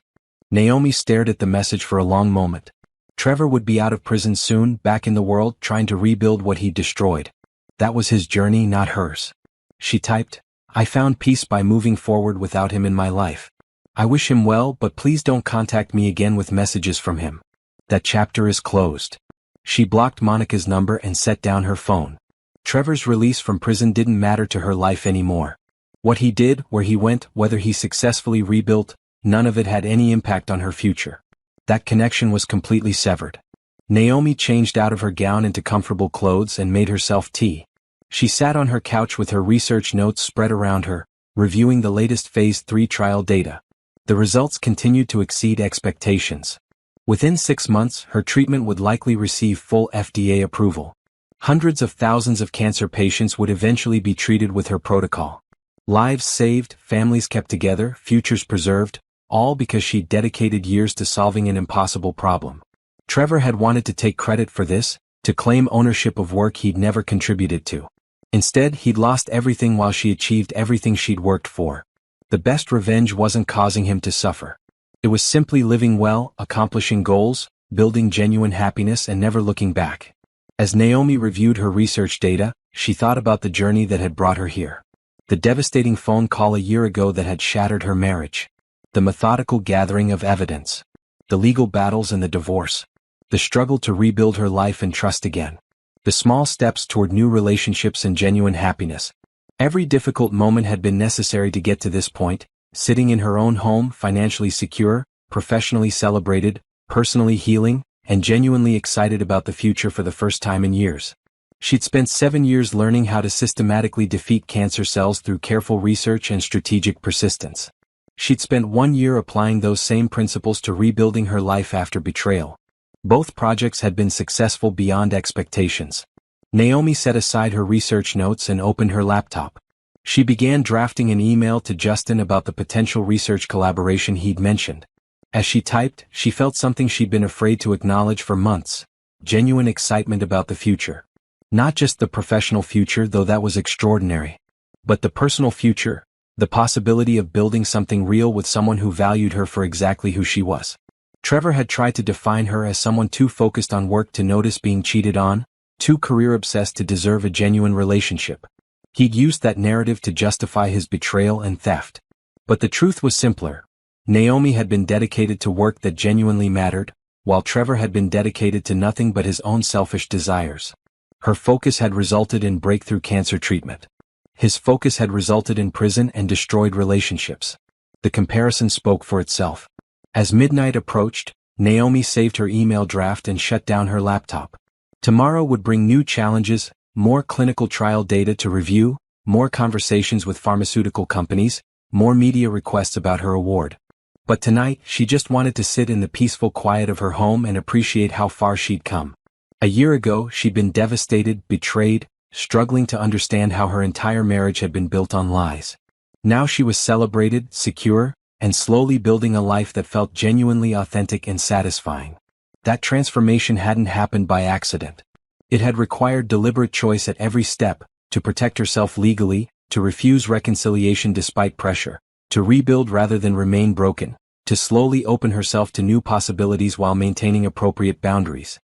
Naomi stared at the message for a long moment. Trevor would be out of prison soon, back in the world, trying to rebuild what he'd destroyed. That was his journey, not hers. She typed, "I found peace by moving forward without him in my life. I wish him well, but please don't contact me again with messages from him. That chapter is closed." She blocked Monica's number and set down her phone. Trevor's release from prison didn't matter to her life anymore. What he did, where he went, whether he successfully rebuilt, none of it had any impact on her future. That connection was completely severed. Naomi changed out of her gown into comfortable clothes and made herself tea. She sat on her couch with her research notes spread around her, reviewing the latest Phase 3 trial data. The results continued to exceed expectations. Within 6 months, her treatment would likely receive full FDA approval. Hundreds of thousands of cancer patients would eventually be treated with her protocol. Lives saved, families kept together, futures preserved, all because she'd dedicated years to solving an impossible problem. Trevor had wanted to take credit for this, to claim ownership of work he'd never contributed to. Instead, he'd lost everything while she achieved everything she'd worked for. The best revenge wasn't causing him to suffer. It was simply living well, accomplishing goals, building genuine happiness and never looking back. As Naomi reviewed her research data, she thought about the journey that had brought her here. The devastating phone call a year ago that had shattered her marriage. The methodical gathering of evidence. The legal battles and the divorce. The struggle to rebuild her life and trust again. The small steps toward new relationships and genuine happiness. Every difficult moment had been necessary to get to this point, sitting in her own home, financially secure, professionally celebrated, personally healing, and genuinely excited about the future for the first time in years. She'd spent 7 years learning how to systematically defeat cancer cells through careful research and strategic persistence. She'd spent 1 year applying those same principles to rebuilding her life after betrayal. Both projects had been successful beyond expectations. Naomi set aside her research notes and opened her laptop. She began drafting an email to Justin about the potential research collaboration he'd mentioned. As she typed, she felt something she'd been afraid to acknowledge for months. Genuine excitement about the future. Not just the professional future, though that was extraordinary. But the personal future, the possibility of building something real with someone who valued her for exactly who she was. Trevor had tried to define her as someone too focused on work to notice being cheated on, too career-obsessed to deserve a genuine relationship. He'd used that narrative to justify his betrayal and theft. But the truth was simpler. Naomi had been dedicated to work that genuinely mattered, while Trevor had been dedicated to nothing but his own selfish desires. Her focus had resulted in breakthrough cancer treatment. His focus had resulted in prison and destroyed relationships. The comparison spoke for itself. As midnight approached, Naomi saved her email draft and shut down her laptop. Tomorrow would bring new challenges, more clinical trial data to review, more conversations with pharmaceutical companies, more media requests about her award. But tonight, she just wanted to sit in the peaceful quiet of her home and appreciate how far she'd come. A year ago, she'd been devastated, betrayed, struggling to understand how her entire marriage had been built on lies. Now she was celebrated, secure, and slowly building a life that felt genuinely authentic and satisfying. That transformation hadn't happened by accident. It had required deliberate choice at every step, to protect herself legally, to refuse reconciliation despite pressure, to rebuild rather than remain broken, to slowly open herself to new possibilities while maintaining appropriate boundaries.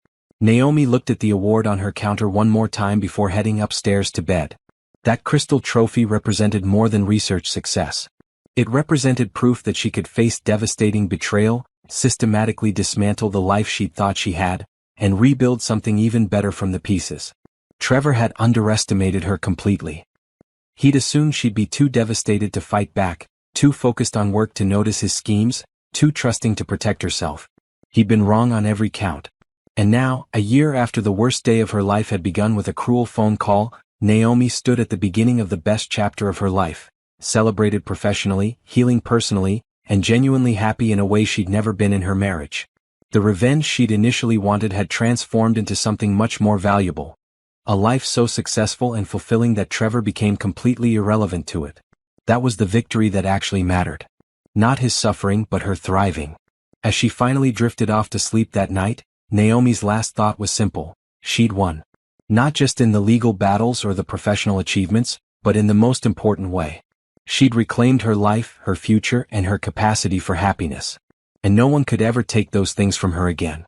Naomi looked at the award on her counter one more time before heading upstairs to bed. That crystal trophy represented more than research success. It represented proof that she could face devastating betrayal, systematically dismantle the life she'd thought she had, and rebuild something even better from the pieces. Trevor had underestimated her completely. He'd assumed she'd be too devastated to fight back, too focused on work to notice his schemes, too trusting to protect herself. He'd been wrong on every count. And now, a year after the worst day of her life had begun with a cruel phone call, Naomi stood at the beginning of the best chapter of her life, celebrated professionally, healing personally, and genuinely happy in a way she'd never been in her marriage. The revenge she'd initially wanted had transformed into something much more valuable. A life so successful and fulfilling that Trevor became completely irrelevant to it. That was the victory that actually mattered. Not his suffering but her thriving. As she finally drifted off to sleep that night, Naomi's last thought was simple: she'd won. Not just in the legal battles or the professional achievements, but in the most important way. She'd reclaimed her life, her future, and her capacity for happiness. And no one could ever take those things from her again.